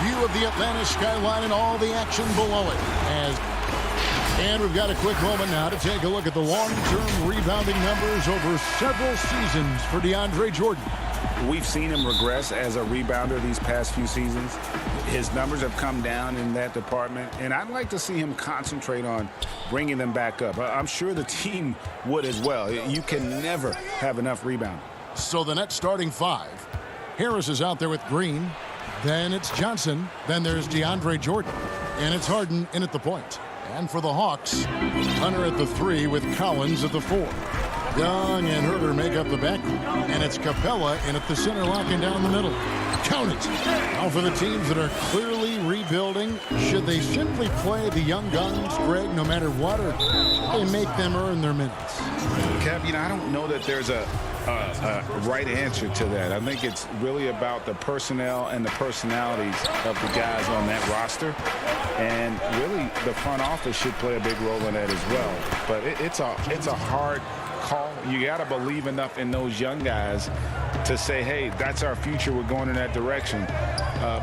view of the Atlanta skyline and all the action below it. And we've got a quick moment now to take a look at the long-term rebounding numbers over several seasons for DeAndre Jordan. We've seen him regress as a rebounder these past few seasons. His numbers have come down in that department, and I'd like to see him concentrate on bringing them back up. I'm sure the team would as well. You can never have enough rebounding. So the Nets starting five. Harris is out there with Green. Then it's Johnson. Then there's DeAndre Jordan. And it's Harden in at the point. And for the Hawks, Hunter at the 3 with Collins at the 4. Young and Herter make up the backcourt. And it's Capella in at the center, locking down the middle. Count it. Now for the teams that are clearly rebuilding, should they simply play the young guns, Greg, no matter what, or they make them earn their minutes? Kev, I don't know that there's a right answer to that. I think it's really about the personnel and the personalities of the guys on that roster. And really, the front office should play a big role in that as well. But it's a hard call. You got to believe enough in those young guys to say, hey, that's our future. We're going in that direction.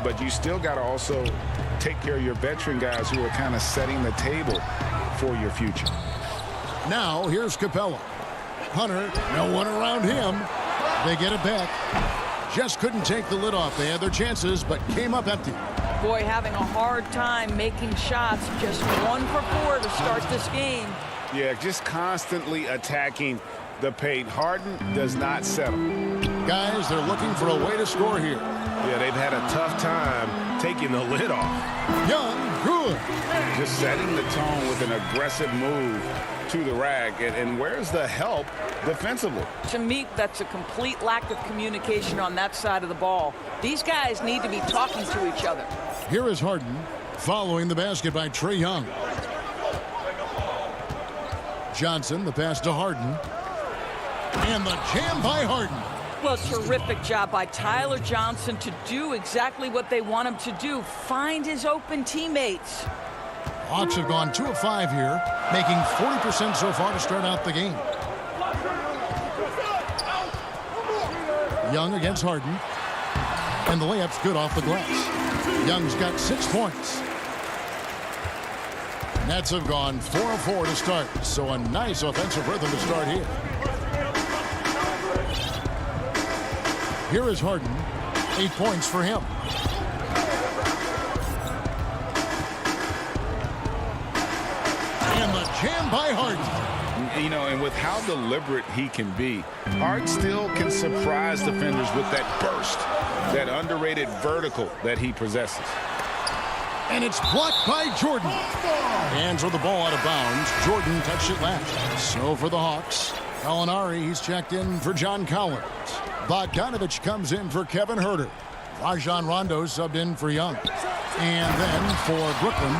But you still got to also take care of your veteran guys who are kind of setting the table for your future. Now, here's Capella. Hunter, no one around him. They get it back. Just couldn't take the lid off. They had their chances, but came up empty. Boy, having a hard time making shots. Just 1 for 4 to start this game. Yeah, just constantly attacking the paint. Harden does not settle. Guys, they're looking for a way to score here. Yeah, they've had a tough time taking the lid off. Young, good. Just setting the tone with an aggressive move to the rack. And where's the help defensively? To me, that's a complete lack of communication on that side of the ball. These guys need to be talking to each other. Here is Harden following the basket by Trae Young. Johnson, the pass to Harden. And the jam by Harden. Well, terrific job by Tyler Johnson to do exactly what they want him to do. Find his open teammates. Hawks have gone 2 of 5 here, making 40% so far to start out the game. Young against Harden. And the layup's good off the glass. Young's got 6 points. Nets have gone 4 of 4 to start, so a nice offensive rhythm to start here. Here is Harden. 8 points for him. And the jam by Harden. And with how deliberate he can be, Hart still can surprise defenders with that burst, that underrated vertical that he possesses. And it's blocked by Jordan. Hands with the ball out of bounds. Jordan touched it last. So for the Hawks, Gallinari, he's checked in for John Collins. Bogdanovich comes in for Kevin Herter. Rajon Rondo subbed in for Young. And then for Brooklyn,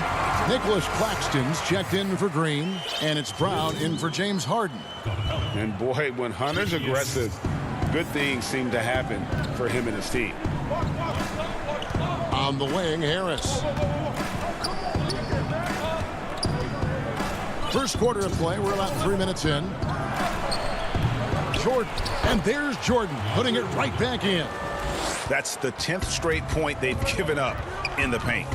Nicholas Claxton's checked in for Green. And it's Brown in for James Harden. And boy, when Hunter's aggressive, good things seem to happen for him and his team. On the wing, Harris. First quarter of play, we're about 3 minutes in. Jordan, and there's Jordan putting it right back in. That's the 10th straight point they've given up in the paint.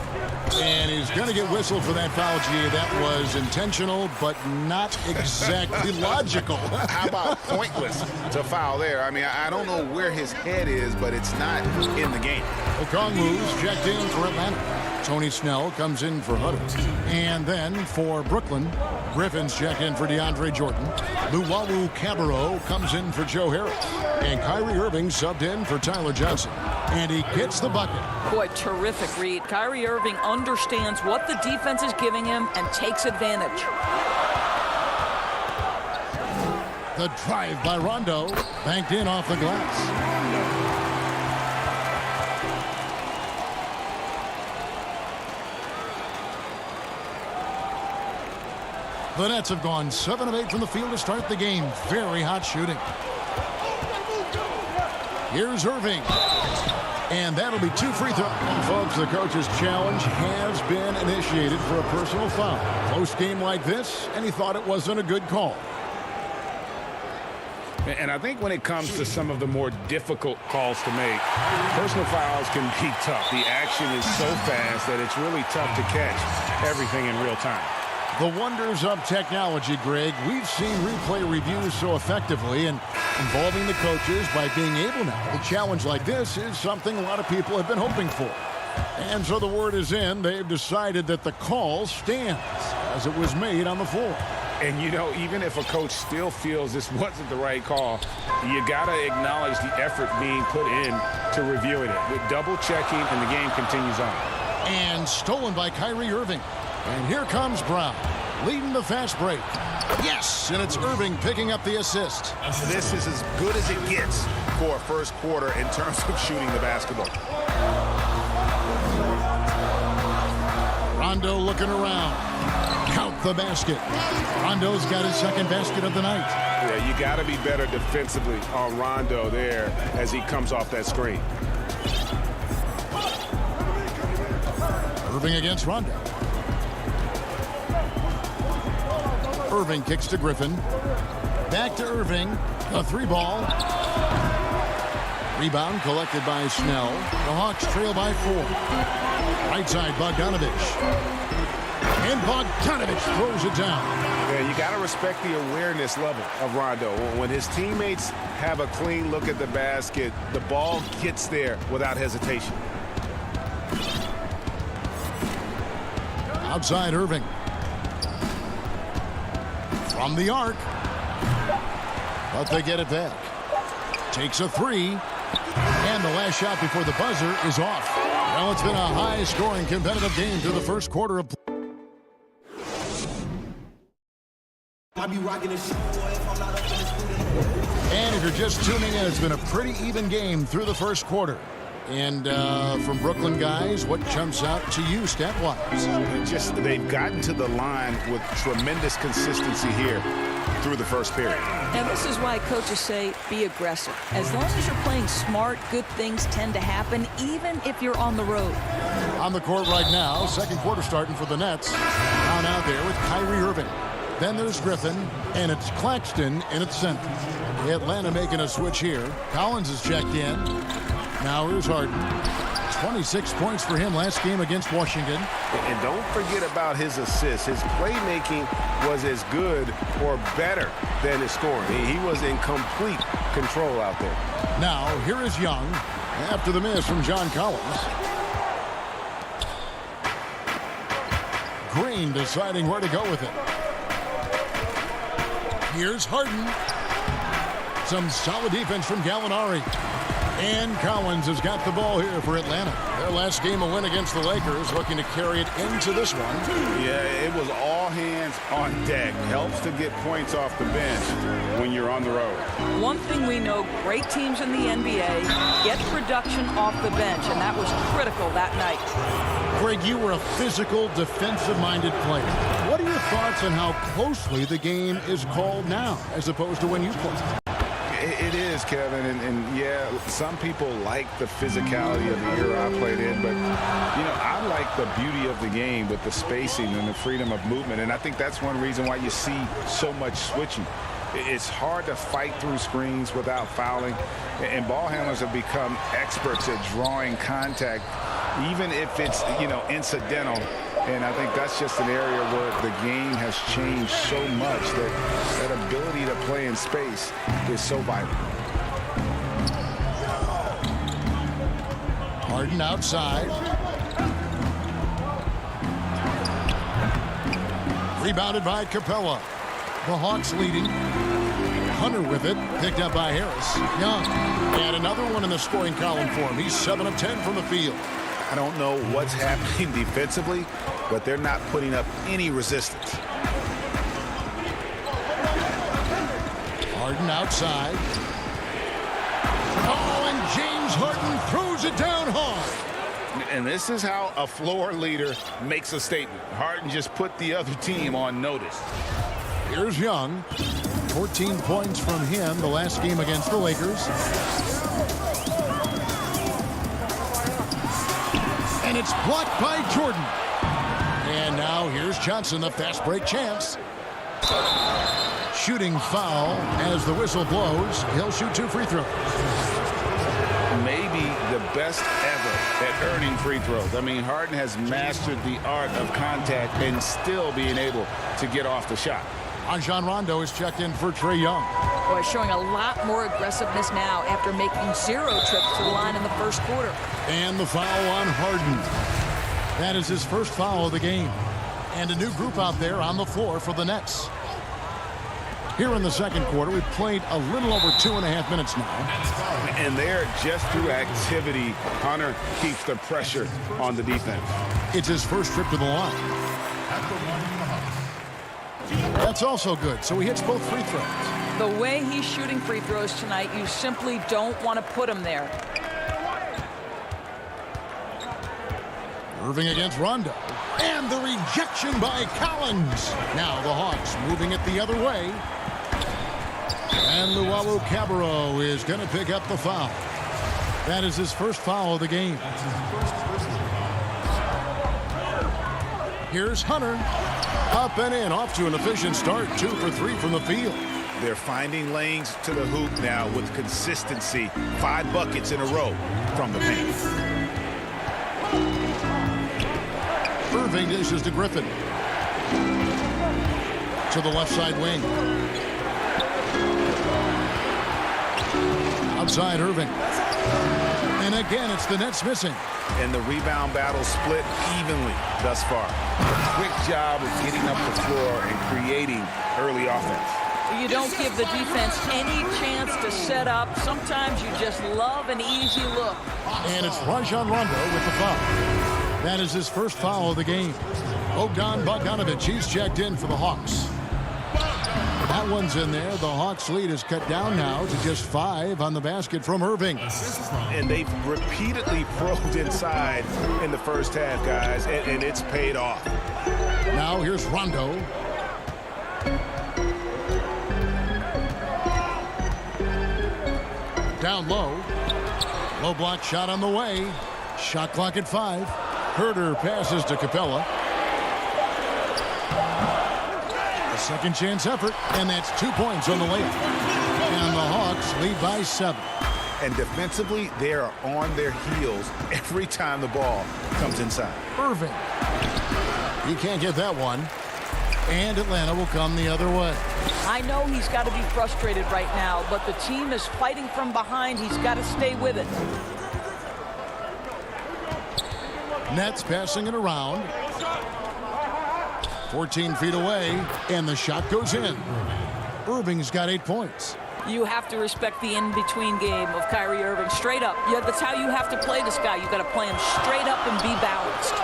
And he's going to get whistled for that foul, G. That was intentional, but not exactly logical. How about pointless to foul there? I mean, I don't know where his head is, but it's not in the game. Okongwu's checked in for Atlanta. Tony Snell comes in for Hunter. And then for Brooklyn, Griffin's checked in for DeAndre Jordan. Luwawu Cabarro comes in for Joe Harris. And Kyrie Irving subbed in for Tyler Johnson. And he gets the bucket. Boy, terrific read. Kyrie Irving understands what the defense is giving him and takes advantage. The drive by Rondo, banked in off the glass. The Nets have gone 7 of 8 from the field to start the game. Very hot shooting. Here's Irving. And that'll be 2 free throws. And folks, the coach's challenge has been initiated for a personal foul. Close game like this, and he thought it wasn't a good call. And I think when it comes to some of the more difficult calls to make, personal fouls can be tough. The action is so fast that it's really tough to catch everything in real time. The wonders of technology, Greg. We've seen replay reviews so effectively, and involving the coaches by being able now to challenge like this is something a lot of people have been hoping for. And so the word is in. They've decided that the call stands as it was made on the floor. And, you know, even if a coach still feels this wasn't the right call, you got to acknowledge the effort being put in to reviewing it. With double checking, and the game continues on. And stolen by Kyrie Irving. And here comes Brown, leading the fast break. Yes, and it's Irving picking up the assist. This is as good as it gets for a first quarter in terms of shooting the basketball. Rondo looking around. Count the basket. Rondo's got his second basket of the night. Yeah, you got to be better defensively on Rondo there as he comes off that screen. Irving against Rondo. Irving kicks to Griffin. Back to Irving. A three ball. Rebound collected by Snell. The Hawks trail by 4. Right side, Bogdanovich. And Bogdanovich throws it down. Yeah, you got to respect the awareness level of Rondo. When his teammates have a clean look at the basket, the ball gets there without hesitation. Outside Irving. From the arc. But they get it back. Takes a 3. And the last shot before the buzzer is off. Well, it's been a high-scoring competitive game through the first quarter of play. And if you're just tuning in, it's been a pretty even game through the first quarter. And from Brooklyn guys, what jumps out to you stat-wise? Just they've gotten to the line with tremendous consistency here through the first period. And this is why coaches say be aggressive. As long as you're playing smart, good things tend to happen, even if you're on the road. On the court right now, second quarter starting for the Nets. Down out there with Kyrie Irving. Then there's Griffin, and it's Claxton in its center. Atlanta making a switch here. Collins is checked in. Now here's Harden. 26 points for him last game against Washington. And don't forget about his assists. His playmaking was as good or better than his scoring. He was in complete control out there. Now here is Young after the miss from John Collins. Green deciding where to go with it. Here's Harden. Some solid defense from Gallinari. And Collins has got the ball here for Atlanta. Their last game, a win against the Lakers, looking to carry it into this one. Yeah, it was all hands on deck. Helps to get points off the bench when you're on the road. One thing we know, great teams in the NBA get production off the bench, and that was critical that night. Greg, you were a physical, defensive-minded player. What are your thoughts on how closely the game is called now, as opposed to when you played? It is, Kevin, and yeah, some people like the physicality of the era I played in, but, you know, I like the beauty of the game with the spacing and the freedom of movement, and I think that's one reason why you see so much switching. It's hard to fight through screens without fouling, and ball handlers have become experts at drawing contact, even if it's, you know, incidental. And I think that's just an area where the game has changed so much that that ability to play in space is so vital. Harden outside. Rebounded by Capella. The Hawks leading. Hunter with it. Picked up by Harris. Young. And another one in the scoring column for him. He's 7 of 10 from the field. I don't know what's happening defensively, but they're not putting up any resistance. Harden outside. Oh, and James Harden throws it down hard. And this is how a floor leader makes a statement. Harden just put the other team on notice. Here's Young. 14 points from him the last game against the Lakers. And it's blocked by Jordan. And now here's Johnson, the fast break chance. shooting foul as the whistle blows. He'll shoot 2 free throws. Maybe the best ever at earning free throws. I mean, Harden has mastered the art of contact and still being able to get off the shot. Rajon Rondo is checked in for Trae Young. Boy, showing a lot more aggressiveness now after making 0 trips to the line in the first quarter. And the foul on Harden. That is his first foul of the game. And a new group out there on the floor for the Nets. Here in the second quarter, we've played a little over 2.5 minutes now. And there, just through activity, Hunter keeps the pressure on the defense. It's his first trip to the line. That's also good, so he hits both free throws. The way he's shooting free throws tonight, you simply don't want to put him there. Irving against Rondo. And the rejection by Collins. Now the Hawks moving it the other way. And Luau Cabarro is going to pick up the foul. That is his first foul of the game. Here's Hunter. Up and in, off to an efficient start. 2 for 3 from the field. They're finding lanes to the hoop now with consistency. 5 buckets in a row from the paint. Irving dishes to Griffin. To the left side wing. Outside Irving. And again, it's the Nets missing. And the rebound battle split evenly thus far. Quick job of getting up the floor and creating early offense. You don't give the defense any chance to set up. Sometimes you just love an easy look. And it's Rajon Rondo with the foul. That is his first foul of the game. Bogdan Bogdanovic, he's checked in for the Hawks. That one's in there. The Hawks lead is cut down now to just 5 on the basket from Irving. And they've repeatedly probed inside in the first half, guys, and it's paid off. Now here's Rondo. Down low. Low block shot on the way. Shot clock at 5. Herter passes to Capella. A second chance effort, and that's 2 points on the layup. And the Hawks lead by 7. And defensively, they are on their heels every time the ball comes inside. Irving. He can't get that one. And Atlanta will come the other way. I know he's got to be frustrated right now, but the team is fighting from behind. He's got to stay with it. Nets passing it around. 14 feet away, and the shot goes in. Irving's got 8 points. You have to respect the in-between game of Kyrie Irving. Straight up. Yeah, that's how you have to play this guy. You've got to play him straight up and be balanced.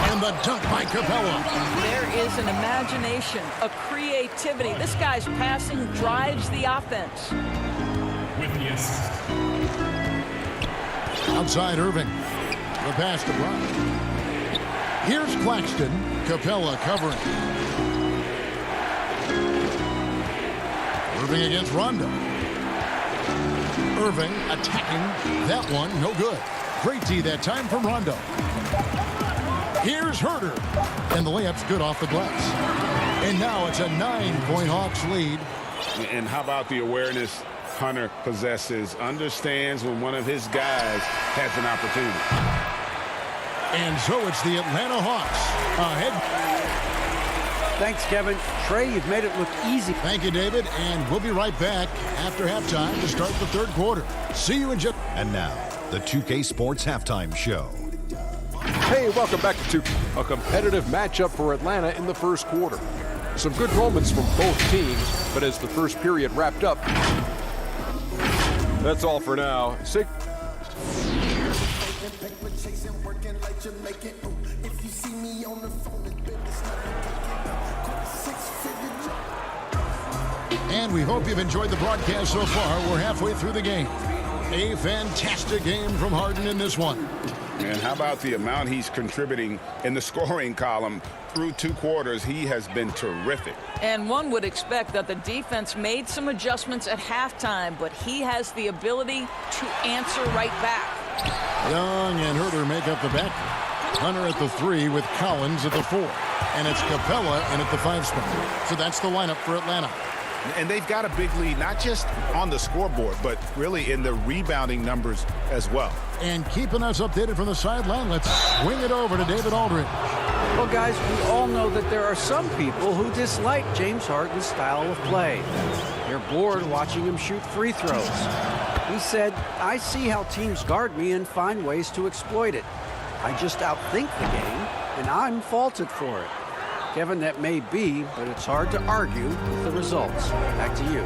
And the dunk by Capella. There is an imagination, a creativity. This guy's passing drives the offense. Outside Irving. The pass to Bryant. Here's Claxton. Capella covering. Irving against Rondo. Irving attacking. That one, no good. Great D that time from Rondo. Here's Herter. And the layup's good off the glass. And now it's a 9-point Hawks lead. And how about the awareness Hunter possesses? Understands when one of his guys has an opportunity. And so it's the Atlanta Hawks ahead. Thanks, Kevin. Trae, you've made it look easy. Thank you, David. And we'll be right back after halftime to start the third quarter. See you in just... And now, the 2K Sports Halftime Show. Hey, welcome back to a competitive matchup for Atlanta in the first quarter. Some good moments from both teams, but as the first period wrapped up, that's all for now. And we hope you've enjoyed the broadcast so far. We're halfway through the game. A fantastic game from Harden in this one. And how about the amount he's contributing in the scoring column? Through 2 quarters, he has been terrific. And one would expect that the defense made some adjustments at halftime, but he has the ability to answer right back. Young and Herter make up the back. Hunter at the 3 with Collins at the 4. And it's Capella in at the 5 spot. So that's the lineup for Atlanta. And they've got a big lead, not just on the scoreboard, but really in the rebounding numbers as well. And keeping us updated from the sideline, let's swing it over to David Aldridge. Well, guys, we all know that there are some people who dislike James Harden's style of play. They're bored watching him shoot free throws. He said, "I see how teams guard me and find ways to exploit it. I just outthink the game, and I'm faulted for it." Kevin, that may be, but it's hard to argue with the results. Back to you.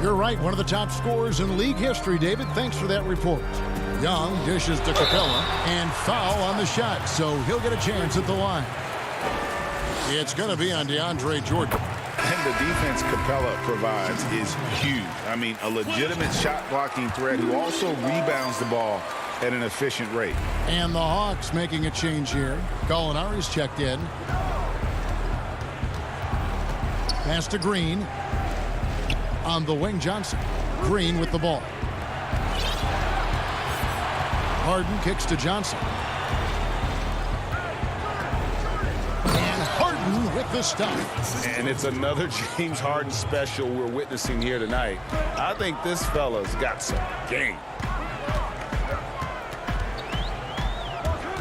You're right. One of the top scorers in league history, David. Thanks for that report. Young dishes to Capella, and foul on the shot, so he'll get a chance at the line. It's going to be on DeAndre Jordan. And the defense Capella provides is huge. I mean, a legitimate shot-blocking threat who also rebounds the ball at an efficient rate. And the Hawks making a change here. Gallinari's checked in. Pass to Green. On the wing, Johnson. Green with the ball. Harden kicks to Johnson. And Harden with the stop. And it's another James Harden special we're witnessing here tonight. I think this fella's got some game.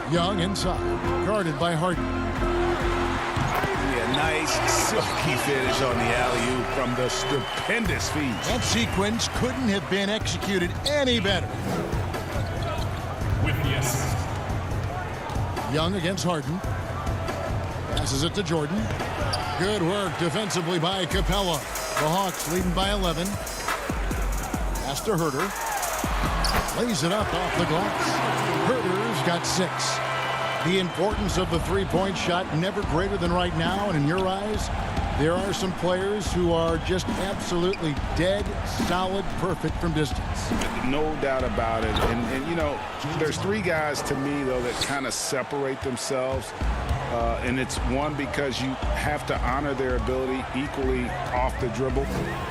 Young inside. Guarded by Harden. Nice silky finish on the alley-oop from the stupendous feed. That sequence couldn't have been executed any better. Young against Harden. Passes it to Jordan. Good work defensively by Capella. The Hawks leading by 11. Pass to Herter. Lays it up off the glass. Herter's got 6. The importance of the three-point shot never greater than right now, and in your eyes, there are some players who are just absolutely dead, solid, perfect from distance. No doubt about it. And you know, there's 3 guys to me, though, that kind of separate themselves. And it's one, because you have to honor their ability equally off the dribble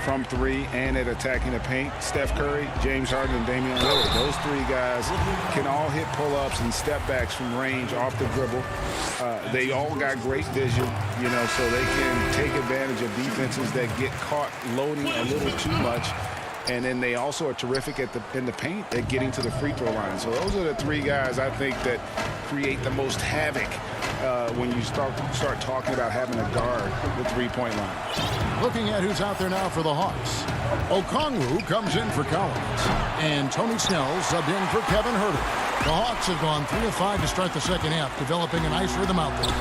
from 3 and at attacking the paint. Steph Curry, James Harden, and Damian Lillard. Those 3 guys can all hit pull-ups and step backs from range off the dribble. They all got great vision, you know, so they can take advantage of defenses that get caught loading a little too much. And then they also are terrific in the paint at getting to the free throw line. So those are the 3 guys I think that create the most havoc when you start talking about having a guard the three-point line. Looking at who's out there now for the Hawks. Okongwu comes in for Collins. And Tony Snell subbed in for Kevin Herter. The Hawks have gone 3 of 5 to start the second half, developing a nice rhythm out there.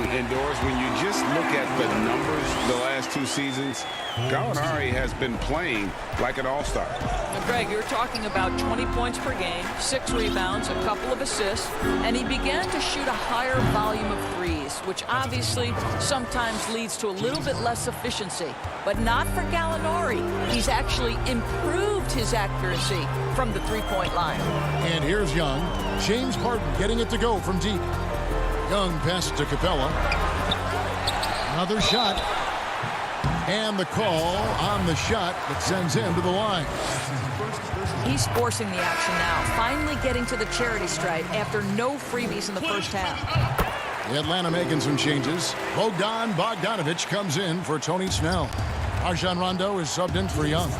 And Doris, when you just look at the numbers the last 2 seasons, Gallinari has been playing like an all-star. Now, Greg, you're talking about 20 points per game, 6 rebounds, a couple of assists, and he began to shoot a higher volume of threes, which obviously sometimes leads to a little bit less efficiency. But not for Gallinari. He's actually improved his accuracy from the three-point line. And here's Young. James Harden getting it to go from deep. Young passes to Capella. Another shot. And the call on the shot that sends him to the line. He's forcing the action now, finally getting to the charity stripe after no freebies in the first half. Atlanta making some changes. Bogdan Bogdanovic comes in for Tony Snell. Rajon Rondo is subbed in for Young.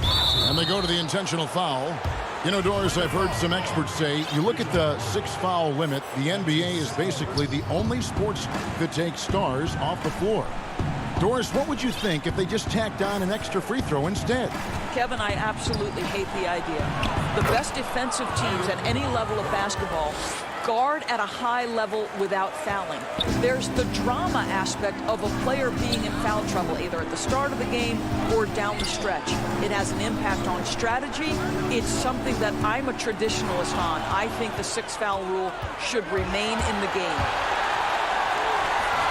And they go to the intentional foul. You know, Doris, I've heard some experts say, you look at the 6-foul limit, the NBA is basically the only sports that takes stars off the floor. Doris, what would you think if they just tacked on an extra free throw instead? Kevin, I absolutely hate the idea. The best defensive teams at any level of basketball guard at a high level without fouling. There's the drama aspect of a player being in foul trouble, either at the start of the game or down the stretch. It has an impact on strategy. It's something that I'm a traditionalist on. I think the 6-foul rule should remain in the game.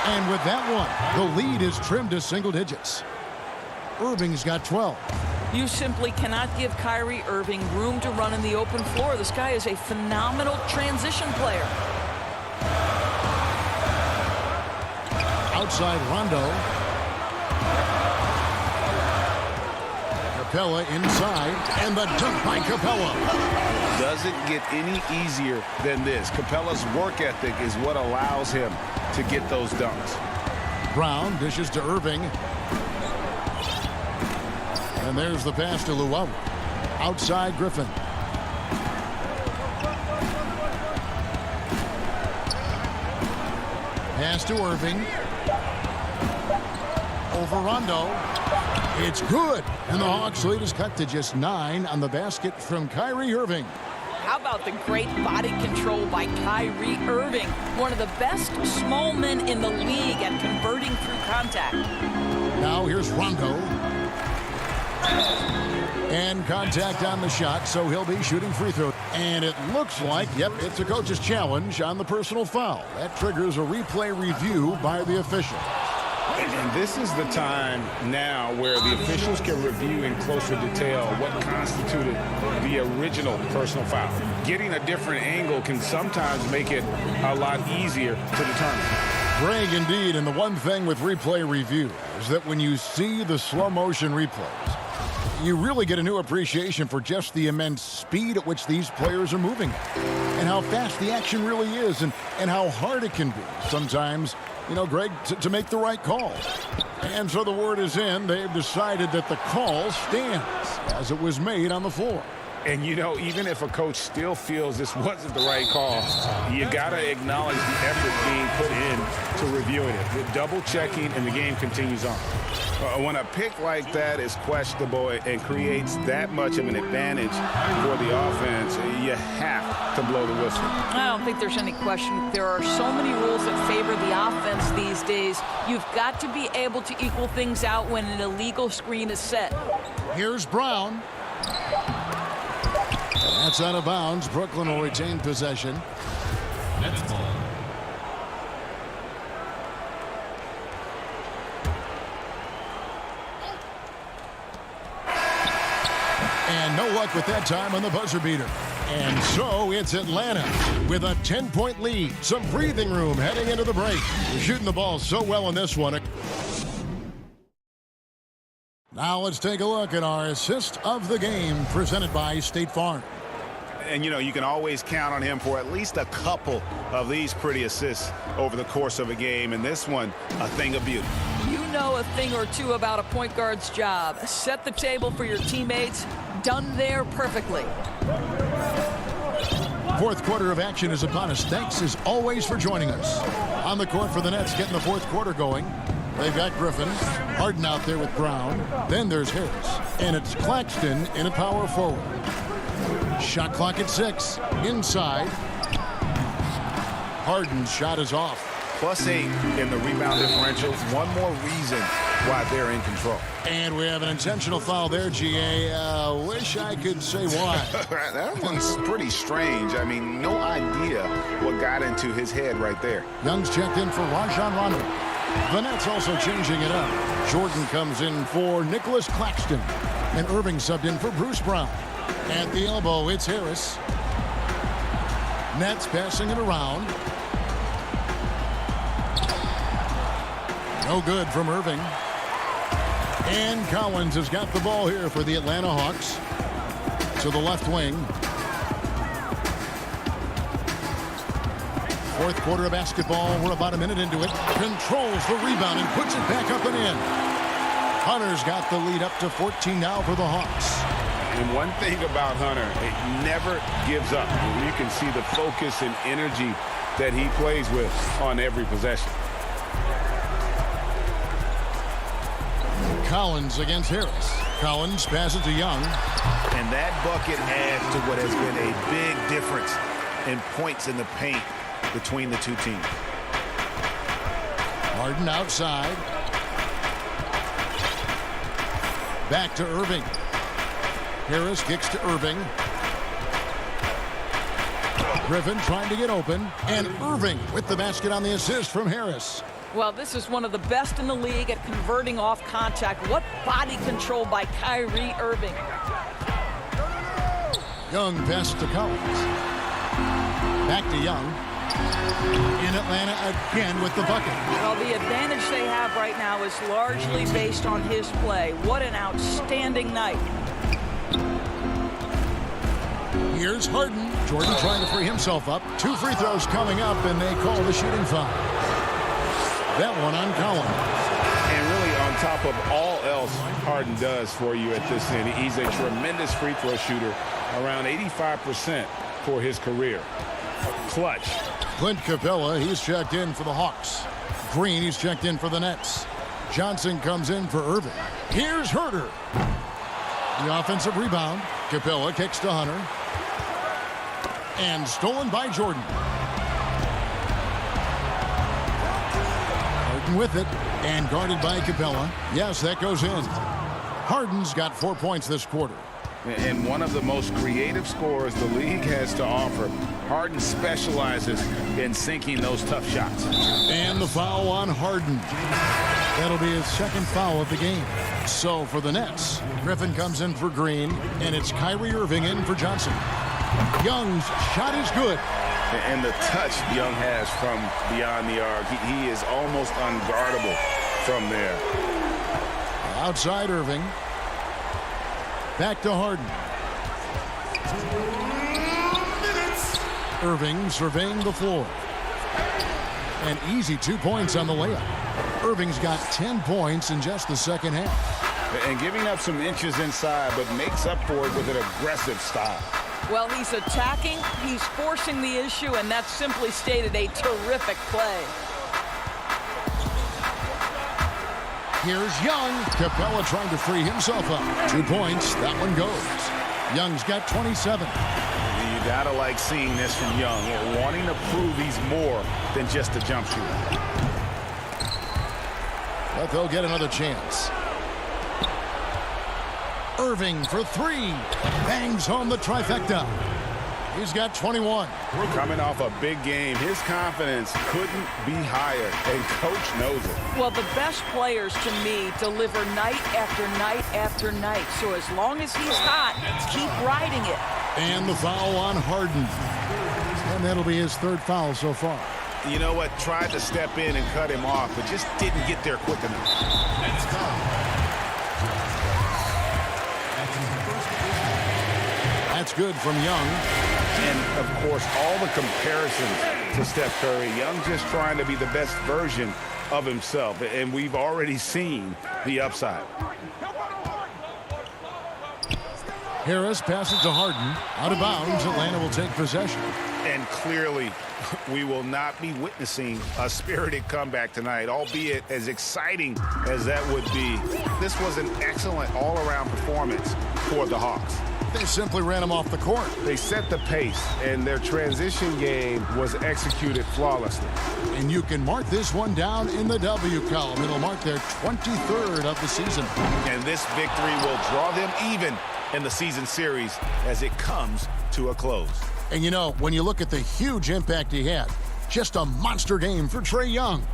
And with that one, the lead is trimmed to single digits. Irving's got 12. You simply cannot give Kyrie Irving room to run in the open floor. This guy is a phenomenal transition player. Outside Rondo. Capella inside, and the dunk by Capella. Doesn't get any easier than this. Capella's work ethic is what allows him to get those dunks. Brown dishes to Irving. And there's the pass to Luau. Outside Griffin. Pass to Irving. Over Rondo. It's good. And the Hawks' lead is cut to just 9 on the basket from Kyrie Irving. How about the great body control by Kyrie Irving? One of the best small men in the league at converting through contact. Now here's Rondo. And contact on the shot, so he'll be shooting free throw. And it looks like, yep, it's a coach's challenge on the personal foul. That triggers a replay review by the official. And this is the time now where the officials can review in closer detail what constituted the original personal foul. Getting a different angle can sometimes make it a lot easier to determine. Greg, indeed, and the one thing with replay review is that when you see the slow motion replays, you really get a new appreciation for just the immense speed at which these players are moving and how fast the action really is and how hard it can be sometimes, you know, Greg, to make the right call. And so the word is in. They've decided that the call stands as it was made on the floor. And, you know, even if a coach still feels this wasn't the right call, you got to acknowledge the effort being put in to reviewing it. The double checking, and the game continues on. When a pick like that is questionable and creates that much of an advantage for the offense, you have to blow the whistle. I don't think there's any question. There are so many rules that favor the offense these days. You've got to be able to equal things out when an illegal screen is set. Here's Brown. That's out of bounds. Brooklyn will retain possession. That's ball. And no luck with that time on the buzzer beater. And so it's Atlanta with a 10-point lead. Some breathing room heading into the break. They're shooting the ball so well in this one. Now let's take a look at our assist of the game presented by State Farm. And, you know, you can always count on him for at least a couple of these pretty assists over the course of a game. And this one, a thing of beauty. You know a thing or two about a point guard's job. Set the table for your teammates. Done there perfectly. Fourth quarter of action is upon us. Thanks as always for joining us. On the court for the Nets, getting the fourth quarter going. They've got Griffin, Harden out there with Brown. Then there's Harris. And it's Claxton in a power forward. Shot clock at 6. Inside. Harden's shot is off. +8 in the rebound differential. One more reason why they're in control. And we have an intentional foul there, GA. Wish I could say why. That one's pretty strange. I mean, no idea what got into his head right there. Young's checked in for Rajon Rondo. The Nets also changing it up. Jordan comes in for Nicholas Claxton. And Irving subbed in for Bruce Brown. At the elbow, it's Harris. Nets passing it around. No good from Irving. And Collins has got the ball here for the Atlanta Hawks. To the left wing. Fourth quarter of basketball. We're about a minute into it. Controls the rebound and puts it back up and in. Hunter's got the lead up to 14 now for the Hawks. And one thing about Hunter, it never gives up. You can see the focus and energy that he plays with on every possession. Collins against Harris. Collins passes to Young. And that bucket adds to what has been a big difference in points in the paint between the two teams. Harden outside. Back to Irving. Harris kicks to Irving. Griffin trying to get open. And Irving with the basket on the assist from Harris. Well, this is one of the best in the league at converting off contact. What body control by Kyrie Irving. Young pass to Collins. Back to Young. In Atlanta again with the bucket. Well, the advantage they have right now is largely based on his play. What an outstanding night. Here's Harden. Jordan trying to free himself up. 2 free throws coming up, and they call the shooting foul. that one on Collins. And really, on top of all else Harden does for you at this end, he's a tremendous free throw shooter, around 85% for his career. Clutch. Clint Capella, he's checked in for the Hawks. Green, he's checked in for the Nets. Johnson comes in for Irving. Here's Herter. The offensive rebound. Capella kicks to Hunter. And stolen by Jordan. Harden with it. And guarded by Capella. Yes, that goes in. Harden's got 4 points this quarter. And one of the most creative scorers the league has to offer. Harden specializes in sinking those tough shots. And the foul on Harden. That'll be his second foul of the game. So for the Nets, Griffin comes in for Green, and it's Kyrie Irving in for Johnson. Young's shot is good. And the touch Young has from beyond the arc, he is almost unguardable from there. Outside Irving. Back to Harden. Irving surveying the floor. An easy 2 points on the layup. Irving's got 10 points in just the second half. And giving up some inches inside, but makes up for it with an aggressive style. Well, he's attacking, he's forcing the issue, and that's simply stated a terrific play. Here's Young. Capella trying to free himself up. 2 points. That one goes. Young's got 27. You gotta like seeing this from Young, wanting to prove he's more than just a jump shooter. But they'll get another chance. Irving for three. Bangs home the trifecta. He's got 21. Coming off a big game, his confidence couldn't be higher, and Coach knows it. Well, the best players, to me, deliver night after night after night. So as long as he's hot, keep riding it. And the foul on Harden. And that'll be his third foul so far. You know what? Tried to step in and cut him off, but just didn't get there quick enough. That's good from Young. And, of course, all the comparisons to Steph Curry. Young just trying to be the best version of himself, and we've already seen the upside. Harris passes to Harden. Out of bounds, Atlanta will take possession. And clearly, we will not be witnessing a spirited comeback tonight, albeit as exciting as that would be. This was an excellent all-around performance for the Hawks. They simply ran him off the court. They set the pace, and their transition game was executed flawlessly. And you can mark this one down in the W column. It'll mark their 23rd of the season. And this victory will draw them even in the season series as it comes to a close. And you know, when you look at the huge impact he had, just a monster game for Trae Young.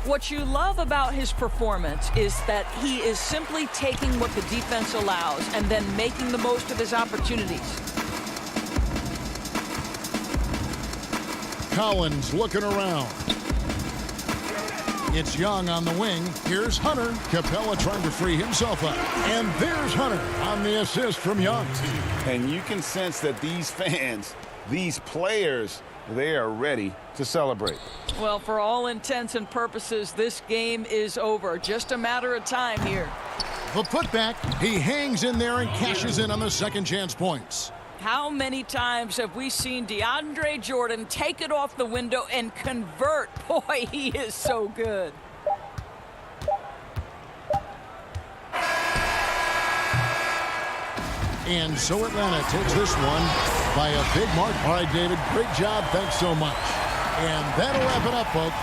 What you love about his performance is that he is simply taking what the defense allows and then making the most of his opportunities. Collins looking around. It's Young on the wing. Here's Hunter. Capella trying to free himself up. And there's Hunter on the assist from Young. And you can sense that these fans, these players, they are ready to celebrate. Well, for all intents and purposes, this game is over. Just a matter of time here. The putback, he hangs in there and cashes in on the second chance points. How many times have we seen DeAndre Jordan take it off the window and convert? Boy, he is so good. And so Atlanta takes this one by a big mark. All right, David, great job. Thanks so much. And that'll wrap it up, folks.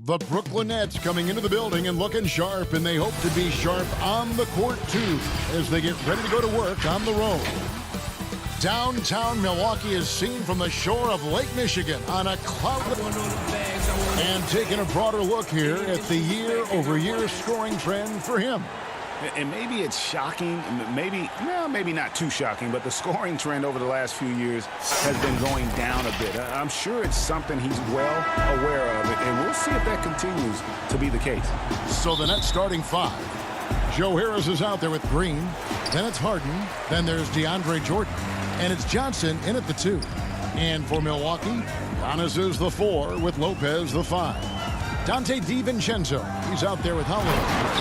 The Brooklyn Nets coming into the building and looking sharp, and they hope to be sharp on the court, too, as they get ready to go to work on the road. Downtown Milwaukee is seen from the shore of Lake Michigan on a cloudless. And taking a broader look here at the year-over-year scoring trend for him. And maybe it's shocking, maybe not too shocking, but the scoring trend over the last few years has been going down a bit. I'm sure it's something he's well aware of, and we'll see if that continues to be the case. So the Nets starting 5. Joe Harris is out there with Green. Then it's Harden. Then there's DeAndre Jordan. And it's Johnson in at the 2. And for Milwaukee, Giannis is the 4 with Lopez the 5. Dante DiVincenzo, he's out there with Holiday.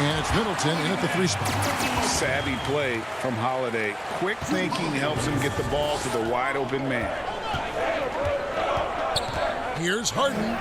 And it's Middleton in at the 3 spot. Savvy play from Holiday. Quick thinking helps him get the ball to the wide open man. Here's Harden.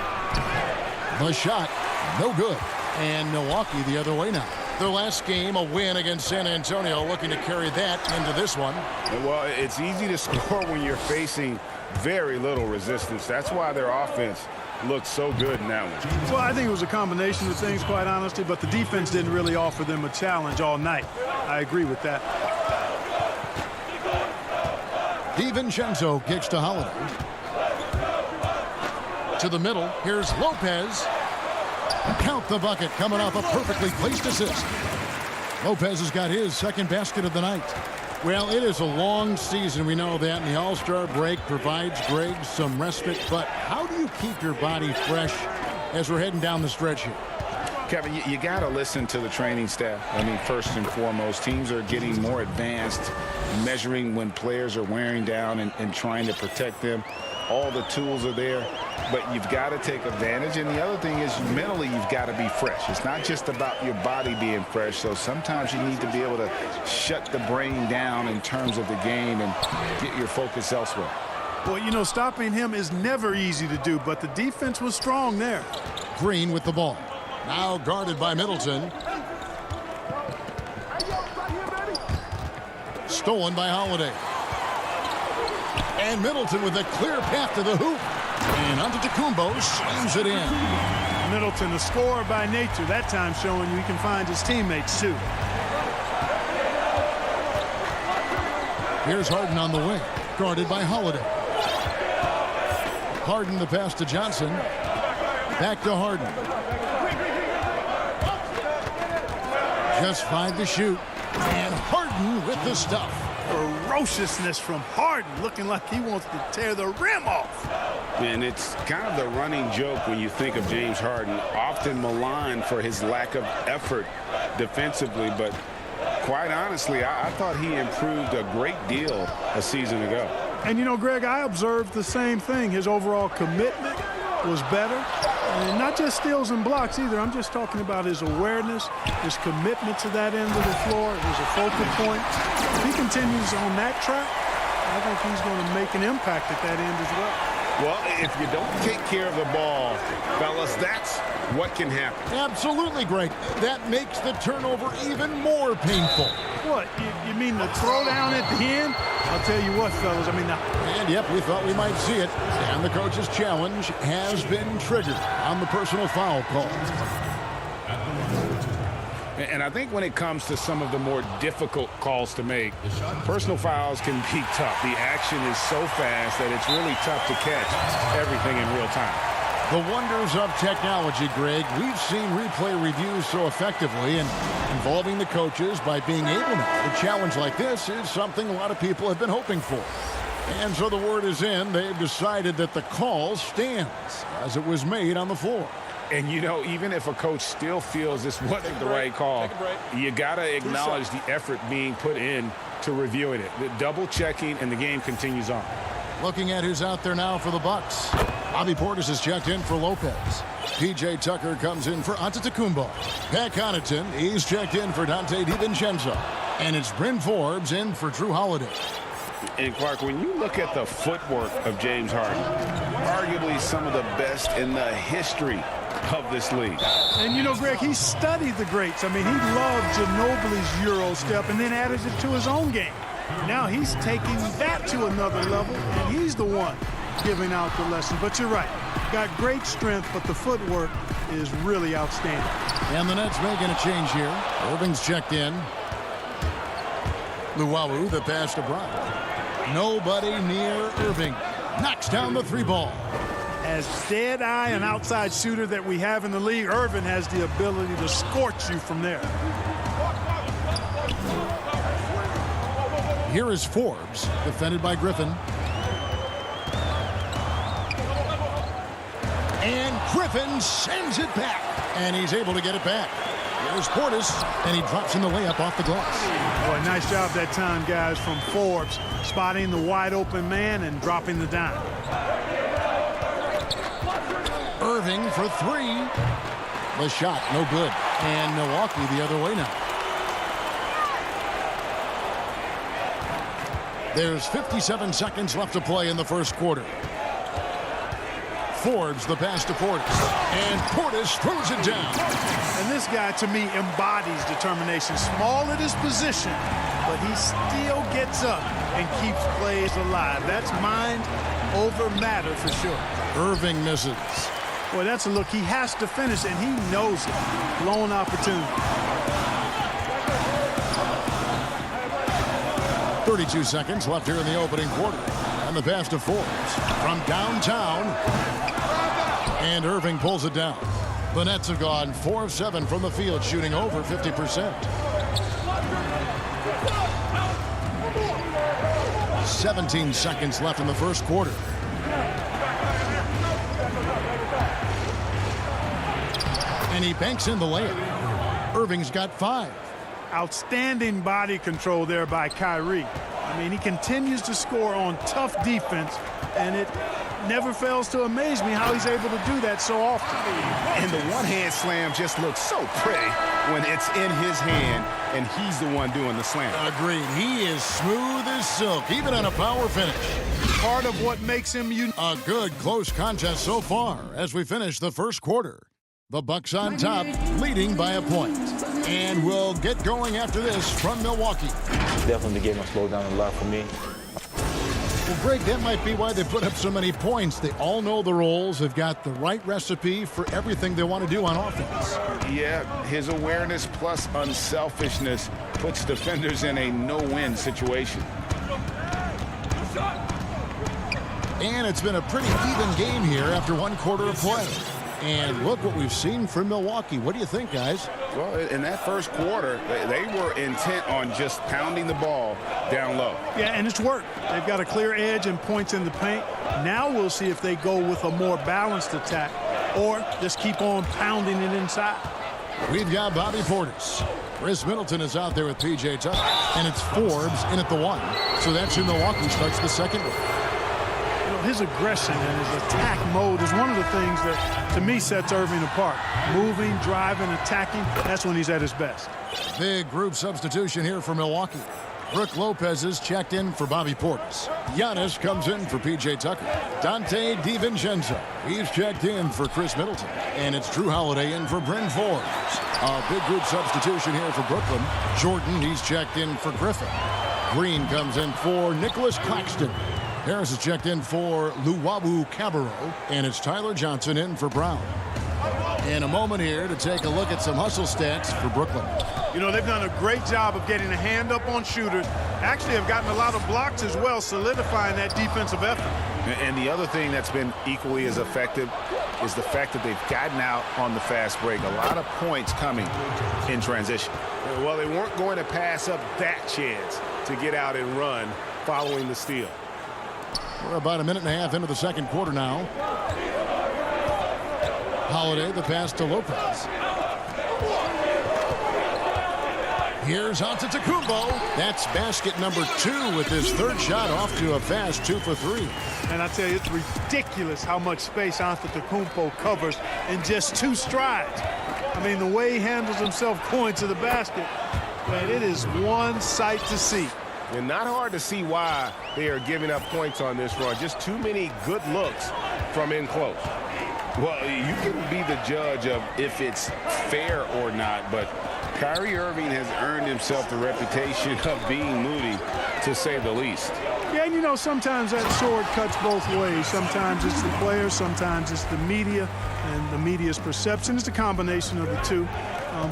The shot, no good. And Milwaukee the other way now. Their last game, a win against San Antonio, looking to carry that into this one. Well, it's easy to score when you're facing very little resistance. That's why their offense looked so good in that one. Well, I think it was a combination of things, quite honestly, but the defense didn't really offer them a challenge all night. I agree with that. DiVincenzo kicks to Holiday. To the middle, here's Lopez. Count the bucket, coming off a perfectly placed assist. Lopez has got his second basket of the night. Well, it is a long season, we know that, and the All-Star break provides Greg some respite, but how do you keep your body fresh as we're heading down the stretch here? Kevin, you got to listen to the training staff. I mean, first and foremost, teams are getting more advanced, measuring when players are wearing down and trying to protect them. All the tools are there, but you've got to take advantage. And the other thing is mentally you've got to be fresh. It's not just about your body being fresh. So sometimes you need to be able to shut the brain down in terms of the game and get your focus elsewhere. Well, you know, stopping him is never easy to do, but the defense was strong there. Green with the ball. Now guarded by Middleton. Stolen by Holiday. And Middleton with a clear path to the hoop. And Antetokounmpo slams it in. Middleton, the scorer by nature, that time showing you he can find his teammates too. Here's Harden on the wing, guarded by Holiday. Harden the pass to Johnson. Back to Harden. Just 5 to shoot. And Harden with the stuff. Ferociousness from Harden, looking like he wants to tear the rim off. And it's kind of the running joke when you think of James Harden, often maligned for his lack of effort defensively, but quite honestly, I thought he improved a great deal a season ago. And you know, Greg, I observed the same thing. His overall commitment was better. And not just steals and blocks either. I'm just talking about his awareness, his commitment to that end of the floor. It was a focal point. If he continues on that track, I think he's going to make an impact at that end as well. Well, if you don't take care of the ball, fellas, that's what can happen. Absolutely, Greg. That makes the turnover even more painful. What, you mean the throwdown at the end? I'll tell you what, fellas, I mean... And, yep, we thought we might see it. And the coach's challenge has been triggered on the personal foul call. And I think when it comes to some of the more difficult calls to make, personal fouls can be tough. The action is so fast that it's really tough to catch everything in real time. The wonders of technology, Greg. We've seen replay reviews so effectively, and involving the coaches by being able to. A challenge like this is something a lot of people have been hoping for. And so the word is in. They've decided that the call stands as it was made on the floor. And, you know, even if a coach still feels this wasn't the right call, you got to acknowledge the effort being put in to reviewing it. The double checking, and the game continues on. Looking at who's out there now for the Bucks. Bobby Portis is checked in for Lopez. P.J. Tucker comes in for Antetokounmpo. Pat Connaughton, he's checked in for Dante DiVincenzo. And it's Bryn Forbes in for Drew Holiday. And, Clark, when you look at the footwork of James Harden, arguably some of the best in the history of this league. And, you know, Greg, he studied the greats. I mean, he loved Ginobili's Euro step and then added it to his own game. Now he's taking that to another level, and he's the one giving out the lesson. But you're right. Got great strength, but the footwork is really outstanding. And the Nets making a change here. Irving's checked in. Luwawu, the pass to Bryant. Nobody near Irving. Knocks down the 3 ball. As dead-eye an outside shooter that we have in the league, Irving has the ability to scorch you from there. Here is Forbes, defended by Griffin. And Griffin sends it back. And he's able to get it back. Here's Portis, and he drops in the layup off the glass. Boy, nice job that time, guys, from Forbes, spotting the wide-open man and dropping the dime. Irving for 3. The shot, no good. And Milwaukee the other way now. There's 57 seconds left to play in the first quarter. Forbes the pass to Portis. And Portis throws it down. And this guy, to me, embodies determination. Small at his position, but he still gets up and keeps plays alive. That's mind over matter for sure. Irving misses. Boy, that's a look. He has to finish, and he knows it. Blown opportunity. 32 seconds left here in the opening quarter. And the pass to Forbes from downtown. And Irving pulls it down. The Nets have gone 4 of 7 from the field, shooting over 50%. 17 seconds left in the first quarter. And he banks in the layup. Irving's got 5. Outstanding body control there by Kyrie. I mean, he continues to score on tough defense, and it never fails to amaze me how he's able to do that so often. And the one-hand slam just looks so pretty when it's in his hand and he's the one doing the slam. Agreed. He is smooth as silk, even on a power finish. Part of what makes him unique. A good close contest so far as we finish the first quarter. The Bucks on top, leading by a point. And we'll get going after this from Milwaukee. Definitely the game will slow down a lot for me. Well, Greg, that might be why they put up so many points. They all know the roles. They've got the right recipe for everything they want to do on offense. Yeah, his awareness plus unselfishness puts defenders in a no-win situation. And it's been a pretty even game here after 1 quarter of play. And look what we've seen from Milwaukee. What do you think, guys? Well, in that first quarter, they were intent on just pounding the ball down low. Yeah, and it's worked. They've got a clear edge and points in the paint. Now we'll see if they go with a more balanced attack or just keep on pounding it inside. We've got Bobby Portis. Chris Middleton is out there with P.J. Tucker. And it's Forbes in at the 1. So that's who Milwaukee starts the second with. His aggression and his attack mode is one of the things that, to me, sets Irving apart. Moving, driving, attacking, that's when he's at his best. Big group substitution here for Milwaukee. Brook Lopez is checked in for Bobby Portis. Giannis comes in for P.J. Tucker. Dante DiVincenzo, he's checked in for Chris Middleton. And it's Drew Holiday in for Bryn Forbes. A big group substitution here for Brooklyn. Jordan, he's checked in for Griffin. Green comes in for Nicholas Claxton. Harris is checked in for Luwawu Cabarro, and it's Tyler Johnson in for Brown. In a moment here to take a look at some hustle stats for Brooklyn. You know, they've done a great job of getting a hand up on shooters. Actually have gotten a lot of blocks as well, solidifying that defensive effort. And the other thing that's been equally as effective is the fact that they've gotten out on the fast break. A lot of points coming in transition. Well, they weren't going to pass up that chance to get out and run following the steal. We're about a minute and a half into the second quarter now. Holiday, the pass to Lopez. Here's Antetokounmpo. That's basket number 2 with his 3rd shot, off to a fast 2 for 3. And I tell you, it's ridiculous how much space Antetokounmpo covers in just 2 strides. I mean, the way he handles himself going to the basket, man, it is one sight to see. And not hard to see why they are giving up points on this run. Just too many good looks from in close. Well, you can be the judge of if it's fair or not, but Kyrie Irving has earned himself the reputation of being moody, to say the least. Yeah, and you know, sometimes that sword cuts both ways. Sometimes it's the players, sometimes it's the media, and the media's perception. It's a combination of the two.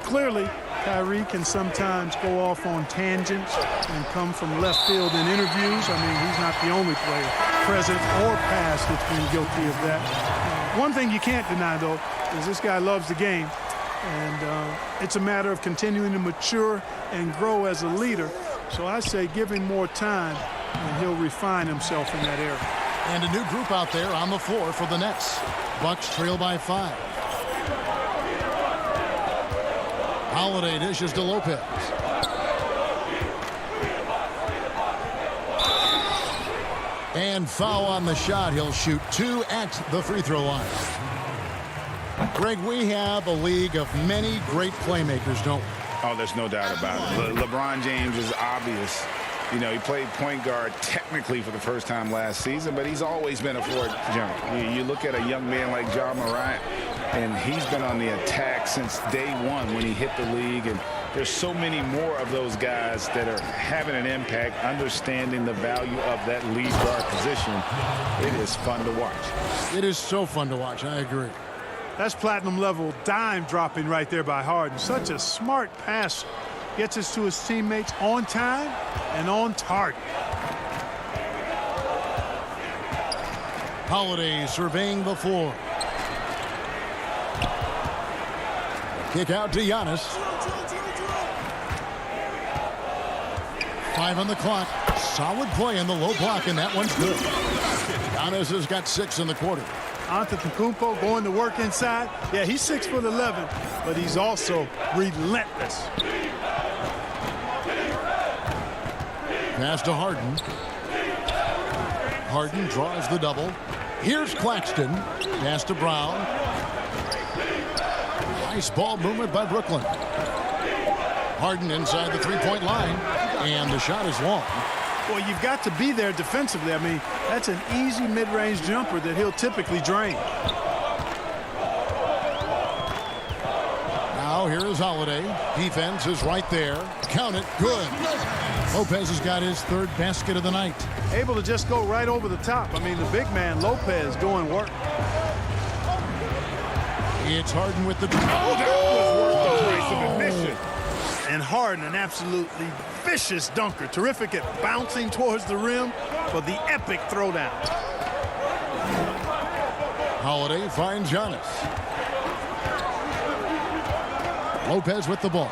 Clearly, Kyrie can sometimes go off on tangents and come from left field in interviews. I mean, he's not the only player, present or past, that's been guilty of that. One thing you can't deny, though, is this guy loves the game. And it's a matter of continuing to mature and grow as a leader. So I say give him more time, and he'll refine himself in that area. And a new group out there on the floor for the Nets. Bucks trail by 5. Holiday dishes to Lopez. And foul on the shot. He'll shoot 2 at the free throw line. Greg, we have a league of many great playmakers, don't we? Oh, there's no doubt about it. LeBron James is obvious. You know, he played point guard technically for the first time last season, but he's always been a floor general. You look at a young man like Ja Morant, and he's been on the attack since day one when he hit the league. And there's so many more of those guys that are having an impact, understanding the value of that lead guard position. It is fun to watch. It is so fun to watch. I agree. That's platinum level dime dropping right there by Harden. Such a smart passer. Gets us to his teammates on time and on target. Holiday surveying the floor. Kick out to Giannis. 5 on the clock. Solid play in the low block, and that one's good. Giannis has got 6 in the quarter. Antetokounmpo going to work inside. Yeah, he's 6'11", but he's also relentless. Pass to Harden. Harden draws the double. Here's Claxton. Pass to Brown. Nice ball movement by Brooklyn. Harden inside the three-point line, and the shot is long. Well, you've got to be there defensively. I mean, that's an easy mid-range jumper that he'll typically drain. Now here is Holiday. Defense is right there. Count it. Good. Lopez has got his 3rd basket of the night. Able to just go right over the top. I mean, the big man, Lopez, doing work. It's Harden with the... Oh, that was worth the price of admission. And Harden, an absolutely vicious dunker. Terrific at bouncing towards the rim for the epic throwdown. Holiday finds Giannis. Lopez with the ball.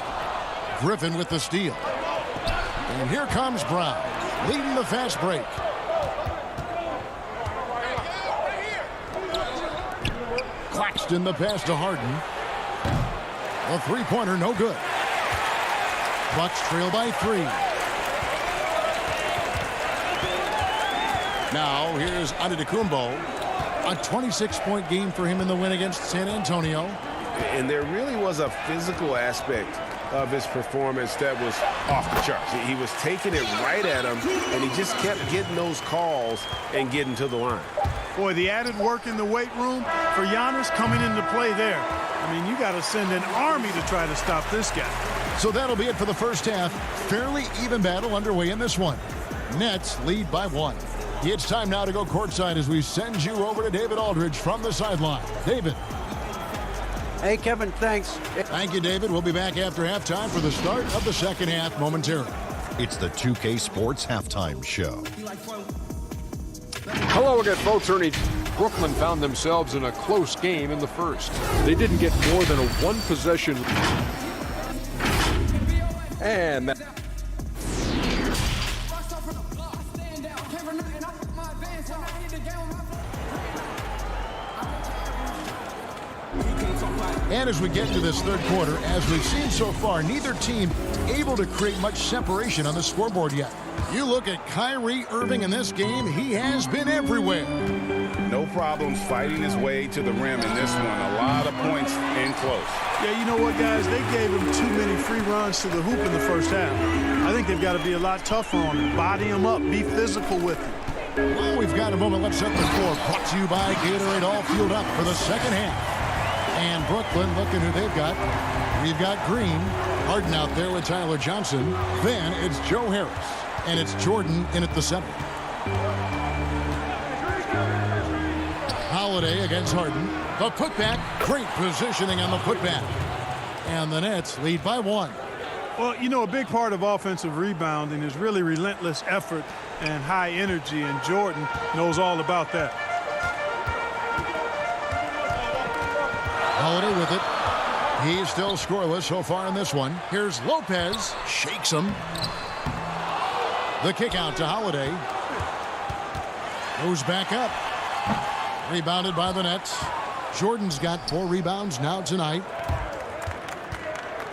Griffin with the steal. And here comes Brown, leading the fast break. Claxton the pass to Harden. The three-pointer no good. Bucks trail by 3. Now here's Antetokounmpo. A 26-point game for him in the win against San Antonio. And there really was a physical aspect of his performance that was off the charts. He was taking it right at him, and he just kept getting those calls and getting to the line. Boy, the added work in the weight room for Giannis coming into play there. I mean, you got to send an army to try to stop this guy. So that'll be it for the first half. Fairly even battle underway in this one. Nets lead by 1. It's time now to go courtside as we send you over to David Aldridge from the sideline. David. Hey, Kevin, thanks. Thank you, David. We'll be back after halftime for the start of the second half momentarily. It's the 2K Sports Halftime Show. Hello again, folks. Ernie, Brooklyn found themselves in a close game in the first. They didn't get more than a one-possession. And that... And as we get into this third quarter, as we've seen so far, neither team able to create much separation on the scoreboard yet. You look at Kyrie Irving in this game, he has been everywhere. No problems fighting his way to the rim in this one. A lot of points in close. Yeah, you know what, guys? They gave him too many free runs to the hoop in the first half. I think they've got to be a lot tougher on him. Body him up. Be physical with him. Well, we've got a moment. Let's set the score. Brought to you by Gatorade, all fueled up for the second half. And Brooklyn, looking who they've got. We've got Green. Harden out there with Tyler Johnson. Then it's Joe Harris. And it's Jordan in at the center. Holiday against Harden. The putback. Great positioning on the putback. And the Nets lead by 1. Well, you know, a big part of offensive rebounding is really relentless effort and high energy, and Jordan knows all about that. Holiday with it. He's still scoreless so far in this one. Here's Lopez. Shakes him. The kick out to Holiday. Goes back up. Rebounded by the Nets. Jordan's got 4 rebounds now tonight.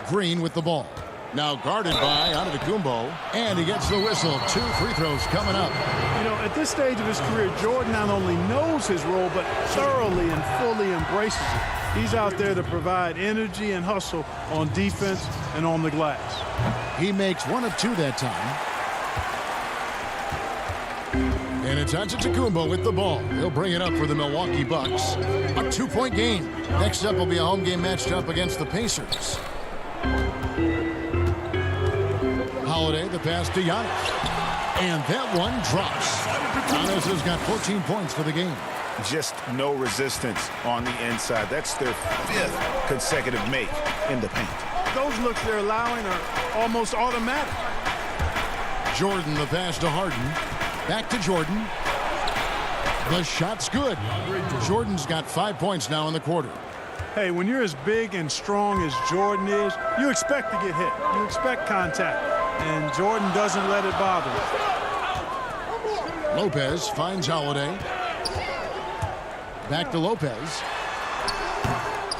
Green with the ball. Now guarded by Antetokounmpo. And he gets the whistle. 2 free throws coming up. You know, at this stage of his career, Jordan not only knows his role, but thoroughly and fully embraces it. He's out there to provide energy and hustle on defense and on the glass. He makes 1 of 2 that time. And it's Antetokounmpo with the ball. He'll bring it up for the Milwaukee Bucks. A 2-point game. Next up will be a home game matched up against the Pacers. Holiday, the pass to Giannis. And that one drops. Giannis has got 14 points for the game. Just no resistance on the inside. That's their 5th consecutive make in the paint. Those looks they're allowing are almost automatic. Jordan, the pass to Harden. Back to Jordan. The shot's good. Jordan's got 5 points now in the quarter. Hey, when you're as big and strong as Jordan is, you expect to get hit. You expect contact. And Jordan doesn't let it bother him. Lopez finds Holiday. Back to Lopez.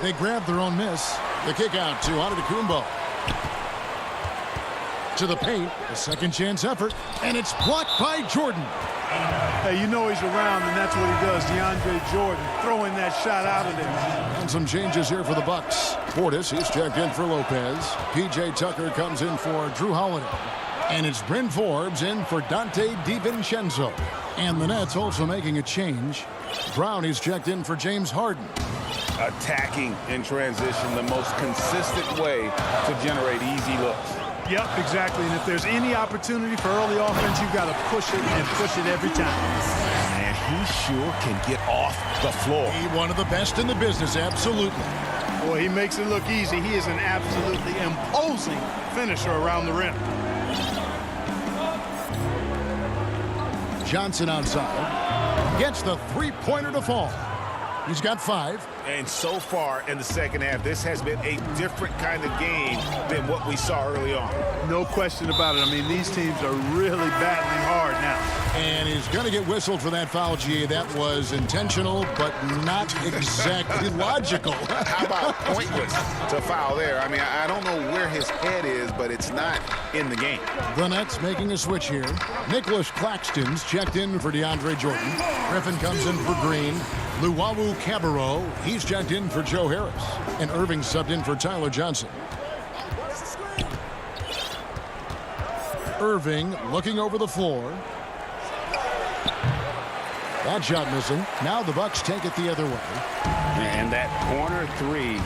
They grab their own miss. The kick out to Antetokounmpo. To the paint, a second chance effort, and it's blocked by Jordan. Hey, you know he's around, and that's what he does. DeAndre Jordan throwing that shot out of there. And some changes here for the Bucks. Portis, he's checked in for Lopez. P.J. Tucker comes in for Drew Holiday. And it's Bryn Forbes in for Dante DiVincenzo. And the Nets also making a change. Brown is checked in for James Harden. Attacking in transition, the most consistent way to generate easy looks. Yep, exactly. And if there's any opportunity for early offense, you've got to push it and push it every time. Man, he sure can get off the floor. He one of the best in the business, absolutely. Boy, he makes it look easy. He is an absolutely imposing finisher around the rim. Johnson outside. Gets the three-pointer to fall. He's got 5. And so far in the second half, this has been a different kind of game than what we saw early on. No question about it. I mean, these teams are really battling hard now. And he's going to get whistled for that foul, G. That was intentional, but not exactly logical. How about pointless to foul there? I mean, I don't know where his head is, but it's not in the game. The Nets making a switch here. Nicholas Claxton's checked in for DeAndre Jordan. Griffin comes in for Green. Luwawu Cabarro, he's checked in for Joe Harris. And Irving subbed in for Tyler Johnson. Irving looking over the floor. That shot missing. Now the Bucks take it the other way. And that corner 3,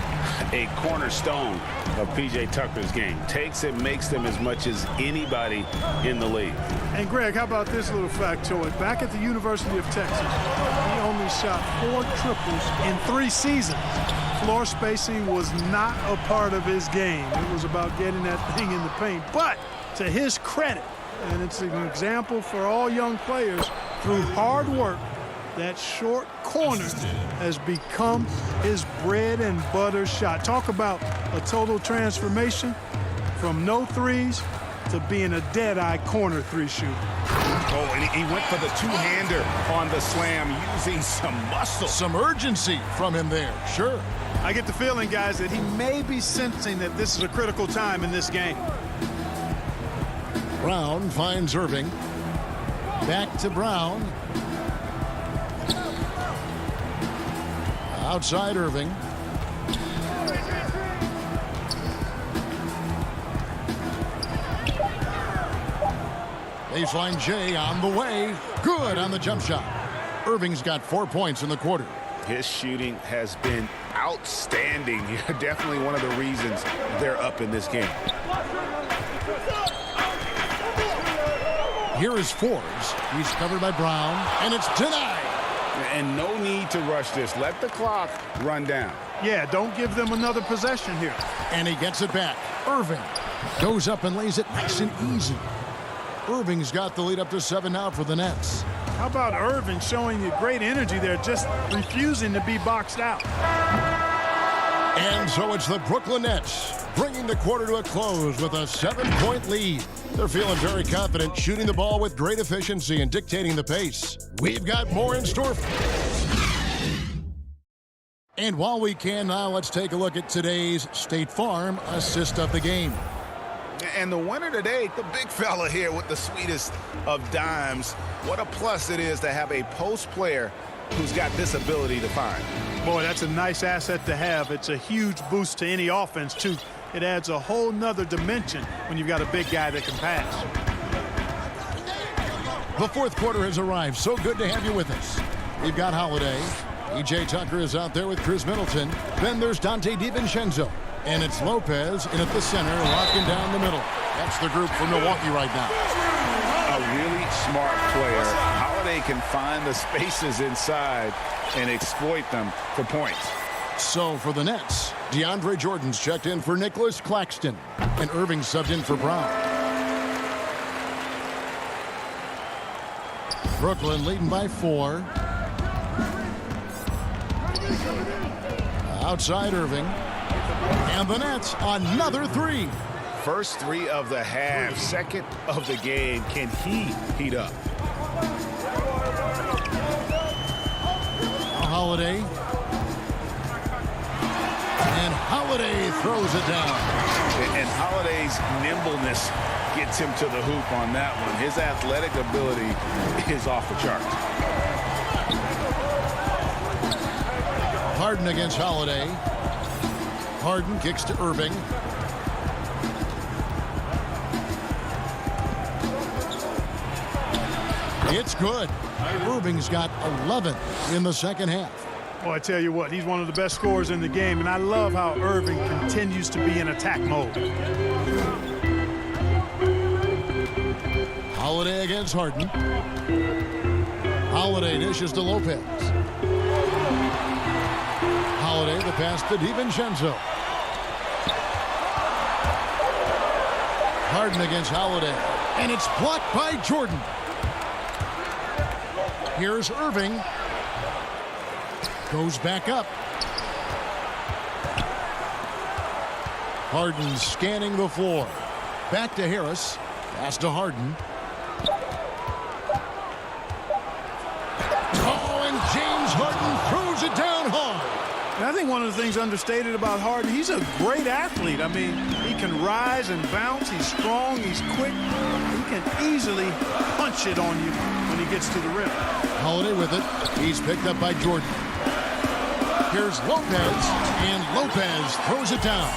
a cornerstone of P.J. Tucker's game. Takes it, makes them as much as anybody in the league. And Greg, how about this little factoid? Back at the University of Texas, he only shot 4 triples in 3 seasons. Floor spacing was not a part of his game. It was about getting that thing in the paint. But to his credit, and it's an example for all young players, through hard work, that short corner has become his bread and butter shot. Talk about a total transformation from no threes to being a dead-eye corner 3 shooter. Oh, and he went for the two-hander on the slam using some muscle. Some urgency from him there, sure. I get the feeling, guys, that he may be sensing that this is a critical time in this game. Brown finds Irving. Back to Brown. Outside Irving. Baseline J on the way. Good on the jump shot. Irving's got 4 points in the quarter. His shooting has been outstanding. Definitely one of the reasons they're up in this game. Here is Forbes. He's covered by Brown, and it's denied. And no need to rush this. Let the clock run down. Yeah, don't give them another possession here. And he gets it back. Irving. Goes up and lays it nice and easy. Irving's got the lead up to 7 now for the Nets. How about Irving showing you great energy there, just refusing to be boxed out. And so it's the Brooklyn Nets bringing the quarter to a close with a 7-point lead. They're feeling very confident, shooting the ball with great efficiency and dictating the pace. We've got more in store for you. And while we can now, let's take a look at today's State Farm assist of the game. And the winner today, the big fella here with the sweetest of dimes. What a plus it is to have a post player who's got this ability to find. Boy, that's a nice asset to have. It's a huge boost to any offense, too. It adds a whole nother dimension when you've got a big guy that can pass. The fourth quarter has arrived. So good to have you with us. We've got Holiday. E.J. Tucker is out there with Chris Middleton. Then there's Dante DiVincenzo. And it's Lopez in at the center, locking down the middle. That's the group for Milwaukee right now. A really smart player. Holiday can find the spaces inside and exploit them for points. So for the Nets, DeAndre Jordan's checked in for Nicholas Claxton. And Irving subbed in for Brown. Brooklyn leading by 4. Outside Irving. And the Nets, another 3. First 3 of the half, second of the game. Can he heat up? Holiday. And Holiday throws it down. And Holiday's nimbleness gets him to the hoop on that one. His athletic ability is off the charts. Harden against Holiday. Harden kicks to Irving. It's good. Irving's got 11 in the second half. Well, I tell you what, he's one of the best scorers in the game, and I love how Irving continues to be in attack mode. Holiday against Harden. Holiday dishes to Lopez. Holiday, the pass to DiVincenzo. Harden against Holiday. And it's blocked by Jordan. Here's Irving. Goes back up. Harden scanning the floor. Back to Harris. Pass to Harden. Oh, and James Harden throws it down hard. And I think one of the things understated about Harden, he's a great athlete. I mean, he can rise and bounce. He's strong. He's quick. He can easily punch it on you when he gets to the rim. Holiday with it. He's picked up by Jordan. Here's Lopez, and Lopez throws it down.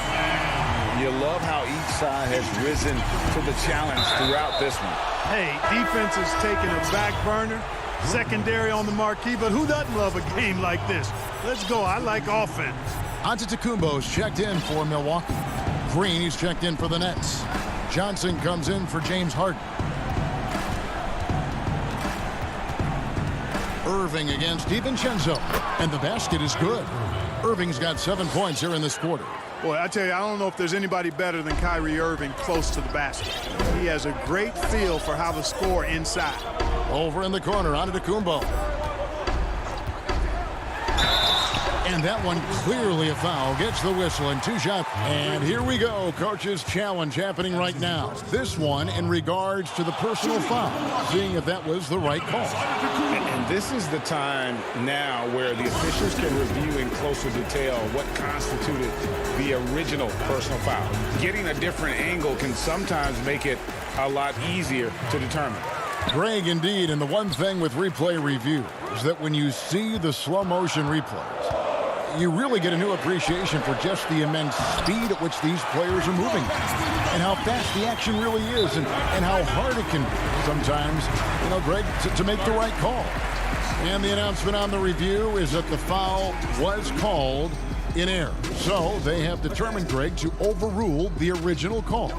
You love how each side has risen to the challenge throughout this one. Hey, defense is taking a back burner, secondary on the marquee, but who doesn't love a game like this? Let's go. I like offense. Antetokounmpo's checked in for Milwaukee. Green, he's checked in for the Nets. Johnson comes in for James Harden. Irving against DiVincenzo. And the basket is good. Irving's got 7 points here in this quarter. Boy, I tell you, I don't know if there's anybody better than Kyrie Irving close to the basket. He has a great feel for how to score inside. Over in the corner, Antetokounmpo. And that one clearly a foul. Gets the whistle and 2 shots. And here we go. Coach's challenge happening right now. This one in regards to the personal foul. Seeing if that was the right call. And this is the time now where the officials can review in closer detail what constituted the original personal foul. Getting a different angle can sometimes make it a lot easier to determine. Greg, indeed, and the one thing with replay review is that when you see the slow motion replays, you really get a new appreciation for just the immense speed at which these players are moving and how fast the action really is and how hard it can be sometimes, you know, Greg, to make the right call. And the announcement on the review is that the foul was called in error. So they have determined, Greg, to overrule the original call.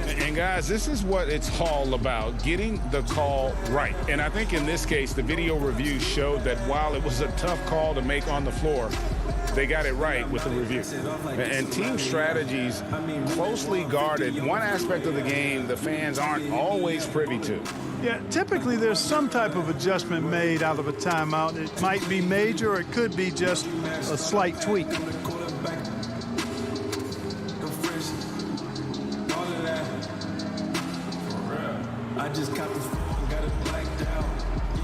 And guys, this is what it's all about, getting the call right. And I think in this case, the video review showed that while it was a tough call to make on the floor, they got it right with the review. And team strategies closely guarded. One aspect of the game the fans aren't always privy to. Yeah, typically there's some type of adjustment made out of a timeout. It might be major, or it could be just a slight tweak. I just got the got it blacked out.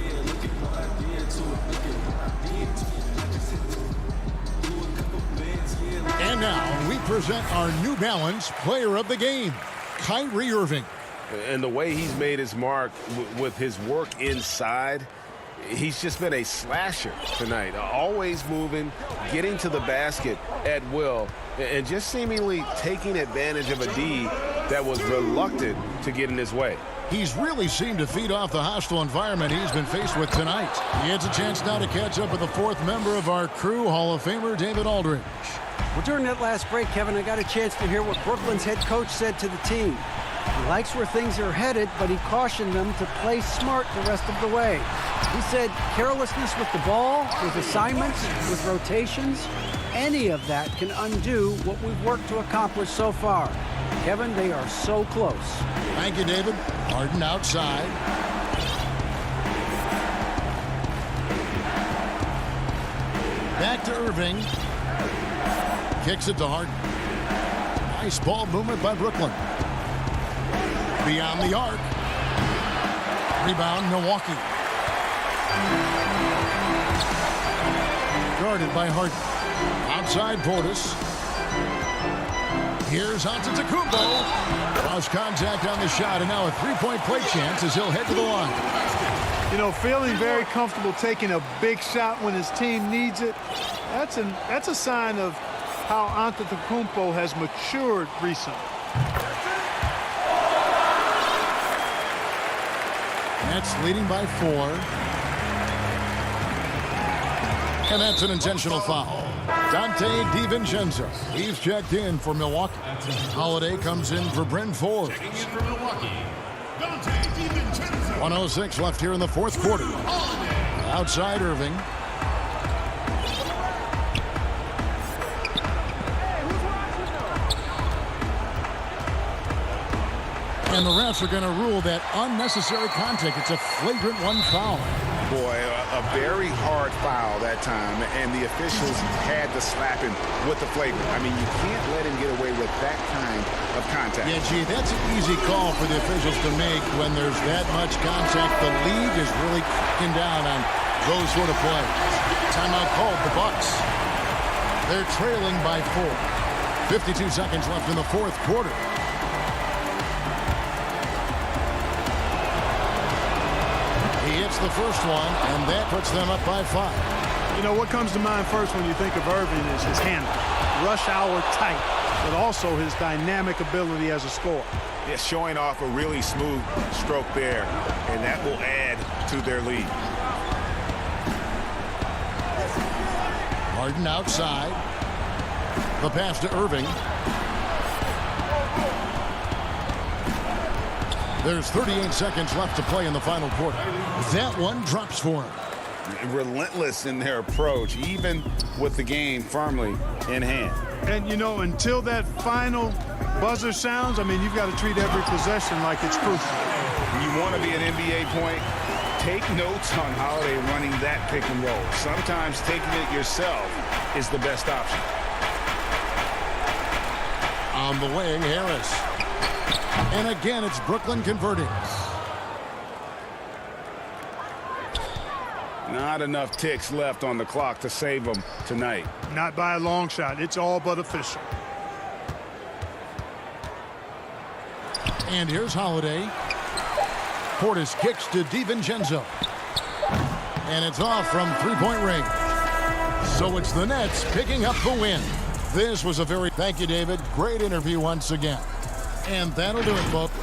Yeah, look at what I did to it. Look at what I did to it. I just hit a couple bands, yeah. And now we present our New Balance Player of the Game, Kyrie Irving. And the way he's made his mark with his work inside, he's just been a slasher tonight. Always moving, getting to the basket at will, and just seemingly taking advantage of a D that was reluctant to get in his way. He's really seemed to feed off the hostile environment he's been faced with tonight. He has a chance now to catch up with the fourth member of our crew, Hall of Famer David Aldridge. Well, during that last break, Kevin, I got a chance to hear what Brooklyn's head coach said to the team. He likes where things are headed, but he cautioned them to play smart the rest of the way. He said carelessness with the ball, with assignments, with rotations, any of that can undo what we've worked to accomplish so far. Kevin, they are so close. Thank you, David. Harden outside. Back to Irving. Kicks it to Harden. Nice ball movement by Brooklyn. Beyond the arc. Rebound, Milwaukee. Guarded by Harden. Outside Portis. Here's Antetokounmpo. Cross contact on the shot, and now a three-point play chance as he'll head to the line. You know, feeling very comfortable taking a big shot when his team needs it. That's a sign of how Antetokounmpo has matured recently. Nets leading by 4. And that's an intentional foul. Dante DiVincenzo. He's checked in for Milwaukee. Holiday comes in for Bryn Forbes. 1:06 left here in the fourth quarter. Outside Irving. And the refs are going to rule that unnecessary contact. It's a flagrant 1 foul. Boy, a very hard foul that time, and the officials had to slap him with the flagrant. I mean, you can't let him get away with that kind of contact. Yeah, gee, that's an easy call for the officials to make when there's that much contact. The league is really cracking down on those sort of plays. Timeout called, the Bucks. They're trailing by 4. 52 seconds left in the fourth quarter. He hits the first one, and that puts them up by 5. You know, what comes to mind first when you think of Irving is his handle. Rush hour tight, but also his dynamic ability as a scorer. Yeah, showing off a really smooth stroke there, and that will add to their lead. Harden outside. The pass to Irving. There's 38 seconds left to play in the final quarter. That one drops for him. Relentless in their approach, even with the game firmly in hand. And, you know, until that final buzzer sounds, I mean, you've got to treat every possession like it's crucial. You want to be an NBA point? Take notes on Holiday running that pick and roll. Sometimes taking it yourself is the best option. On the wing, Harris. And again, it's Brooklyn converting. Not enough ticks left on the clock to save them tonight. Not by a long shot. It's all but official. And here's Holiday. Portis kicks to DiVincenzo. And it's off from three-point range. So it's the Nets picking up the win. This was a very... Thank you, David. Great interview once again. And that'll do it, folks.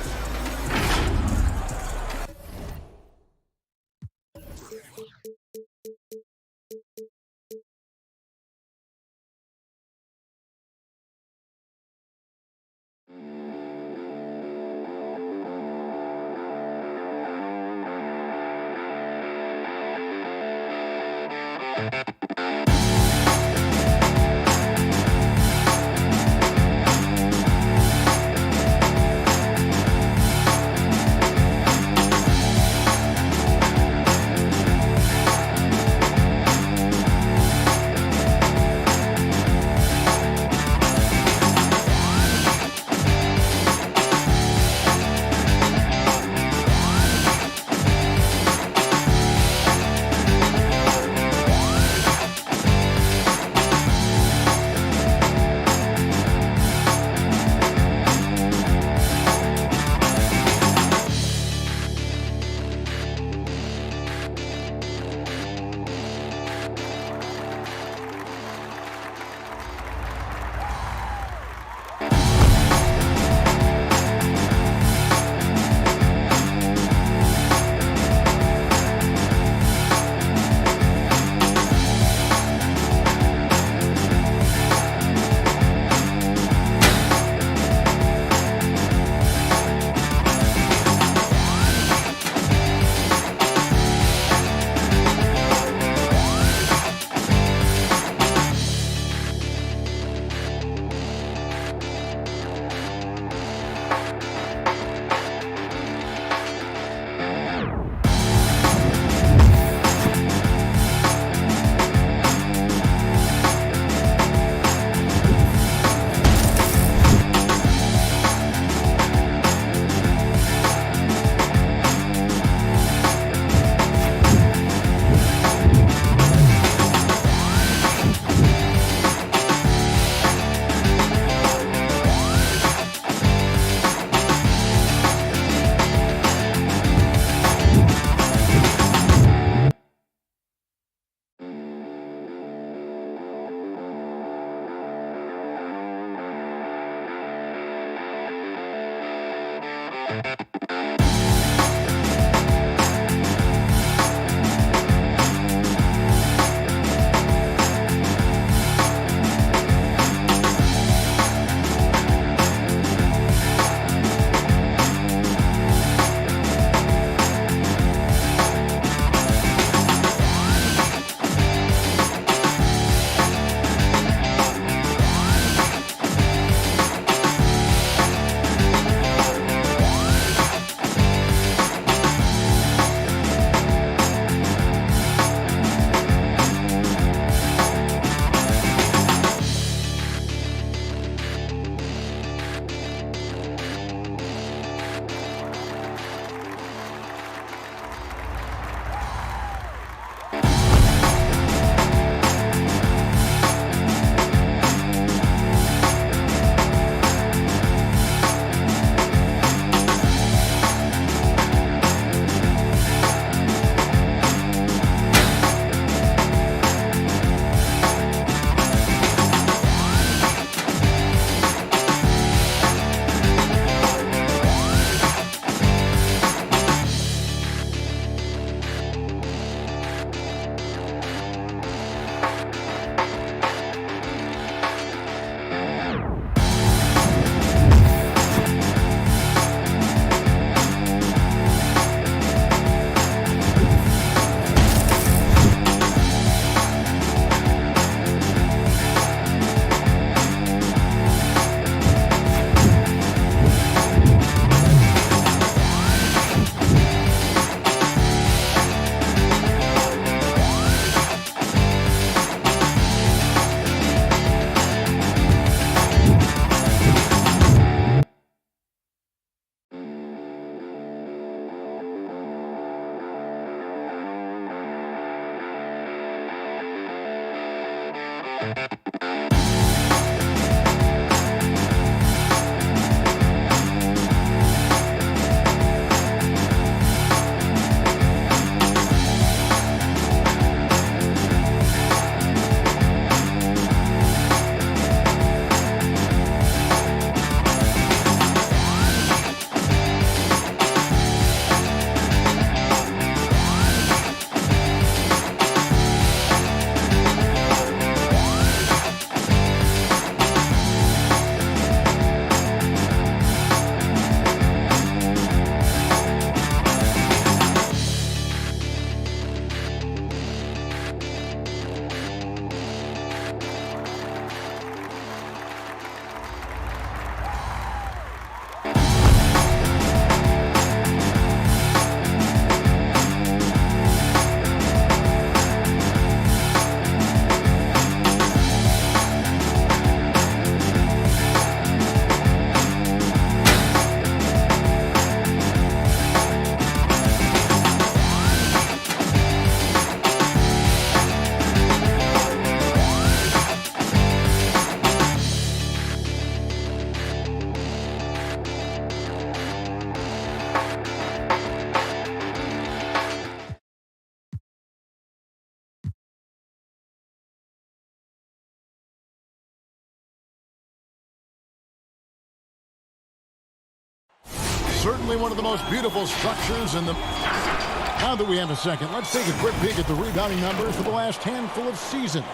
Certainly one of the most beautiful structures in the... Now that we have a second, let's take a quick peek at the rebounding numbers for the last handful of seasons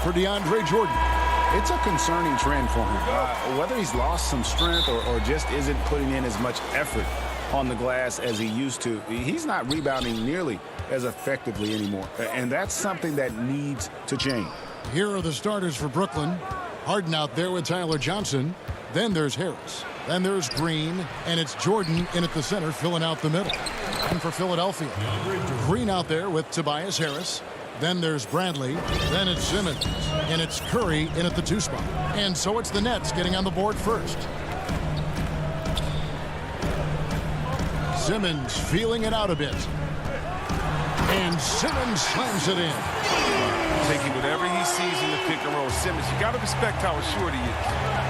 for DeAndre Jordan. It's a concerning trend for him. Whether he's lost some strength or just isn't putting in as much effort on the glass as he used to, he's not rebounding nearly as effectively anymore. And that's something that needs to change. Here are the starters for Brooklyn. Harden out there with Tyler Johnson. Then there's Harris. Then there's Green, and it's Jordan in at the center, filling out the middle. And for Philadelphia, Green out there with Tobias Harris. Then there's Bradley. Then it's Simmons. And it's Curry in at the 2 spot. And so it's the Nets getting on the board first. Simmons feeling it out a bit. And Simmons slams it in. Taking whatever he sees in the pick and roll. Simmons, you got to respect how assured he is.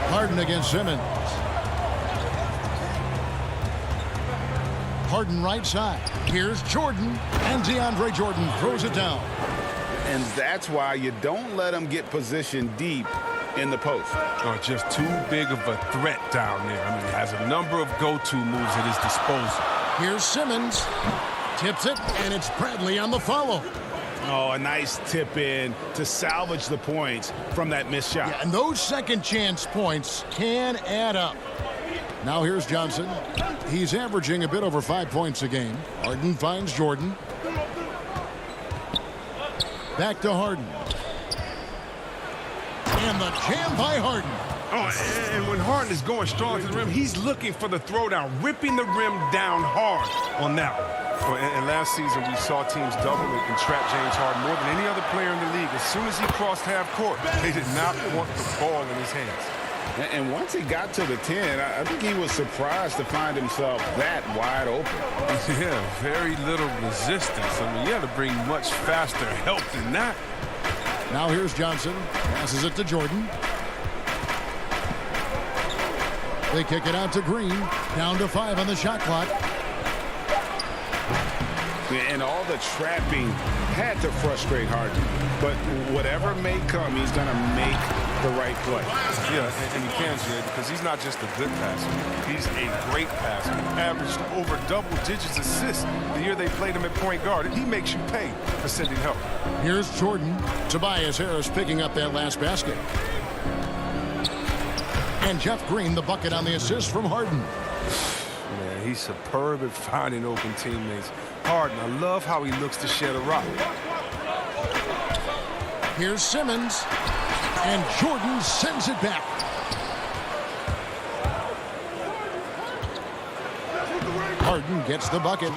Harden against Simmons. Harden right side. Here's Jordan, and DeAndre Jordan throws it down. And that's why you don't let him get positioned deep in the post. Oh, just too big of a threat down there. I mean, he has a number of go-to moves at his disposal. Here's Simmons. Tips it, and it's Bradley on the follow. Oh, a nice tip in to salvage the points from that missed shot. Yeah, and those second chance points can add up. Now here's Johnson. He's averaging a bit over 5 points a game. Harden finds Jordan. Back to Harden. And the jam by Harden. Oh, and when Harden is going strong to the rim, he's looking for the throwdown, ripping the rim down hard on that one. Well, and last season, we saw teams double and trap James Harden more than any other player in the league. As soon as he crossed half court, they did not want the ball in his hands. And once he got to the 10, I think he was surprised to find himself that wide open. Yeah, very little resistance. I mean, you had to bring much faster help than that. Now here's Johnson. Passes it to Jordan. They kick it out to Green. Down to 5 on the shot clock. And all the trapping had to frustrate Harden. But whatever may come, he's going to make the right play. Yeah, and he can, Jay, because he's not just a good passer. He's a great passer. Averaged over double digits assists the year they played him at point guard. And he makes you pay for sending help. Here's Jordan. Tobias Harris picking up that last basket. And Jeff Green, the bucket on the assist from Harden. Man, he's superb at finding open teammates. Harden, I love how he looks to shed a rock. Here's Simmons. And Jordan sends it back. Harden gets the bucket.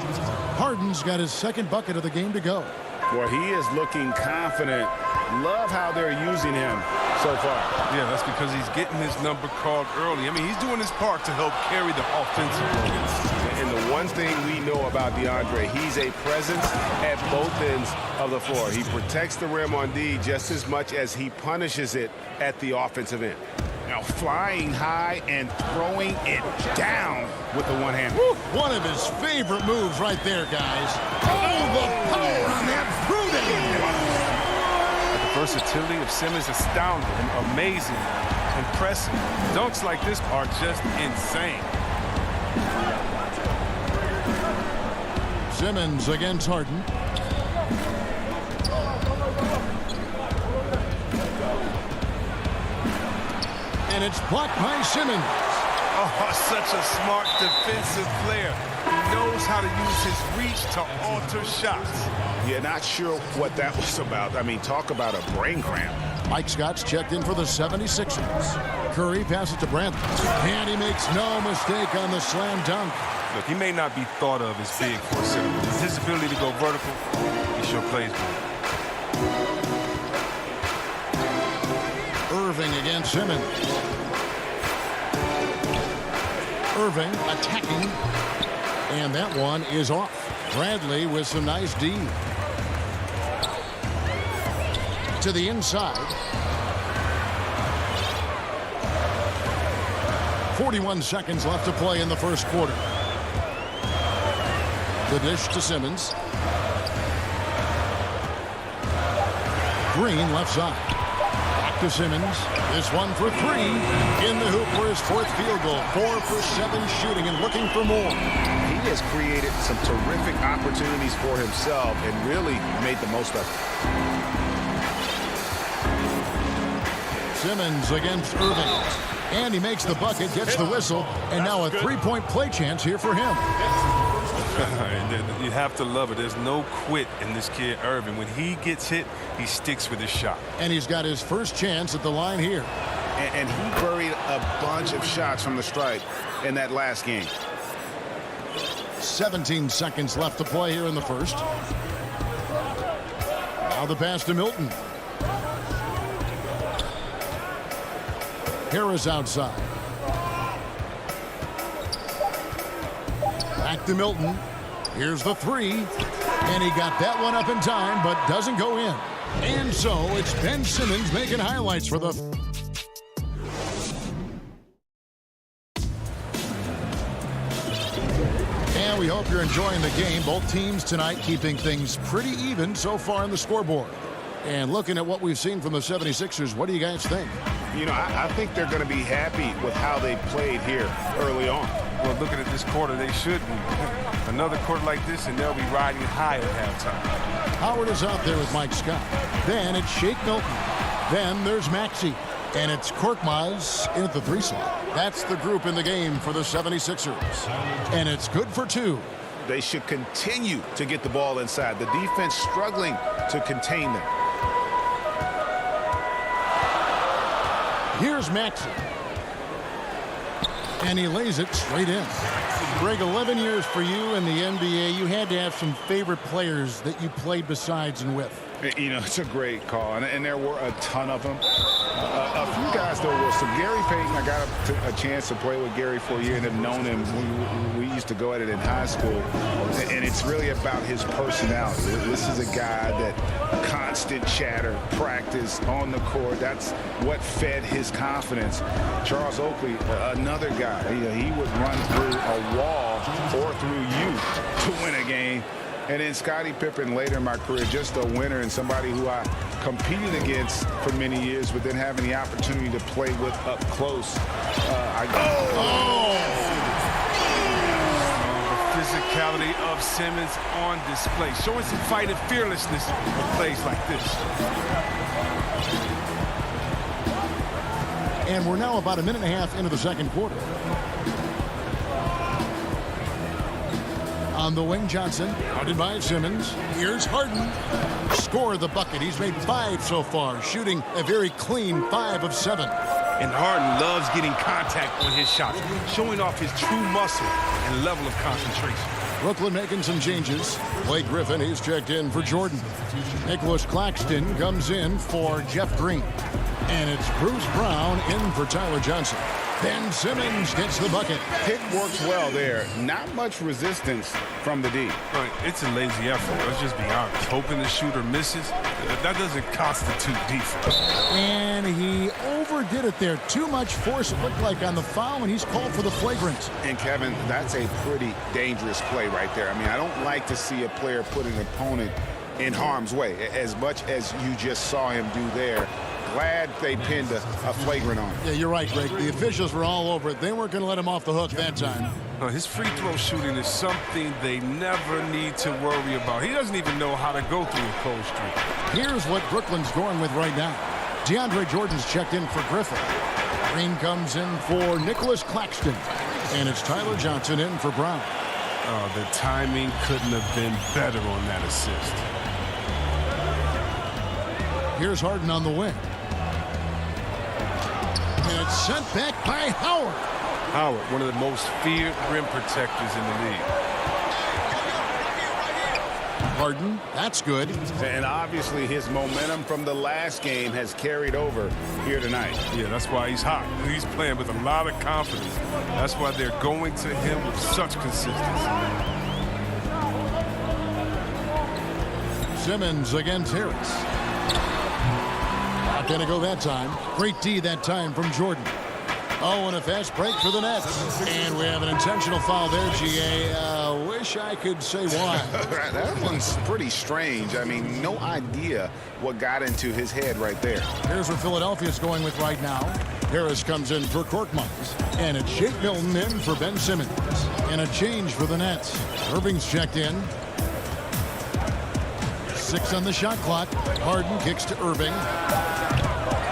Harden's got his second bucket of the game to go. Well, he is looking confident. Love how they're using him so far. Yeah, that's because he's getting his number called early. I mean, he's doing his part to help carry the offensive load. And the way one thing we know about DeAndre, he's a presence at both ends of the floor. He protects the rim on D just as much as he punishes it at the offensive end. Now flying high and throwing it down with the one hand. Woo, one of his favorite moves right there, guys. Oh, the power on that brooding. The versatility of Simmons is astounding, amazing, impressive. Dunks like this are just insane. Simmons against Harden. And it's blocked by Simmons. Oh, such a smart defensive player. He knows how to use his reach to alter shots. Yeah, not sure what that was about. I mean, talk about a brain cramp. Mike Scott's checked in for the 76ers. Curry passes to Brantley. And he makes no mistake on the slam dunk. Look, he may not be thought of as big for a center, but with his ability to go vertical, he sure plays good. Irving against Simmons. Irving attacking. And that one is off. Bradley with some nice D. To the inside. 41 seconds left to play in the first quarter. The dish to Simmons. Green left side. Back to Simmons. This one for three. In the hoop for his fourth field goal. 4 for 7 shooting and looking for more. He has created some terrific opportunities for himself and really made the most of it. Simmons against Irving. And he makes the bucket, gets the whistle, and now a three-point play chance here for him. You have to love it. There's no quit in this kid, Irving. When he gets hit, he sticks with his shot. And he's got his first chance at the line here. And he buried a bunch of shots from the stripe in that last game. 17 seconds left to play here in the first. Now the pass to Milton. Harris outside. Back to Milton. Here's the three. And he got that one up in time, but doesn't go in. And so it's Ben Simmons making highlights for the... And we hope you're enjoying the game. Both teams tonight keeping things pretty even so far on the scoreboard. And looking at what we've seen from the 76ers, what do you guys think? You know, I think they're going to be happy with how they played here early on. Well, looking at this quarter, they should be. Another quarter like this, and they'll be riding high at halftime. Howard is out there with Mike Scott. Then it's Shake Milton. Then there's Maxey. And it's Korkmaz in at the 3 slot. That's the group in the game for the 76ers. And it's good for 2. They should continue to get the ball inside. The defense struggling to contain them. Here's Maxey. And he lays it straight in. Greg, 11 years for you in the NBA. You had to have some favorite players that you played besides and with. You know, it's a great call, and there were a ton of them. A few guys, though, were some. Gary Payton, I got a chance to play with Gary for a year and have known him. We used to go at it in high school, and it's really about his personality. This is a guy that constant chatter, practice on the court. That's what fed his confidence. Charles Oakley, another guy, he would run through a wall or through you to win a game. And then Scottie Pippen later in my career, just a winner and somebody who I competed against for many years, but then having the opportunity to play with up close. The physicality of Simmons on display, showing some fight and fearlessness with plays like this. And we're now about a minute and a half into the second quarter. On the wing, Johnson, guarded by Simmons. Here's Harden. Score the bucket. He's made 5 so far, shooting a very clean 5 of 7. And Harden loves getting contact on his shots, showing off his true muscle and level of concentration. Brooklyn making some changes. Blake Griffin, he's checked in for Jordan. Nicholas Claxton comes in for Jeff Green. And it's Bruce Brown in for Tyler Johnson. Ben Simmons gets the bucket. Pick works well there. Not much resistance from the D. It's a lazy effort. Let's just be honest. Hoping the shooter misses, that doesn't constitute defense. And he overdid it there. Too much force, it looked like, on the foul, and he's called for the flagrant. And, Kevin, that's a pretty dangerous play right there. I mean, I don't like to see a player put an opponent in harm's way, as much as you just saw him do there. Glad they pinned a flagrant on him. Yeah, you're right, Greg. The officials were all over it. They weren't going to let him off the hook that time. His free throw shooting is something they never need to worry about. He doesn't even know how to go through a cold streak. Here's what Brooklyn's going with right now. DeAndre Jordan's checked in for Griffin. Green comes in for Nicholas Claxton. And it's Tyler Johnson in for Brown. Oh, the timing couldn't have been better on that assist. Here's Harden on the wing. And it's sent back by Howard. Howard, one of the most feared rim protectors in the league. Harden, that's good. And obviously his momentum from the last game has carried over here tonight. Yeah, that's why he's hot. He's playing with a lot of confidence. That's why they're going to him with such consistency. Simmons against Harris. Not going to go that time. Great D that time from Jordan. Oh, and a fast break for the Nets. And we have an intentional foul there, GA. Wish I could say why. That one's pretty strange. I mean, no idea what got into his head right there. Here's what Philadelphia's going with right now. Harris comes in for Korkmaz. And it's Shake Milton in for Ben Simmons. And a change for the Nets. Irving's checked in. 6 on the shot clock. Harden kicks to Irving.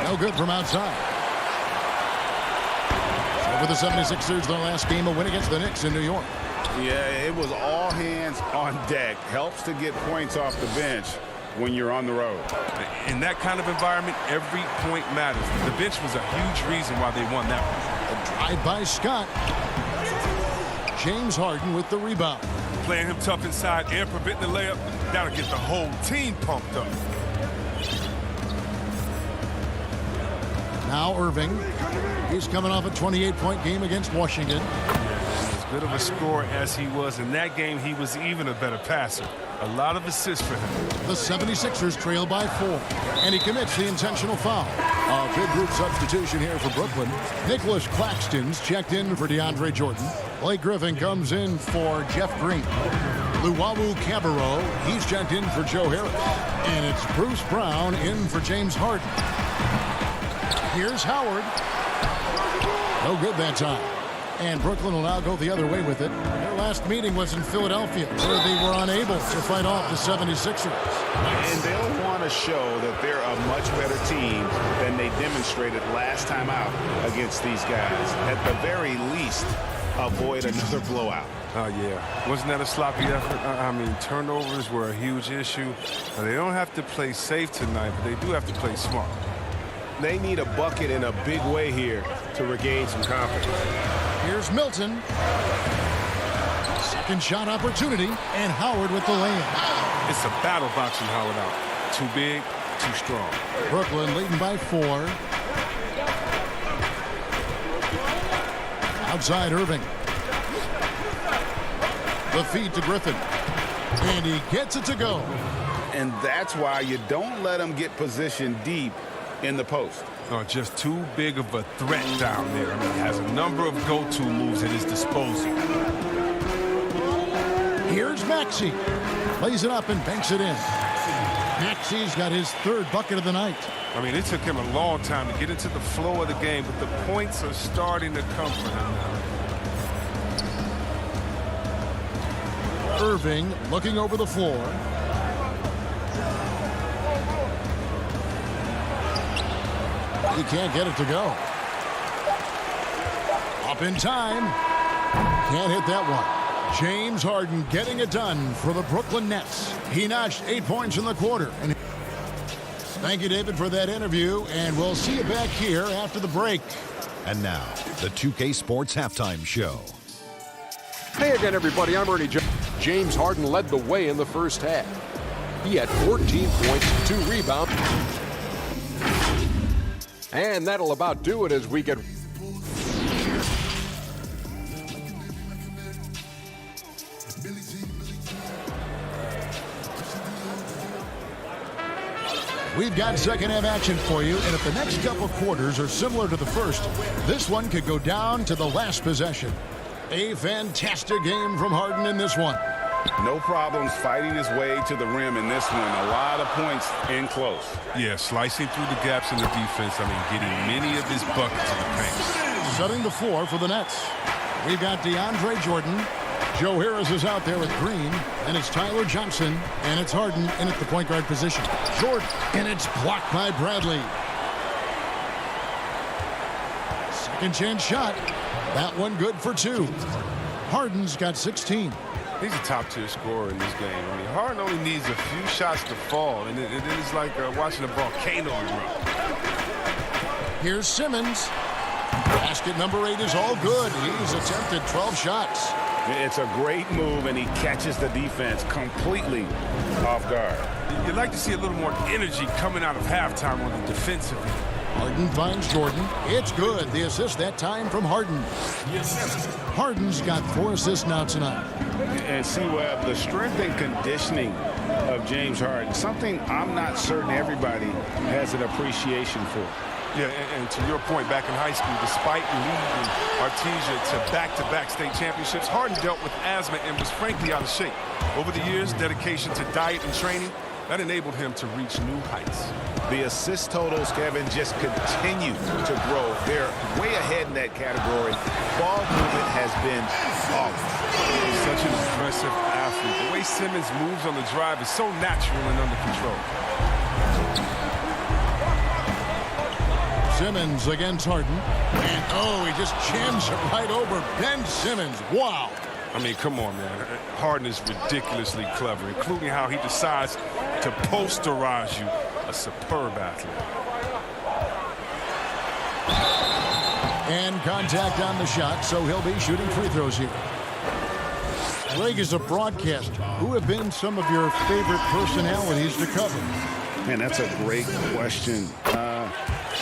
No good from outside. So for the 76ers, their last game, a win against the Knicks in New York. Yeah, it was all hands on deck. Helps to get points off the bench when you're on the road. In that kind of environment, every point matters. The bench was a huge reason why they won that one. A drive by Scott. James Harden with the rebound. Playing him tough inside and preventing the layup, that'll get the whole team pumped up. Now Irving. He's coming off a 28-point game against Washington. As good of a scorer as he was in that game, he was even a better passer. A lot of assists for him. The 76ers trail by 4. And he commits the intentional foul. A big group substitution here for Brooklyn. Nicholas Claxton's checked in for DeAndre Jordan. Blake Griffin comes in for Jeff Green. Luwawu Cabarro, he's checked in for Joe Harris. And it's Bruce Brown in for James Harden. Here's Howard. No good that time. And Brooklyn will now go the other way with it. Their last meeting was in Philadelphia, where they were unable to fight off the 76ers. And they'll want to show that they're a much better team than they demonstrated last time out against these guys. At the very least, avoid another blowout. Oh, yeah. Wasn't that a sloppy effort? I mean, turnovers were a huge issue. They don't have to play safe tonight, but they do have to play smart. They need a bucket in a big way here to regain some confidence. Here's Milton. Second shot opportunity, and Howard with the layup. It's a battle boxing Howard out. Too big, too strong. Brooklyn leading by 4. Outside Irving. The feed to Griffin. And he gets it to go. And that's why you don't let him get positioned deep in the post. Oh, just too big of a threat down there. I mean, he has a number of go-to moves at his disposal. Here's Maxey. Lays it up and banks it in. Maxey's got his 3rd bucket of the night. I mean, it took him a long time to get into the flow of the game, but the points are starting to come for him now. Irving looking over the floor. He can't get it to go. Up in time. Can't hit that one. James Harden getting it done for the Brooklyn Nets. He notched 8 points in the quarter. And thank you, David, for that interview. And we'll see you back here after the break. And now, the 2K Sports Halftime Show. Hey again, everybody. I'm Ernie Johnson. James Harden led the way in the first half. He had 14 points, 2 rebounds. And that'll about do it as we get... We've got second half action for you, and if the next couple quarters are similar to the first, this one could go down to the last possession. A fantastic game from Harden in this one. No problems fighting his way to the rim in this one. A lot of points in close. Yeah, slicing through the gaps in the defense. I mean, getting many of his buckets in the paint. Setting the floor for the Nets. We've got DeAndre Jordan. Joe Harris is out there with Green, and it's Tyler Johnson, and it's Harden in at the point guard position. Jordan, and it's blocked by Bradley. Second chance shot. That one good for 2. Harden's got 16. He's a top-tier scorer in this game. I mean, Harden only needs a few shots to fall, and then it's like watching a volcano erupt. Here's Simmons. Basket number 8 is all good. He's attempted 12 shots. It's a great move, and he catches the defense completely off guard. You'd like to see a little more energy coming out of halftime on the defensive end. Harden finds Jordan. It's good. The assist that time from Harden. Harden's got 4 assists now tonight. And see, Webb, the strength and conditioning of James Harden, something I'm not certain everybody has an appreciation for. Yeah, and to your point, back in high school, despite leading Artesia to back-to-back state championships, Harden dealt with asthma and was frankly out of shape. Over the years, dedication to diet and training, that enabled him to reach new heights. The assist totals, Kevin, just continue to grow. They're way ahead in that category. Ball movement has been off. He's such an impressive athlete. The way Simmons moves on the drive is so natural and under control. Simmons against Harden. And, oh, he just jams it right over Ben Simmons. Wow. I mean, come on, man. Harden is ridiculously clever, including how he decides to posterize you. A superb athlete. And contact on the shot, so he'll be shooting free throws here. Greg, is a broadcaster, who have been some of your favorite personalities to cover? Man, that's a great question.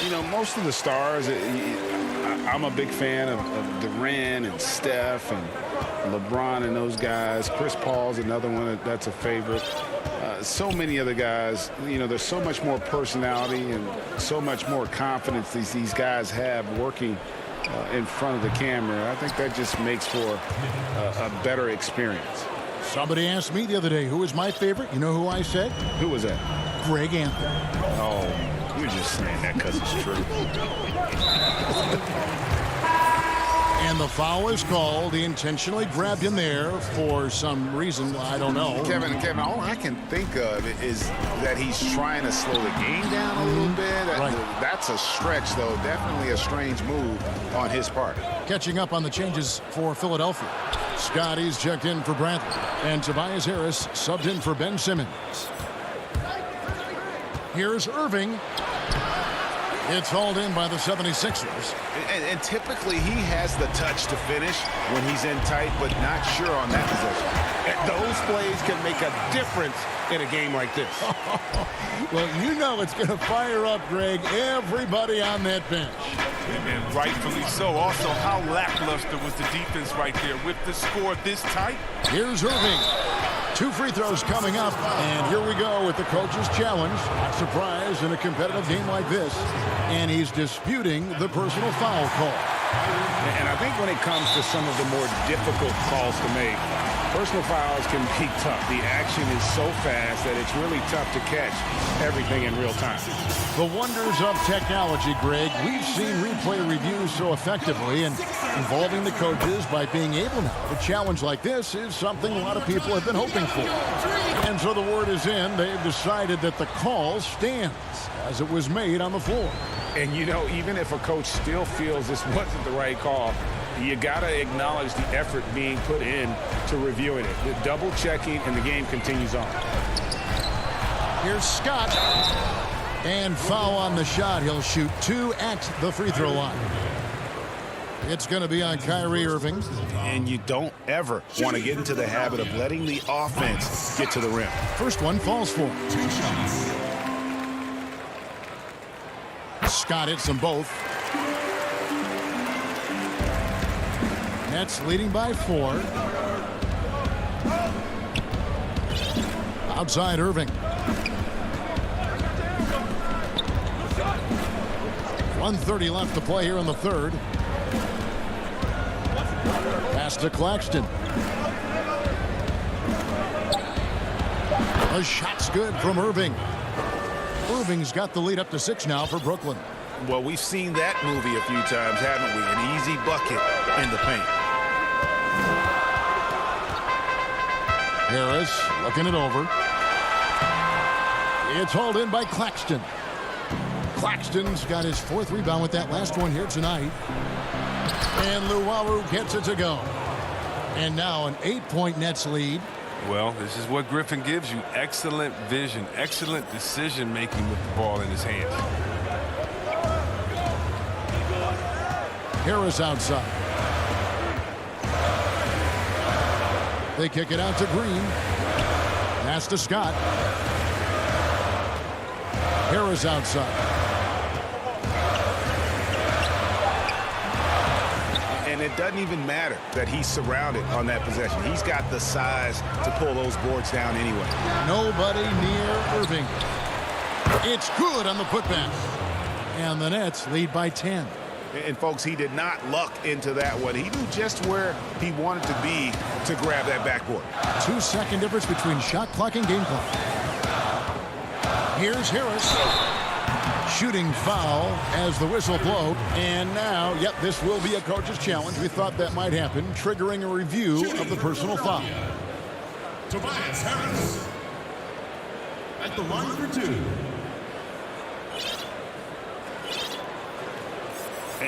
You know, most of the stars, I'm a big fan of Durant and Steph and LeBron and those guys. Chris Paul's another one that's a favorite. So many other guys, you know, there's so much more personality and so much more confidence these guys have working in front of the camera. I think that just makes for a better experience. Somebody asked me the other day, who is my favorite? You know who I said? Who was that? Greg Anthony. Oh, you're just saying that because it's true. And the foul is called. He intentionally grabbed him there for some reason. I don't know. Kevin, all I can think of is that he's trying to slow the game down a little bit. Right. That's a stretch, though. Definitely a strange move on his part. Catching up on the changes for Philadelphia. Scotty's checked in for Bradley. And Tobias Harris subbed in for Ben Simmons. Here's Irving. It's hauled in by the 76ers. And typically he has the touch to finish when he's in tight, but not sure on that possession. And those plays can make a difference in a game like this. Well, you know it's going to fire up, Greg, everybody on that bench. And rightfully so. Also, how lackluster was the defense right there with the score this tight? Here's Irving. 2 free throws coming up, and here we go with the coach's challenge. Not surprised in a competitive game like this, and he's disputing the personal foul call. And I think when it comes to some of the more difficult calls to make, personal fouls can be tough. The action is so fast that it's really tough to catch everything in real time. The wonders of technology, Greg. We've seen replay reviews so effectively, and involving the coaches by being able now to challenge like this is something a lot of people have been hoping for. And so the word is in. They've decided that the call stands as it was made on the floor. And, you know, even if a coach still feels this wasn't the right call, you got to acknowledge the effort being put in to reviewing it. The double checking, and the game continues on. Here's Scott. And foul on the shot. He'll shoot 2 at the free throw line. It's going to be on Kyrie Irving. And you don't ever want to get into the habit of letting the offense get to the rim. First one falls for him. Scott hits them both. Nets leading by 4. Outside Irving. 1:30 left to play here in the third. Pass to Claxton. The shot's good from Irving. Irving's got the lead up to 6 now for Brooklyn. Well, we've seen that movie a few times, haven't we? An easy bucket in the paint. Harris looking it over. It's hauled in by Claxton. Claxton's got his 4th rebound with that last one here tonight. And Luwawu gets it to go. And now an 8-point Nets lead. Well, this is what Griffin gives you. Excellent vision, excellent decision-making with the ball in his hands. Harris outside. They kick it out to Green. Pass to Scott. Harris outside. And it doesn't even matter that he's surrounded on that possession. He's got the size to pull those boards down anyway. Nobody near Irving. It's good on the putback. And the Nets lead by 10. And, folks, he did not luck into that one. He knew just where he wanted to be to grab that backboard. 2-second difference between shot clock and game clock. Here's Harris. Shooting foul as the whistle blows. And now, yep, this will be a coach's challenge. We thought that might happen, triggering a review of the personal foul. Tobias Harris at the line for 2.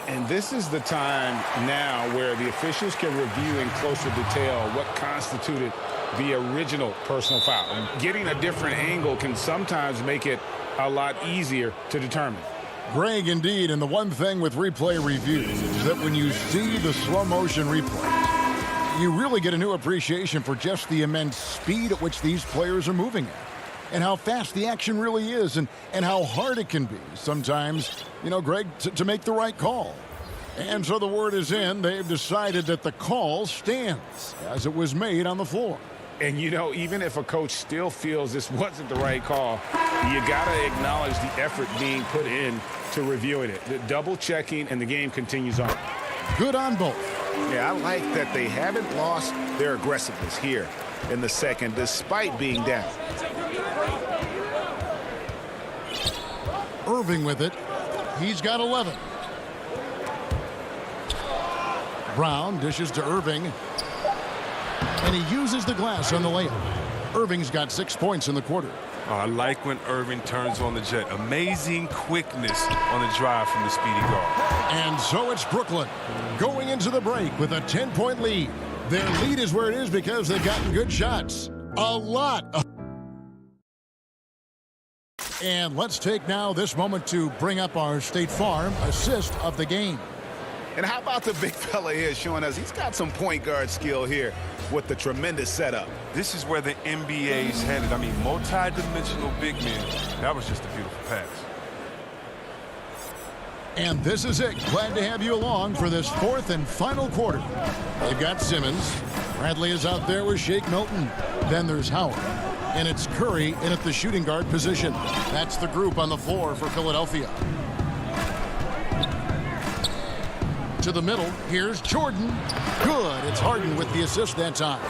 And this is the time now where the officials can review in closer detail what constituted the original personal foul. And getting a different angle can sometimes make it a lot easier to determine. Greg, indeed, and the one thing with replay reviews is that when you see the slow motion replay, you really get a new appreciation for just the immense speed at which these players are moving at. And how fast the action really is, and how hard it can be sometimes, you know, Greg, to make the right call. And so the word is in. They've decided that the call stands as it was made on the floor. And, you know, even if a coach still feels this wasn't the right call, you got to acknowledge the effort being put in to reviewing it. The double checking, and the game continues on. Good on both. Yeah, I like that they haven't lost their aggressiveness here in the second, despite being down. Irving with it. He's got 11. Brown dishes to Irving. And he uses the glass on the layup. Irving's got 6 points in the quarter. I like when Irving turns on the jet. Amazing quickness on the drive from the speedy guard. And so it's Brooklyn going into the break with a 10-point lead. Their lead is where it is because they've gotten good shots. A lot. And let's take now this moment to bring up our State Farm assist of the game. And how about the big fella here showing us he's got some point guard skill here with the tremendous setup. This is where the NBA's headed. I mean, multi-dimensional big men. That was just a beautiful pass. And this is it. Glad to have you along for this 4th and final quarter. They've got Simmons. Bradley is out there with Shake Milton. Then there's Howard. And it's Curry in at the shooting guard position. That's the group on the floor for Philadelphia. To the middle, here's Jordan. Good. It's Harden with the assist that time.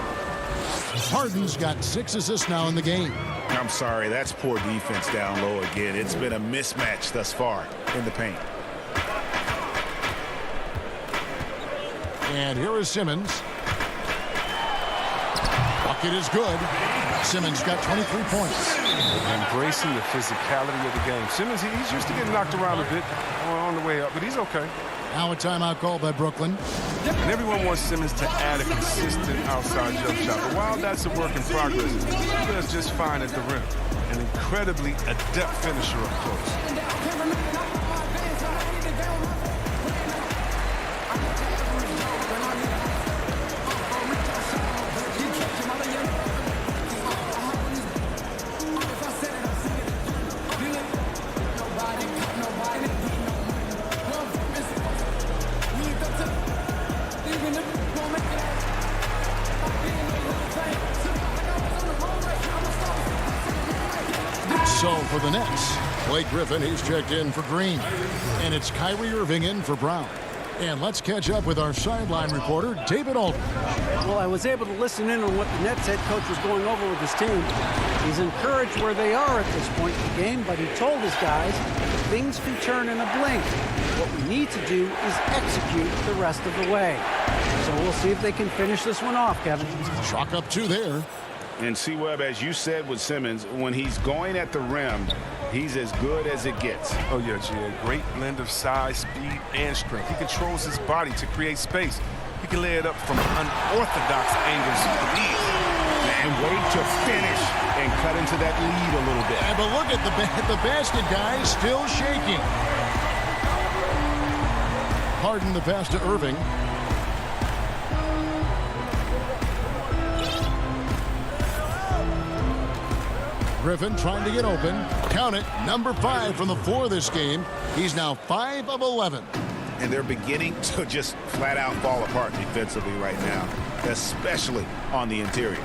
Harden's got 6 assists now in the game. I'm sorry, that's poor defense down low again. It's been a mismatch thus far in the paint. And here is Simmons. Bucket is good. Simmons got 23 points. Embracing the physicality of the game. Simmons, he's used to getting knocked around a bit on the way up, but he's okay. Now a timeout called by Brooklyn. And everyone wants Simmons to add a consistent outside jump shot. But while that's a work in progress, he does just fine at the rim. An incredibly adept finisher up close. So for the Nets, Blake Griffin, he's checked in for Green. And it's Kyrie Irving in for Brown. And let's catch up with our sideline reporter, David Aldridge. Well, I was able to listen in on what the Nets head coach was going over with his team. He's encouraged where they are at this point in the game, but he told his guys things can turn in a blink. What we need to do is execute the rest of the way. So we'll see if they can finish this one off, Kevin. Chalk up 2 there. And C-Webb, as you said with Simmons, when he's going at the rim, he's as good as it gets. Oh, yeah, G.A. Great blend of size, speed, and strength. He controls his body to create space. He can lay it up from unorthodox angles with ease. And wait to finish and cut into that lead a little bit. But look at the basket, guys, still shaking. Harden the pass to Irving. Griffin trying to get open. Count it, number 5 from the floor this game. He's now 5 of 11. And they're beginning to just flat out fall apart defensively right now, especially on the interior.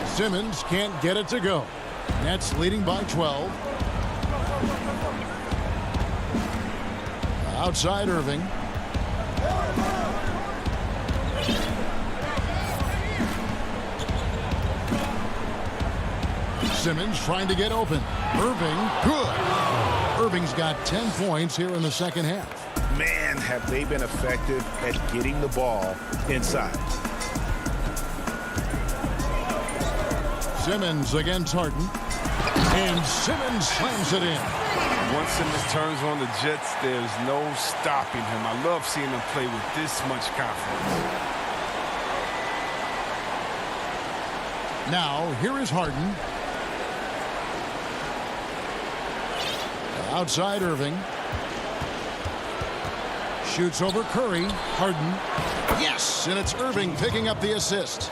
Simmons can't get it to go. Nets leading by 12. Outside Irving. Simmons trying to get open. Irving, good. Irving's got 10 points here in the second half. Man, have they been effective at getting the ball inside. Simmons against Harden. And Simmons slams it in. Once Simmons turns on the Jets, there's no stopping him. I love seeing him play with this much confidence. Now, here is Harden. Outside Irving. Shoots over Curry. Harden. Yes, and it's Irving picking up the assist.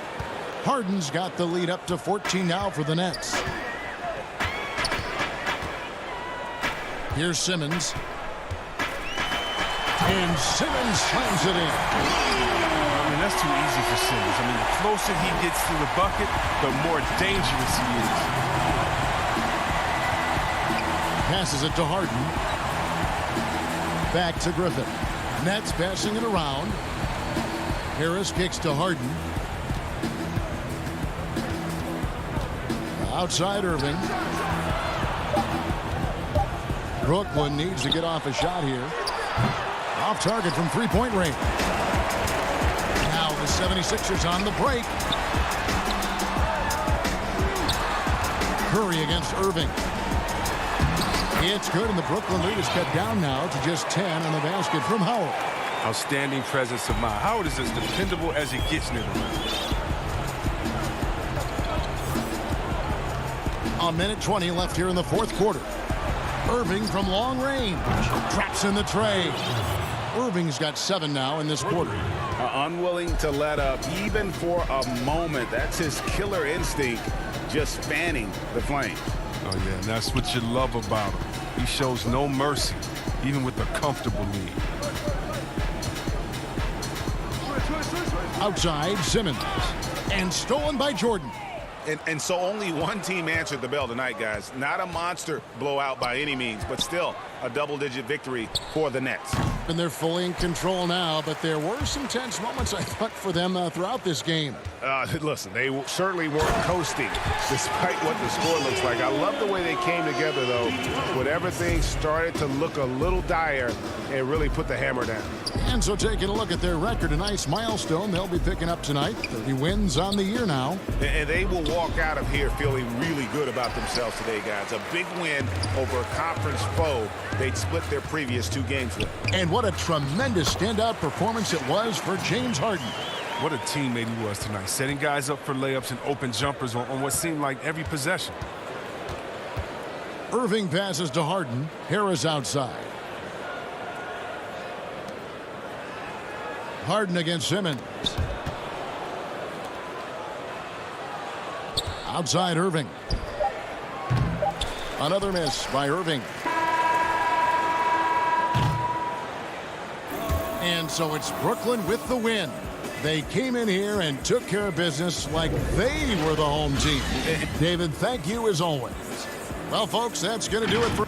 Harden's got the lead up to 14 now for the Nets. Here's Simmons. And Simmons slams it in. I mean, that's too easy for Simmons. I mean, the closer he gets to the bucket, the more dangerous he is. Passes it to Harden. Back to Griffin. Nets passing it around. Harris kicks to Harden. Outside Irving. Brooklyn needs to get off a shot here. Off target from three-point range. Now the 76ers on the break. Curry against Irving. It's good, and the Brooklyn lead is cut down now to just 10 on the basket from Howard. Outstanding presence of mind. Howard is as dependable as it gets near the rim. A minute 20 left here in the fourth quarter. Irving from long range. Traps in the tray. Irving's got 7 now in this quarter. Unwilling to let up even for a moment. That's his killer instinct, just fanning the flames. Oh, yeah, and that's what you love about him. He shows no mercy, even with a comfortable lead. Outside, Simmons. And stolen by Jordan. And so only one team answered the bell tonight, guys. Not a monster blowout by any means, but still a double-digit victory for the Nets. And they're fully in control now, but there were some tense moments, I thought, for them throughout this game. Listen, they certainly weren't coasting, despite what the score looks like. I love the way they came together, though, when everything started to look a little dire and really put the hammer down. And so taking a look at their record, a nice milestone they'll be picking up tonight. 30 wins on the year now. And they will walk out of here feeling really good about themselves today, guys. A big win over a conference foe they'd split their previous 2 games with. And what a tremendous standout performance it was for James Harden. What a teammate he was tonight, setting guys up for layups and open jumpers on what seemed like every possession. Irving passes to Harden. Harris outside. Harden against Simmons. Outside Irving. Another miss by Irving. And so it's Brooklyn with the win. They came in here and took care of business like they were the home team. David, thank you as always. Well, folks, that's going to do it for...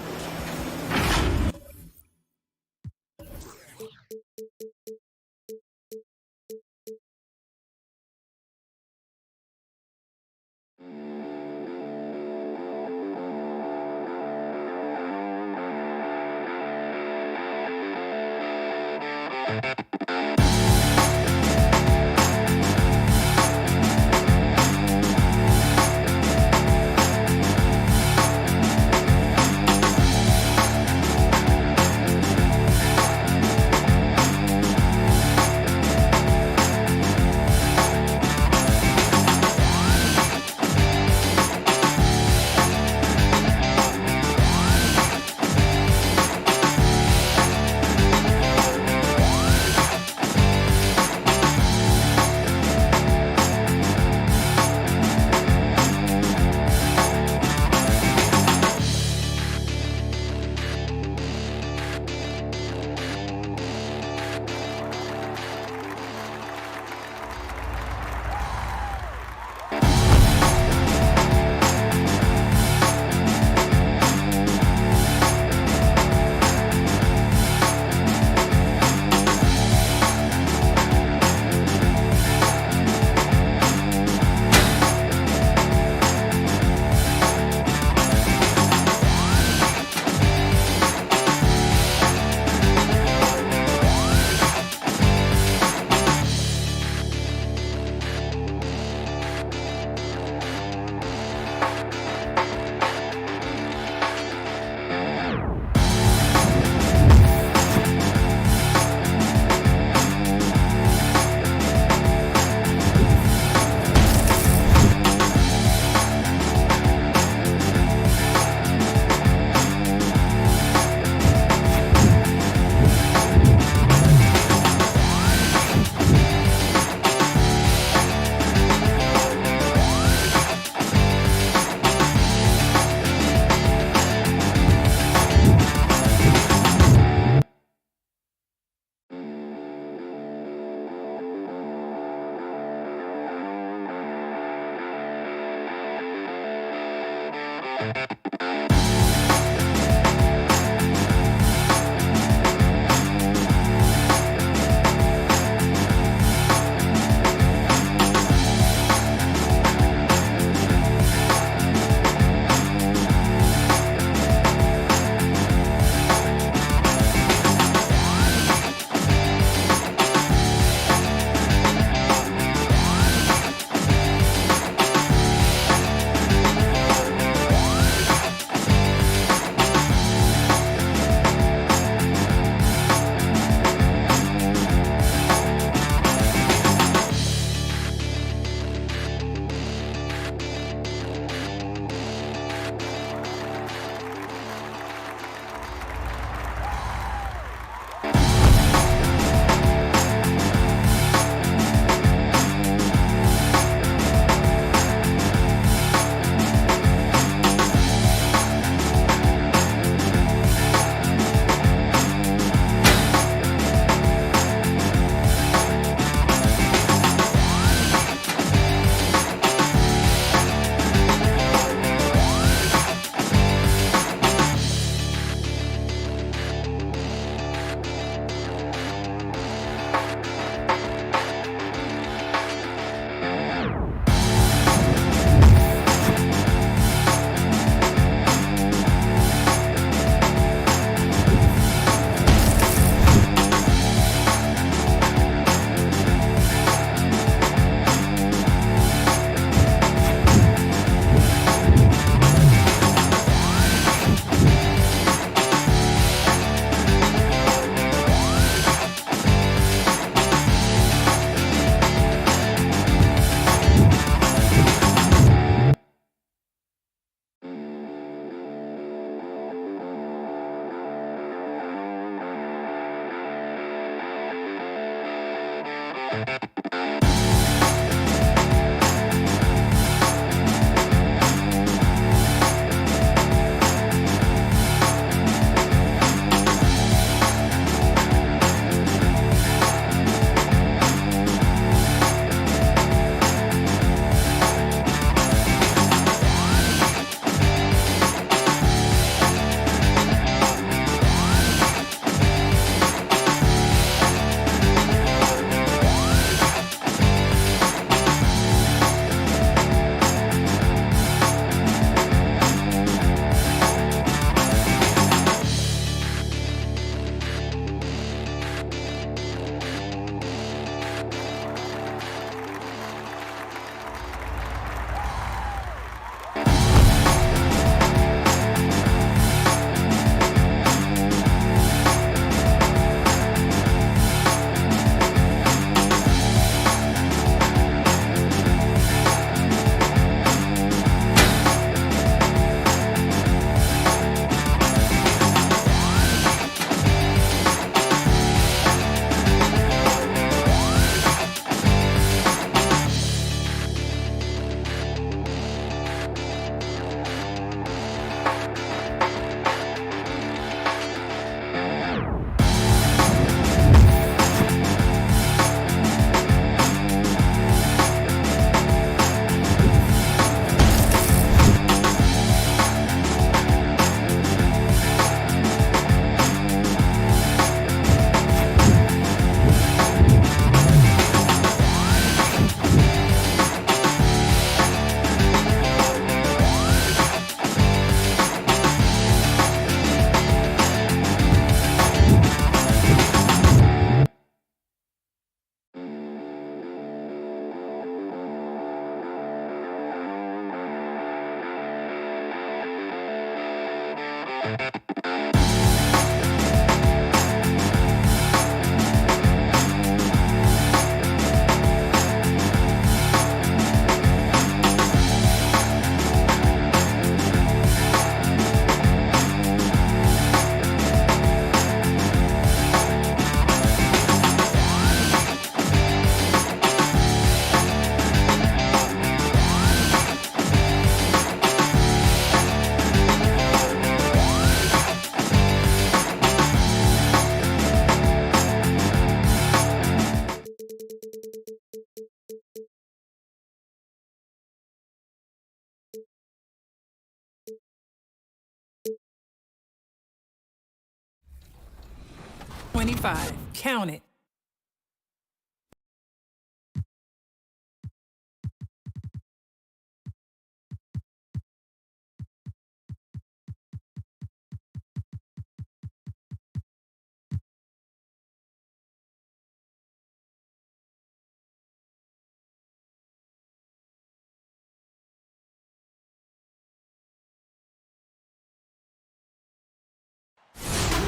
25. Count it.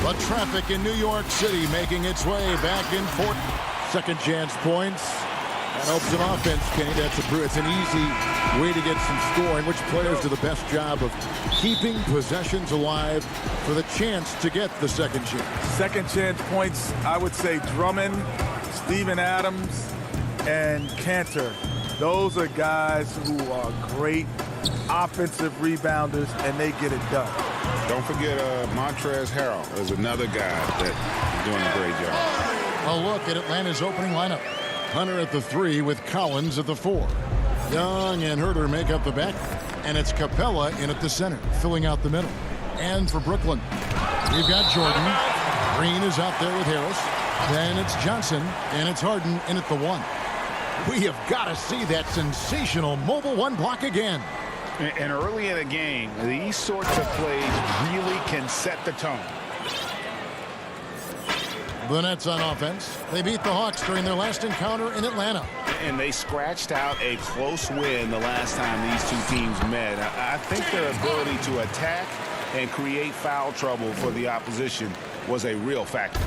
The traffic in New York City making its way back and forth. Second chance points. That helps an offense, Kenny. It's an easy way to get some scoring. Which players do the best job of keeping possessions alive for the chance to get the second chance? Second chance points, I would say Drummond, Steven Adams, and Cantor. Those are guys who are great offensive rebounders, and they get it done. Don't forget Montrezl Harrell is another guy that's doing a great job. A look at Atlanta's opening lineup. Hunter at the 3 with Collins at the 4. Young and Herter make up the back, and it's Capella in at the center, filling out the middle. And for Brooklyn, we've got Jordan. Green is out there with Harris. Then it's Johnson, and it's Harden in at the 1. We have got to see that sensational mobile 1 block again. And early in a game, these sorts of plays really can set the tone. The Nets on offense. They beat the Hawks during their last encounter in Atlanta. And they scratched out a close win the last time these two teams met. I think their ability to attack and create foul trouble for the opposition was a real factor.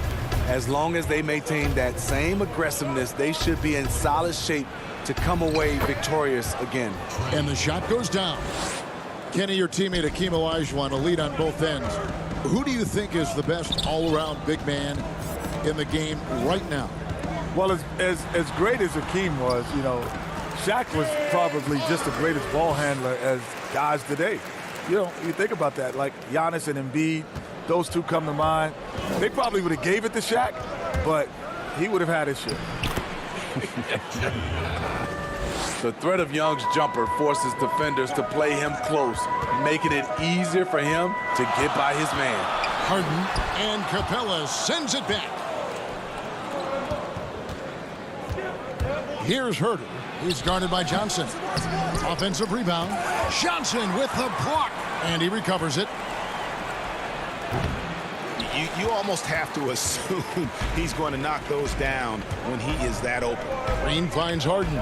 As long as they maintain that same aggressiveness, they should be in solid shape to come away victorious again. And the shot goes down. Kenny, your teammate Akeem Olajuwon, a lead on both ends. Who do you think is the best all-around big man in the game right now? Well, as great as Akeem was, you know, Shaq was probably just the greatest ball handler as guys today. You know, you think about that, like Giannis and Embiid, those two come to mind. They probably would have gave it to Shaq, but he would have had his shit. The threat of Young's jumper forces defenders to play him close, making it easier for him to get by his man. Harden and Capella sends it back. Here's Herter. He's guarded by Johnson. Offensive rebound. Johnson with the block, and he recovers it. You almost have to assume he's going to knock those down when he is that open. Green finds Harden.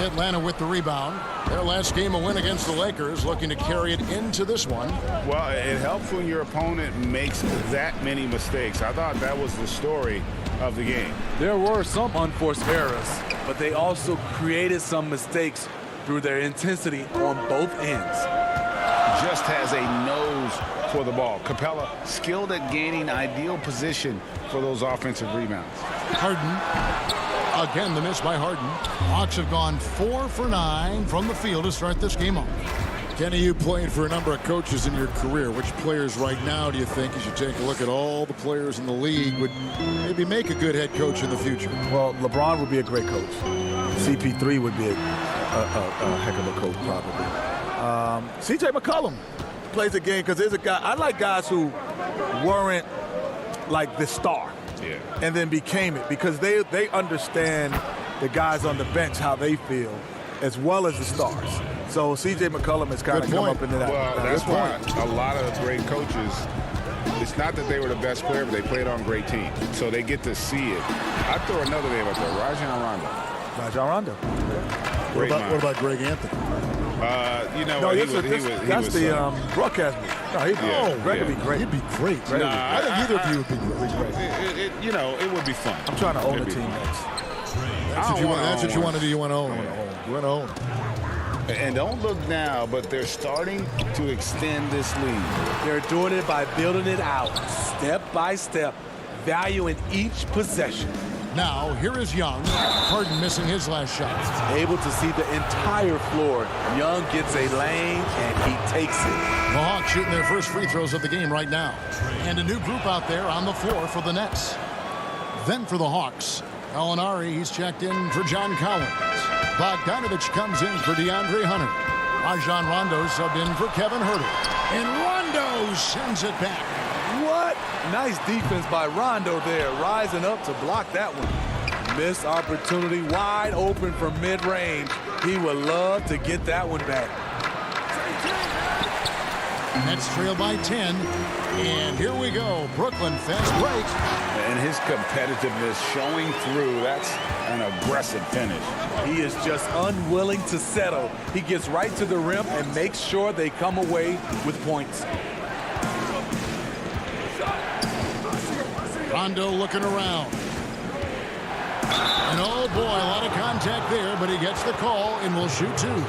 Atlanta with the rebound. Their last game a win against the Lakers, looking to carry it into this one. Well, it helps when your opponent makes that many mistakes. I thought that was the story of the game. There were some unforced errors, but they also created some mistakes through their intensity on both ends. Just has a nose for the ball. Capella skilled at gaining ideal position for those offensive rebounds. Harden. Again, the miss by Harden. Hawks have gone 4 for 9 from the field to start this game off. Kenny, you played for a number of coaches in your career. Which players right now do you think you should take a look at all the players in the league would maybe make a good head coach in the future? Well, LeBron would be a great coach. CP3 would be a heck of a coach, probably. CJ McCollum plays a game because there's a guy. I like guys who weren't like the star. Yeah. And then became it because they understand the guys on the bench, how they feel, as well as the stars. So C.J. McCollum has kind of come up into that. Well, that's why a lot of great coaches, it's not that they were the best player, but they played on great teams. So they get to see it. I'd throw another name up there, Rajon Rondo. Rajon Rondo. Yeah. Great what mind. about Greg Anthony? You know, No, he that's the broadcast meeting. No, Greg would be great. He'd be great. Nah, I think either of you would be great. you know, it would be fun. I'm trying to own the team next. That's what you want to do. You want to own. You want to own. And don't look now, but they're starting to extend this lead. They're doing it by building it out, step by step, valuing each possession. Now, here is Young. Harden missing his last shot. Able to see the entire floor. Young gets a lane, and he takes it. The Hawks shooting their first free throws of the game right now. And a new group out there on the floor for the Nets. Then for the Hawks, Gallinari, he's checked in for John Collins. Bogdanovich comes in for DeAndre Hunter. Rajon Rondo subbed in for Kevin Huerter. And Rondo sends it back. What? Nice defense by Rondo there, rising up to block that one. Missed opportunity, wide open from mid-range. He would love to get that one back. Nets trail by 10. And here we go. Brooklyn fast break. And his competitiveness showing through. That's an aggressive finish. He is just unwilling to settle. He gets right to the rim and makes sure they come away with points. Rondo looking around. And oh boy, a lot of contact there, but he gets the call and will shoot two.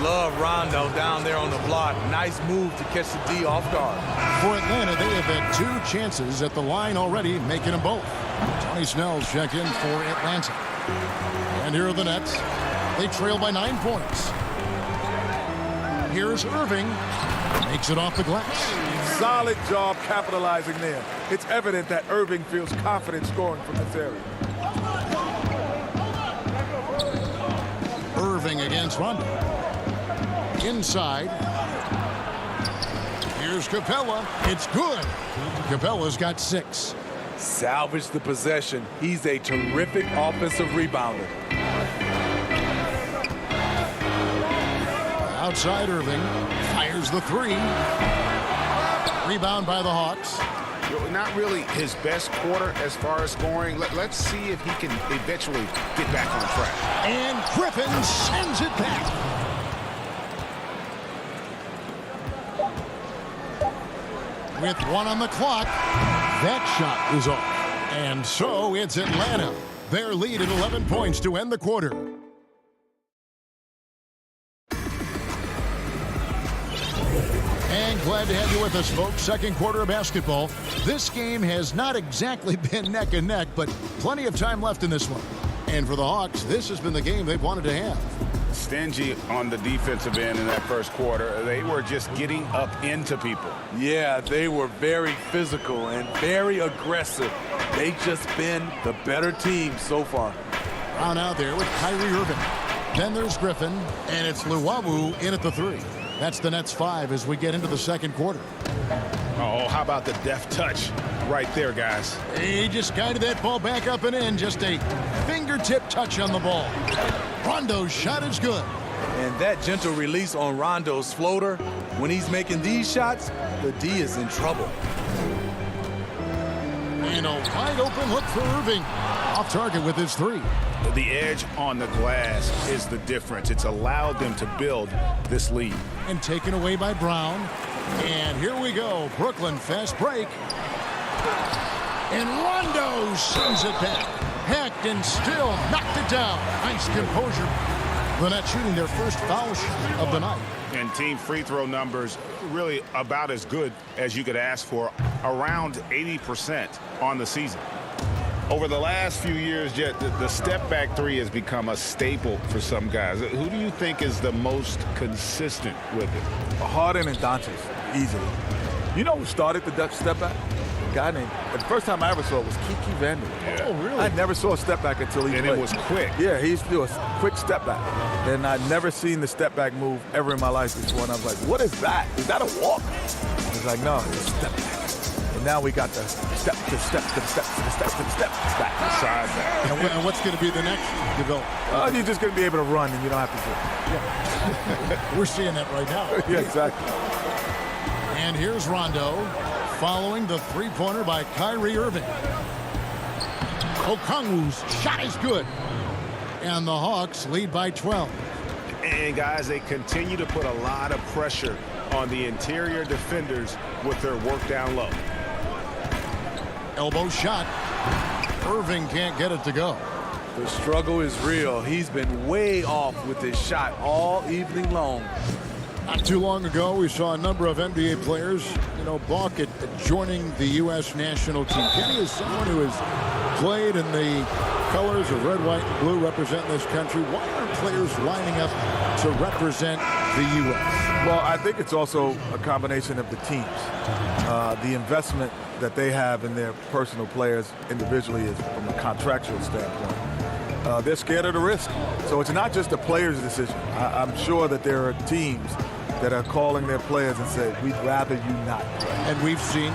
Love Rondo down there on the block. Nice move to catch the D off guard. For Atlanta, they have had two chances at the line already, making them both. Tony Snell's checked in for Atlanta. And here are the Nets. They trail by 9 points. Here's Irving. Makes it off the glass. Solid job capitalizing there. It's evident that Irving feels confident scoring from this area. Irving against Rondo. Inside. Here's Capella. It's good. Capella's got 6. Salvage the possession. He's a terrific offensive rebounder. Outside Irving. Fires the 3. Rebound by the Hawks. Not really his best quarter as far as scoring. Let's see if he can eventually get back on track. And Griffin sends it back. With 1 on the clock, that shot is off. And so it's Atlanta. Their lead at 11 points to end the quarter. And glad to have you with us, folks. Second quarter of basketball. This game has not exactly been neck and neck, but plenty of time left in this one. And for the Hawks, this has been the game they've wanted to have. Stingy on the defensive end in that first quarter. They were just getting up into people. Yeah, they were very physical and very aggressive. They just been the better team so far. Brown out there with Kyrie Irving. Then there's Griffin, and it's Luwawu in at the 3. That's the Nets 5 as we get into the second quarter. Oh, how about the deft touch right there, guys? He just guided that ball back up and in. Just a fingertip touch on the ball. Rondo's shot is good. And that gentle release on Rondo's floater, when he's making these shots, the D is in trouble. And a wide open look for Irving. Off target with his 3. The edge on the glass is the difference. It's allowed them to build this lead. And taken away by Brown. And here we go. Brooklyn fast break. And Rondo sends it back. Hacked and still knocked it down. Nice composure. The Nets shooting their first foul shot of the night. And team free throw numbers really about as good as you could ask for. Around 80% on the season. Over the last few years, Jet, the step-back 3 has become a staple for some guys. Who do you think is the most consistent with it? Harden and Doncic, easily. You know who started the step-back? A guy named, the first time I ever saw it was Kiki Vandal. Yeah. Oh, really? I never saw a step-back until he played. And it was quick. Yeah, he used to do a quick step-back. And I'd never seen the step-back move ever in my life before. And I was like, what is that? Is that a walk? He's like, no, it's a step-back. And now we got the step to the step to the step to the step to the step back. Side back. And what's going to be the next development? You're just going to be able to run and you don't have to do it. Yeah. We're seeing that right now. Yeah, exactly. And here's Rondo following the 3-pointer by Kyrie Irving. Okongwu's shot is good. And the Hawks lead by 12. And, guys, they continue to put a lot of pressure on the interior defenders with their work down low. Elbow shot. Irving can't get it to go. The struggle is real. He's been way off with his shot all evening long. Not too long ago, we saw a number of NBA players, balk at joining the U.S. national team. Kenny is someone who has played in the colors of red, white, and blue representing this country. Why aren't players lining up to represent the U.S.? Well, I think it's also a combination of the teams. The investment that they have in their personal players individually is from a contractual standpoint. They're scared of the risk. So it's not just the player's decision. I'm sure that there are teams that are calling their players and say, we'd rather you not play. And we've seen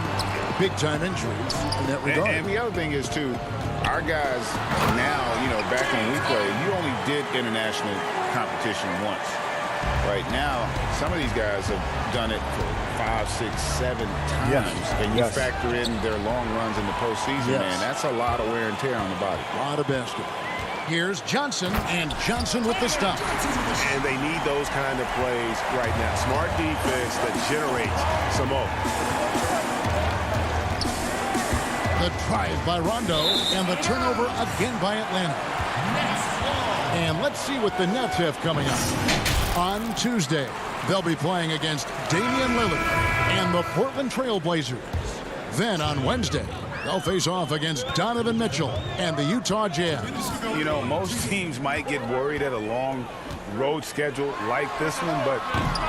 big-time injuries in that regard. And the other thing is, too, our guys now, back when we played, you only did international competition once. Right now, some of these guys have done it for 5, 6, 7 times. Yes. And you factor in their long runs in the postseason, man, that's a lot of wear and tear on the body. A lot of basketball. Here's Johnson, and Johnson with the stop. And they need those kind of plays right now. Smart defense that generates some open. The drive by Rondo, and the turnover again by Atlanta. And let's see what the Nets have coming up. On Tuesday, they'll be playing against Damian Lillard and the Portland Trail Blazers. Then on Wednesday, they'll face off against Donovan Mitchell and the Utah Jazz. Most teams might get worried at a long road schedule like this one, but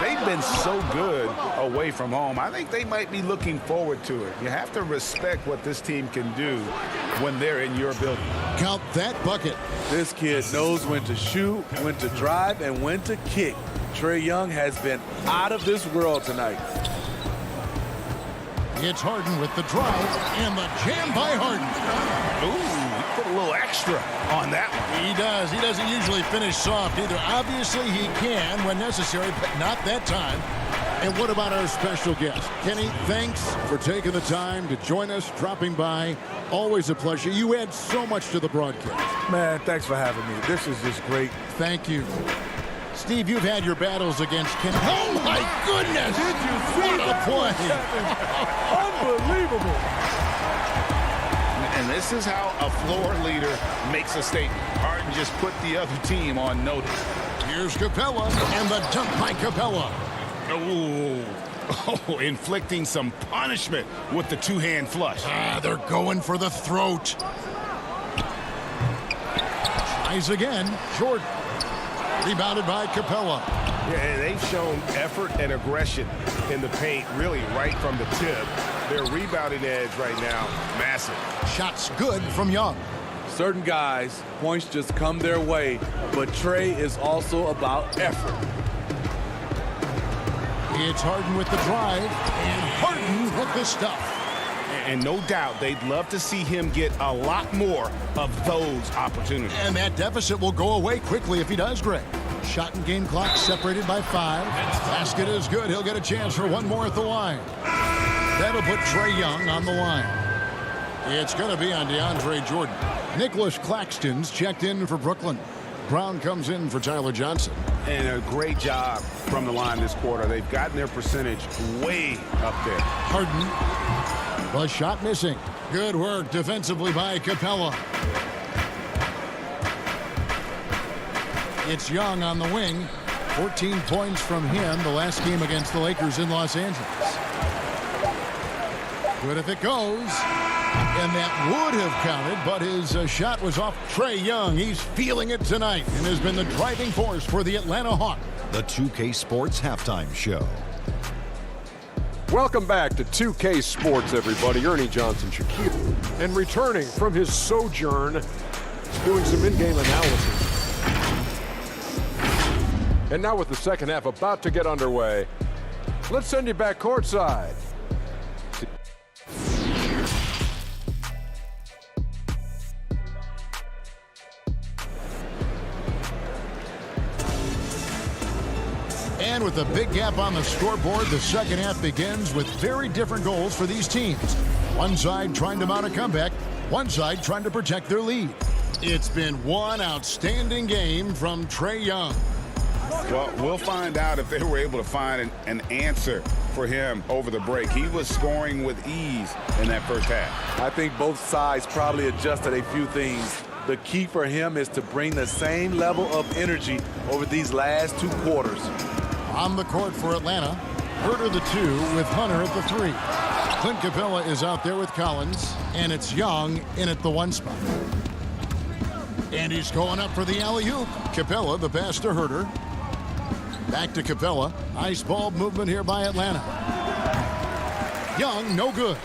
they've been so good away from home. I think they might be looking forward to it. You have to respect what this team can do when they're in your building. Count that bucket. This kid knows when to shoot, when to drive, and when to kick. Trae Young has been out of this world tonight. It's Harden with the drive and the jam by Harden. Ooh, put a little extra on that one. He does. He doesn't usually finish soft either. Obviously, he can when necessary, but not that time. And what about our special guest? Kenny, thanks for taking the time to join us, dropping by. Always a pleasure. You add so much to the broadcast. Man, thanks for having me. This is just great. Thank you. Steve, you've had your battles against Kenny. Oh, my goodness! Did you see what a play? Unbelievable. And this is how a floor leader makes a statement. Harden just put the other team on notice. Here's Capella and the dunk by Capella. Oh, inflicting some punishment with the two-hand flush. They're going for the throat. Tries again. Jordan. Rebounded by Capella. Yeah, and they've shown effort and aggression in the paint, really right from the tip. Their rebounding edge right now, massive. Shots good from Young. Certain guys, points just come their way, but Trae is also about effort. It's Harden with the drive, and Harden with the stuff. And no doubt they'd love to see him get a lot more of those opportunities. And that deficit will go away quickly if he does, Greg. Shot and game clock separated by 5. Basket is good. He'll get a chance for one more at the line. That'll put Trae Young on the line. It's going to be on DeAndre Jordan. Nicholas Claxton's checked in for Brooklyn. Brown comes in for Tyler Johnson. And a great job from the line this quarter. They've gotten their percentage way up there. Harden. The shot missing. Good work defensively by Capella. It's Young on the wing. 14 points from him the last game against the Lakers in Los Angeles. Good if it goes. And that would have counted, but his shot was off Trae Young. He's feeling it tonight and has been the driving force for the Atlanta Hawks. The 2K Sports Halftime Show. Welcome back to 2K Sports, everybody. Ernie Johnson Shakir. And returning from his sojourn, doing some in-game analysis. And now with the second half about to get underway, let's send you back courtside. And with a big gap on the scoreboard, the second half begins with very different goals for these teams. One side trying to mount a comeback, one side trying to protect their lead. It's been one outstanding game from Trae Young. Well, we'll find out if they were able to find an answer for him over the break. He was scoring with ease in that first half. I think both sides probably adjusted a few things. The key for him is to bring the same level of energy over these last 2 quarters. On the court for Atlanta, Herter the 2 with Hunter at the 3. Clint Capella is out there with Collins, and it's Young in at the 1 spot. And he's going up for the alley-oop. Capella, the pass to Herter. Back to Capella. Nice ball movement here by Atlanta. Young, no good.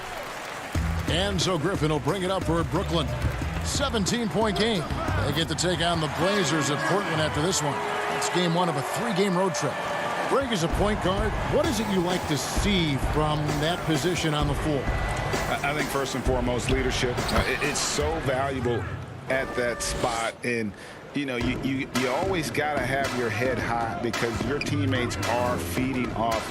And so Griffin will bring it up for Brooklyn. 17-point game. They get to take on the Blazers at Portland after this one. It's game 1 of a 3-game road trip. Greg, as a point guard, what is it you like to see from that position on the floor? I think first and foremost, leadership. It's so valuable at that spot. And, you know, you always got to have your head high because your teammates are feeding off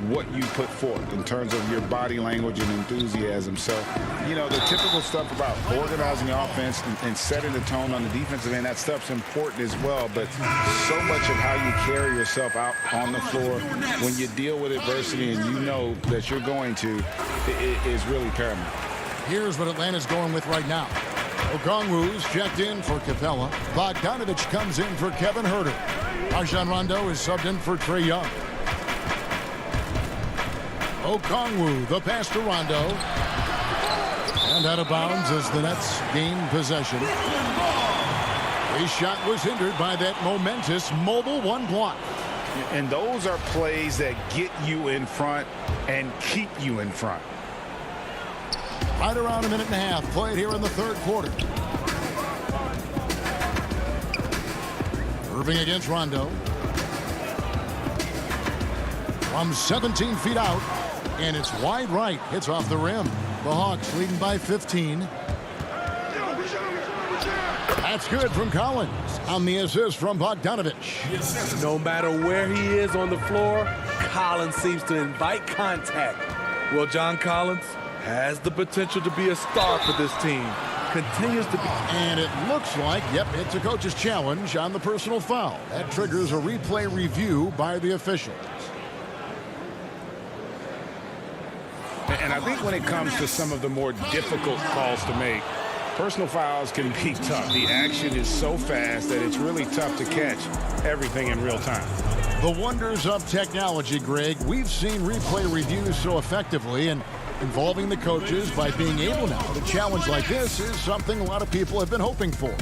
what you put forth in terms of your body language and enthusiasm. So, you know, the typical stuff about organizing the offense and setting the tone on the defensive end, that stuff's important as well. But so much of how you carry yourself out on the floor when you deal with adversity and you know that you're going to is really paramount. Here's what Atlanta's going with right now. Okongwu's checked in for Capella. Bogdanovich comes in for Kevin Herter. Rajon Rondo is subbed in for Trae Young. Okongwu, the pass to Rondo. And out of bounds as the Nets gain possession. His shot was hindered by that momentous mobile 1 block. And those are plays that get you in front and keep you in front. Right around 1.5 minutes played here in the 3rd quarter. Irving against Rondo. From 17 feet out. And it's wide right. Hits off the rim. The Hawks leading by 15. That's good from Collins on the assist from Bogdanovich. No matter where he is on the floor, Collins seems to invite contact. Well, John Collins has the potential to be a star for this team. Continues to be. And it looks like, yep, it's a coach's challenge on the personal foul. That triggers a replay review by the officials. And I think when it comes to some of the more difficult calls to make, personal fouls can be tough. The action is so fast that it's really tough to catch everything in real time. The wonders of technology, Greg. We've seen replay reviews so effectively, and involving the coaches by being able now to challenge like this is something a lot of people have been hoping for.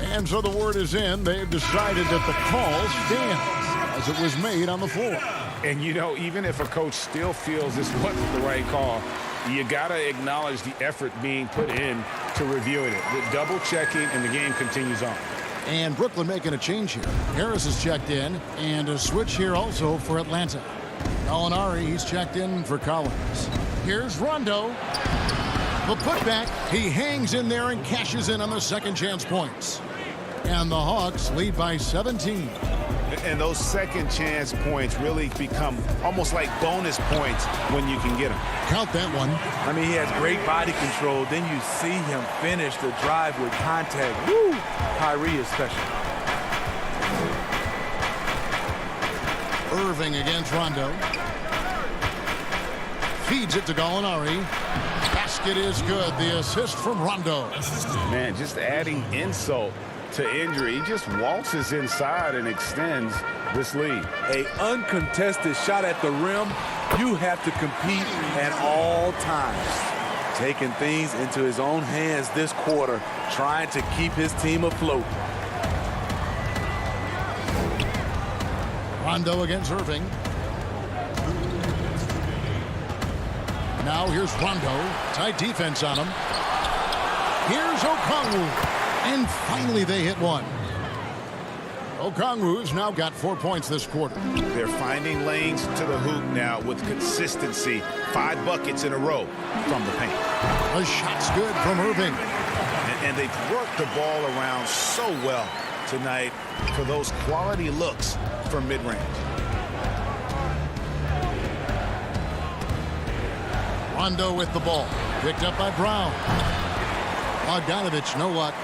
And so the word is in. They've decided that the call stands as it was made on the floor. And, you know, even if a coach still feels this wasn't the right call, you got to acknowledge the effort being put in to reviewing it. The double checking, and the game continues on. And Brooklyn making a change here. Harris is checked in, and a switch here also for Atlanta. Gallinari, he's checked in for Collins. Here's Rondo. The putback, he hangs in there and cashes in on the second chance points. And the Hawks lead by 17. And those second chance points really become almost like bonus points when you can get them. Count that one. I mean, he has great body control. Then you see him finish the drive with contact. Woo! Kyrie is special. Irving against Rondo. Feeds it to Gallinari. Basket is good. The assist from Rondo. Man, just adding insult to injury. He just waltzes inside and extends this lead. A uncontested shot at the rim. You have to compete at all times. Taking things into his own hands this quarter, trying to keep his team afloat. Rondo against Irving. Now here's Rondo. Tight defense on him. Here's Okongwu. And finally they hit one. Okongwu's now got 4 points this quarter. They're finding lanes to the hoop now with consistency. 5 buckets in a row from the paint. The shot's good from Irving. And they've worked the ball around so well tonight for those quality looks from mid-range. Rondo with the ball. Picked up by Brown. Bogdanovich, no luck.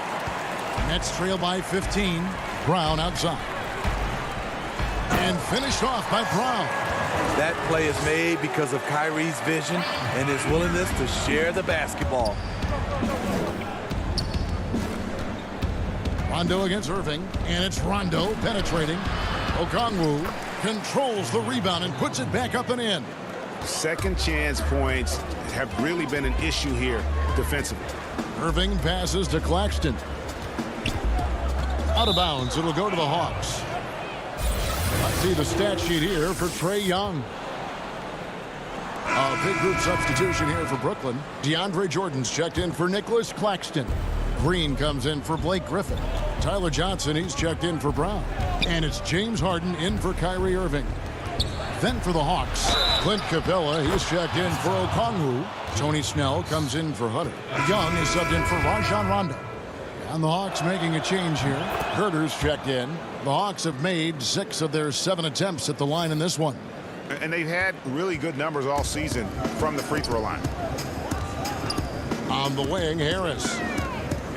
Nets trail by 15. Brown outside. And finished off by Brown. That play is made because of Kyrie's vision and his willingness to share the basketball. Rondo against Irving, and it's Rondo penetrating. Okongwu controls the rebound and puts it back up and in. Second chance points have really been an issue here defensively. Irving passes to Claxton. Out of bounds, it'll go to the Hawks. Let's see the stat sheet here for Trae Young. A big group substitution here for Brooklyn. DeAndre Jordan's checked in for Nicholas Claxton. Green comes in for Blake Griffin. Tyler Johnson, he's checked in for Brown. And it's James Harden in for Kyrie Irving. Then for the Hawks, Clint Capella, he's checked in for Okongwu. Tony Snell comes in for Hunter. Young is subbed in for Rajon Rondo. And the Hawks making a change here. Herter's checked in. The Hawks have made 6 of their 7 attempts at the line in this one. And they've had really good numbers all season from the free throw line. On the wing, Harris.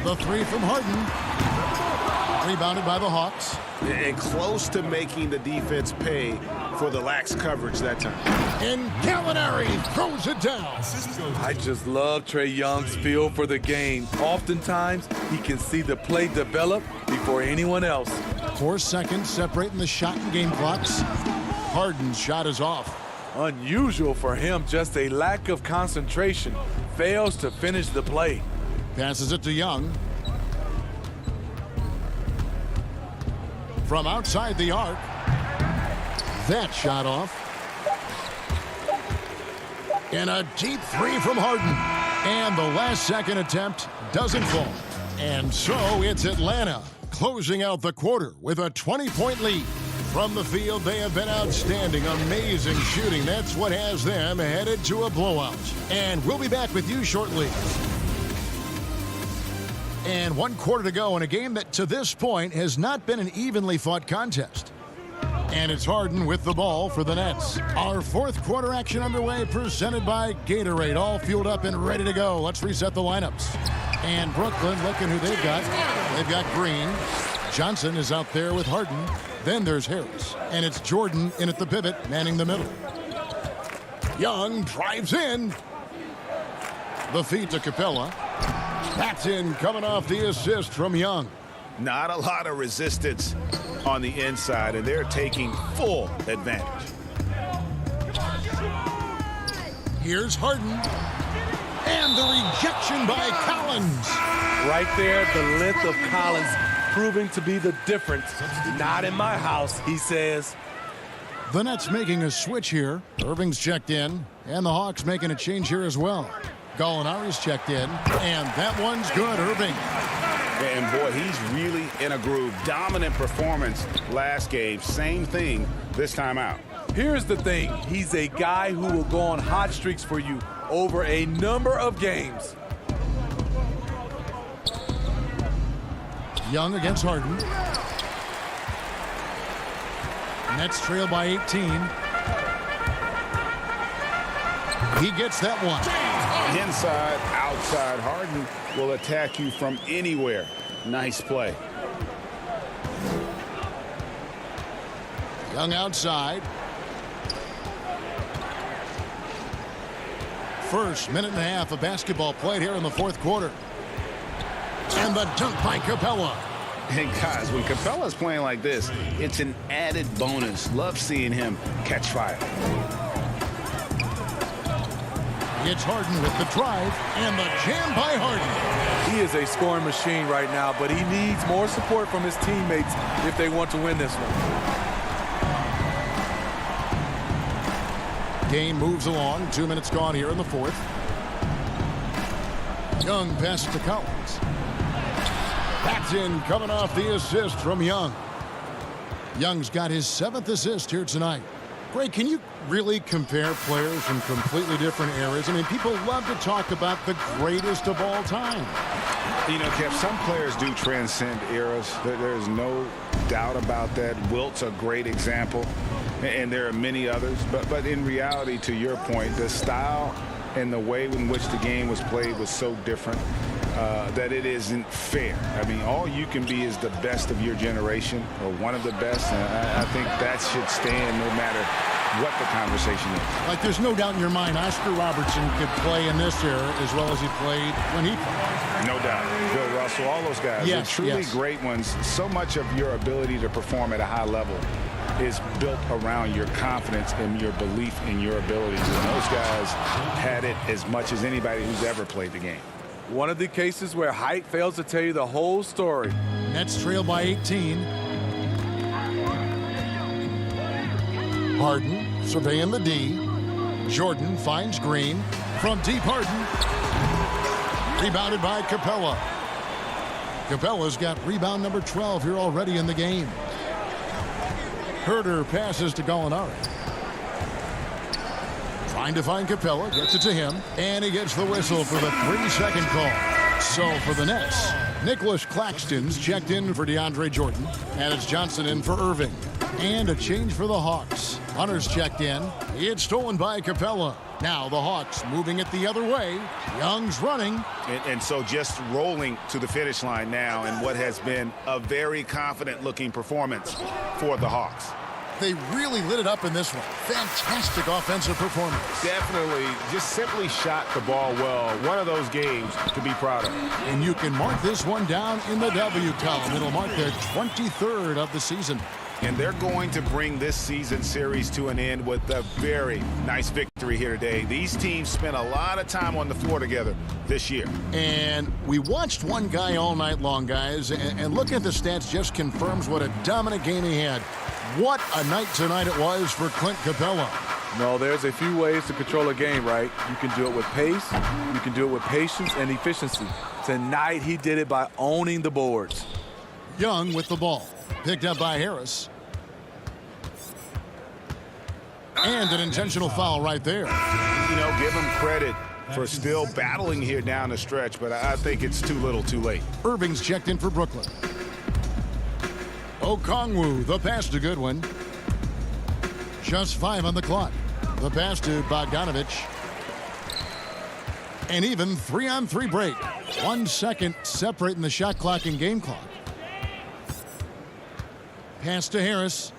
The 3 from Harden. Rebounded by the Hawks. And close to making the defense pay for the lax coverage that time. And Gallinari throws it down. I just love Trae Young's feel for the game. Oftentimes, he can see the play develop before anyone else. 4 seconds separating the shot and game clocks. Harden's shot is off. Unusual for him, just a lack of concentration. Fails to finish the play. Passes it to Young. From outside the arc. That shot off. And a deep 3 from Harden. And the last second attempt doesn't fall. And so it's Atlanta closing out the quarter with a 20-point lead. From the field, they have been outstanding. Amazing shooting. That's what has them headed to a blowout. And we'll be back with you shortly. And 1 quarter to go in a game that to this point has not been an evenly fought contest. And it's Harden with the ball for the Nets. Our 4th quarter action underway, presented by Gatorade. All fueled up and ready to go. Let's reset the lineups. And Brooklyn, looking who they've got. They've got Green. Johnson is out there with Harden. Then there's Harris. And it's Jordan in at the pivot, manning the middle. Young drives in. The feed to Capella. That's in, coming off the assist from Young. Not a lot of resistance on the inside, and they're taking full advantage. Here's Harden. And the rejection by Collins. Right there, the length of Collins proving to be the difference. Not in my house, he says. The Nets making a switch here. Irving's checked in, and the Hawks making a change here as well. Gallinari's checked in, and that one's good. Irving. And boy, he's really in a groove. Dominant performance last game. Same thing this time out. Here's the thing. He's a guy who will go on hot streaks for you over a number of games. Young against Harden. Nets trail by 18. He gets that one. Inside, outside. Harden will attack you from anywhere. Nice play. Young outside. First minute and a half of basketball played here in the 4th quarter. And the dunk by Capella. And guys, when Capella's playing like this, it's an added bonus. Love seeing him catch fire. It's Harden with the drive and the jam by Harden. He is a scoring machine right now, but he needs more support from his teammates if they want to win this one. Game moves along. 2 minutes gone here in the 4th. Young passes to Collins. That's in, coming off the assist from Young. Young's got his 7th assist here tonight. Greg, can you really compare players from completely different eras? I mean, people love to talk about the greatest of all time. You know, Kev, some players do transcend eras. There's no doubt about that. Wilt's a great example, and there are many others. But in reality, to your point, the style and the way in which the game was played was so different. that it isn't fair. I mean, all you can be is the best of your generation or one of the best. And I think that should stand no matter what the conversation is. Like, there's no doubt in your mind Oscar Robertson could play in this era as well as he played when he played. No doubt. Bill Russell, all those guys. Yes, They're truly yes. great ones. So much of your ability to perform at a high level is built around your confidence and your belief in your abilities. And those guys had it as much as anybody who's ever played the game. One of the cases where height fails to tell you the whole story. Nets trail by 18. Harden surveying the D. Jordan finds Green. From deep, Harden. Rebounded by Capella. Capella's got rebound number 12 here already in the game. Herter passes to Gallinari. Trying to find Capella, gets it to him, and he gets the whistle for the 3-second call. So for the Nets, Nicholas Claxton's checked in for DeAndre Jordan, and it's Johnson in for Irving. And a change for the Hawks. Hunter's checked in. It's stolen by Capella. Now the Hawks moving it the other way. Young's running. And so just rolling to the finish line now in what has been a very confident-looking performance for the Hawks. They really lit it up in this one. Fantastic offensive performance. Definitely just simply shot the ball well. One of those games to be proud of. And you can mark this one down in the W column. It'll mark their 23rd of the season. And they're going to bring this season series to an end with a very nice victory here today. These teams spent a lot of time on the floor together this year. And we watched one guy all night long, guys, and looking at the stats just confirms what a dominant game he had. What a night tonight it was for Clint Capella. No, there's a few ways to control a game, right? You can do it with pace, you can do it with patience and efficiency. Tonight, he did it by owning the boards. Young with the ball. Picked up by Harris. And an intentional foul right there. You know, give him credit for still battling here down the stretch, but I think it's too little too late. Irving's checked in for Brooklyn. Okongwu, the pass to Goodwin. Just 5 on the clock. The pass to Bogdanovich. An even 3-on-3 break. 1 second separating the shot clock and game clock. Pass to Harris.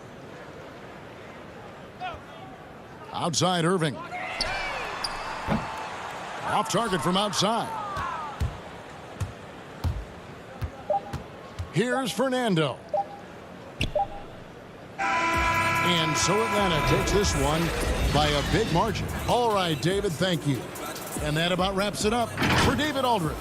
Outside Irving. Off target from outside. Here's Fernando. And so Atlanta takes this one by a big margin. All right, David, thank you. And that about wraps it up for David Aldridge.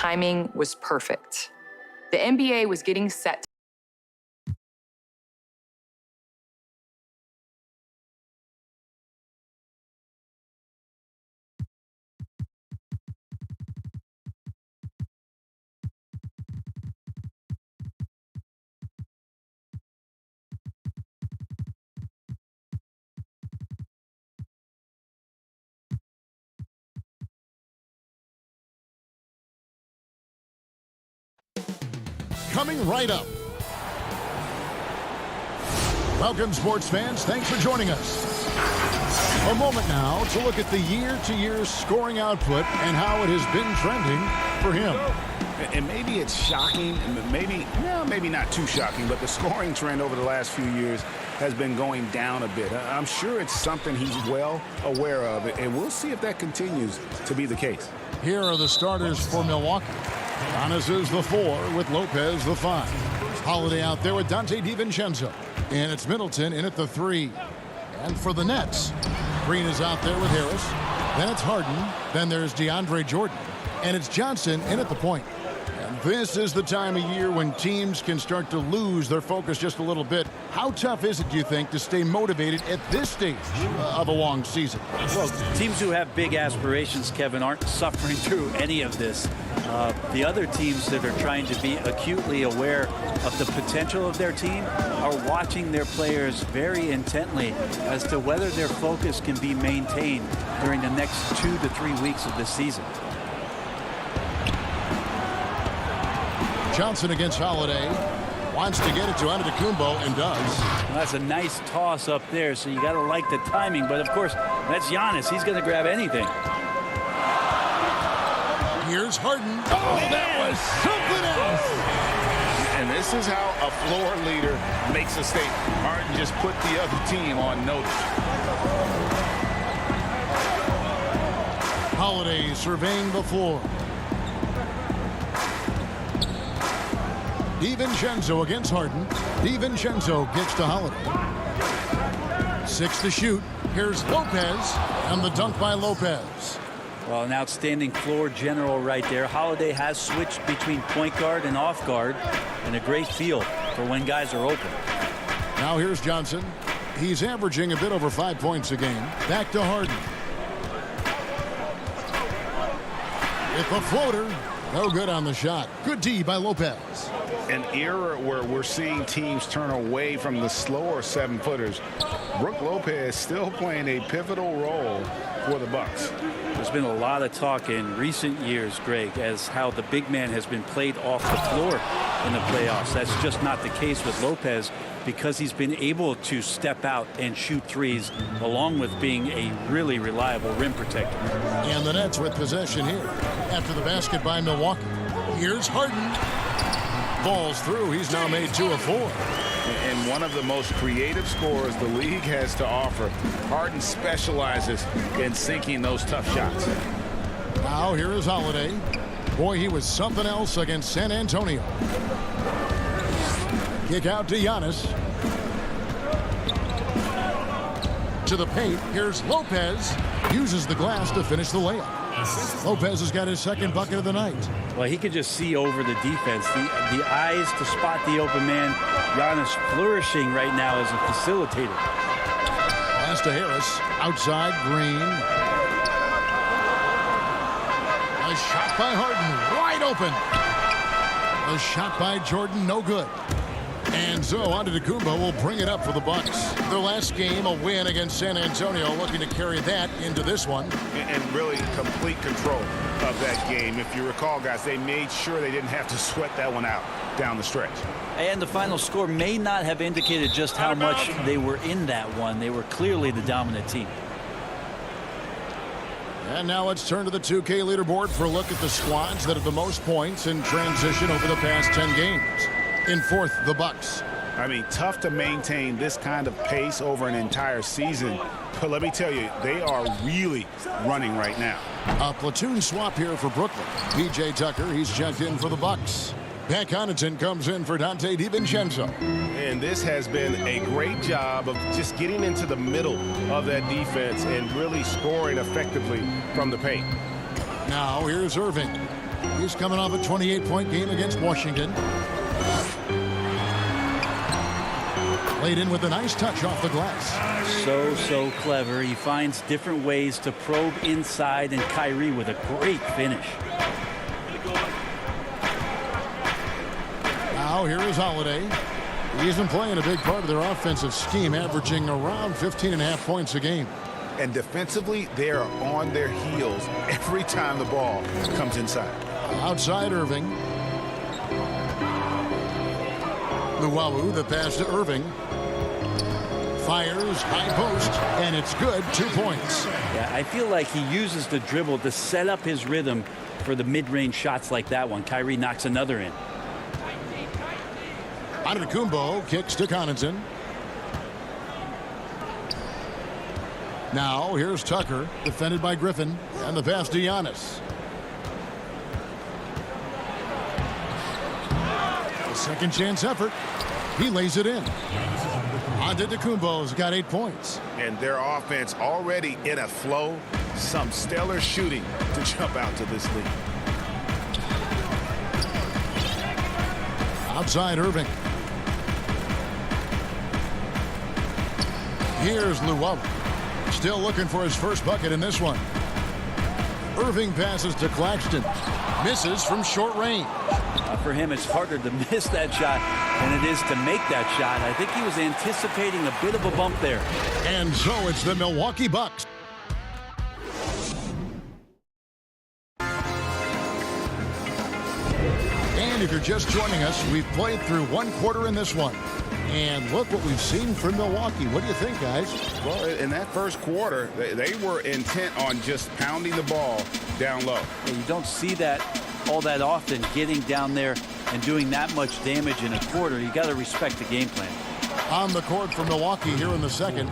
timing was perfect. The NBA was getting set. Coming right up. Welcome, sports fans. Thanks for joining us. A moment now to look at the year-to-year scoring output and how it has been trending for him. And maybe it's shocking, and maybe not too shocking, but the scoring trend over the last few years has been going down a bit. I'm sure it's something he's well aware of, and we'll see if that continues to be the case. Here are the starters for Milwaukee. Giannis is the 4 with Lopez the 5. Holiday out there with Dante DiVincenzo. And it's Middleton in at the 3. And for the Nets, Green is out there with Harris. Then it's Harden. Then there's DeAndre Jordan. And it's Johnson in at the point. And this is the time of year when teams can start to lose their focus just a little bit. How tough is it, do you think, to stay motivated at this stage of a long season? Well, teams who have big aspirations, Kevin, aren't suffering through any of this. The other teams that are trying to be acutely aware of the potential of their team are watching their players very intently as to whether their focus can be maintained during the next 2 to 3 weeks of this season. Johnson against Holiday. Wants to get it to Antetokounmpo and does. Well, that's a nice toss up there, so you got to like the timing. But, of course, that's Giannis. He's going to grab anything. Here's Harden. Oh, that was something else. And this is how a floor leader makes a statement. Harden just put the other team on notice. Holiday surveying the floor. DiVincenzo against Harden. DiVincenzo gets to Holiday. 6 to shoot. Here's Lopez, and the dunk by Lopez. Well, an outstanding floor general right there. Holiday has switched between point guard and off guard, and a great feel for when guys are open. Now here's Johnson. He's averaging a bit over 5 points a game. Back to Harden. With the floater. No good on the shot. Good D by Lopez. An era where we're seeing teams turn away from the slower 7-footers. Brook Lopez still playing a pivotal role for the Bucks. There's been a lot of talk in recent years, Greg, as how the big man has been played off the floor in the playoffs. That's just not the case with Lopez because he's been able to step out and shoot threes along with being a really reliable rim protector. And the Nets with possession here after the basket by Milwaukee. Here's Harden. Balls through. He's now made 2 of 4. And one of the most creative scorers the league has to offer. Harden specializes in sinking those tough shots. Now here is Holiday. Boy, he was something else against San Antonio. Kick out to Giannis. To the paint. Here's Lopez. Uses the glass to finish the layup. Lopez has got his second bucket of the night. Well, he can just see over the defense. The eyes to spot the open man. Giannis flourishing right now as a facilitator. Pass to Harris. Outside, Green. A shot by Harden. Wide open. A shot by Jordan. No good. And so Antetokounmpo will bring it up for the Bucks. Their last game, a win against San Antonio, looking to carry that into this one. And really complete control of that game. If you recall, guys, they made sure they didn't have to sweat that one out down the stretch. And the final score may not have indicated just how much they were in that one. They were clearly the dominant team. And now let's turn to the 2K leaderboard for a look at the squads that have the most points in transition over the past 10 games. In 4th, the Bucks. I mean, tough to maintain this kind of pace over an entire season. But let me tell you, they are really running right now. A platoon swap here for Brooklyn. P.J. Tucker, he's checked in for the Bucks. Pat Connaughton comes in for Dante DiVincenzo. And this has been a great job of just getting into the middle of that defense and really scoring effectively from the paint. Now here's Irving. He's coming off a 28-point game against Washington. Laid in with a nice touch off the glass. So clever. He finds different ways to probe inside, and Kyrie with a great finish. Now here is Holiday. He isn't playing a big part of their offensive scheme, averaging around 15.5 points a game. And defensively, they are on their heels every time the ball comes inside. Outside Irving. Luwawu, the pass to Irving. Fires, high post, and it's good. 2 points. Yeah, I feel like he uses the dribble to set up his rhythm for the mid-range shots like that one. Kyrie knocks another in. Antetokounmpo kicks to Connaughton. Now here's Tucker, defended by Griffin, and the pass to Giannis. A second chance effort. He lays it in. Antetokounmpo's got 8 points. And their offense already in a flow. Some stellar shooting to jump out to this lead. Outside Irving. Here's Luwawu. Still looking for his first bucket in this one. Irving passes to Claxton. Misses from short range. For him, it's harder to miss that shot than it is to make that shot. I think he was anticipating a bit of a bump there. And so it's the Milwaukee Bucks. And if you're just joining us, we've played through one quarter in this one. And look what we've seen from Milwaukee. What do you think, guys? Well, in that first quarter, they were intent on just pounding the ball down low. You don't see that all that often, getting down there and doing that much damage in a quarter. You got to respect the game plan. On the court for Milwaukee here in the second,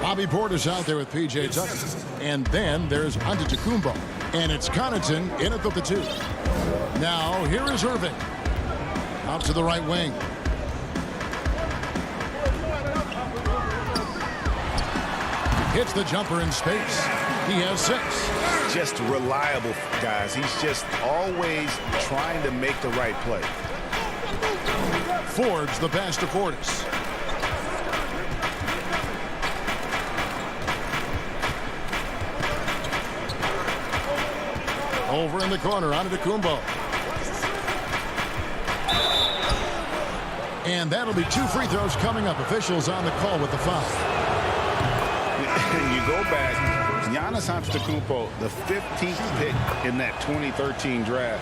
Bobby Portis out there with P.J. Tucker. And then there's Antetokounmpo. And it's Connaughton in at the 2. Now here is Irving. Out to the right wing. Hits the jumper in space. He has 6. Just reliable, guys. He's just always trying to make the right play. Fords the pass to Portis. Over in the corner, Antetokounmpo. And that'll be 2 free throws coming up. Officials on the call with the foul. You go back, Giannis Antetokounmpo, the 15th pick in that 2013 draft.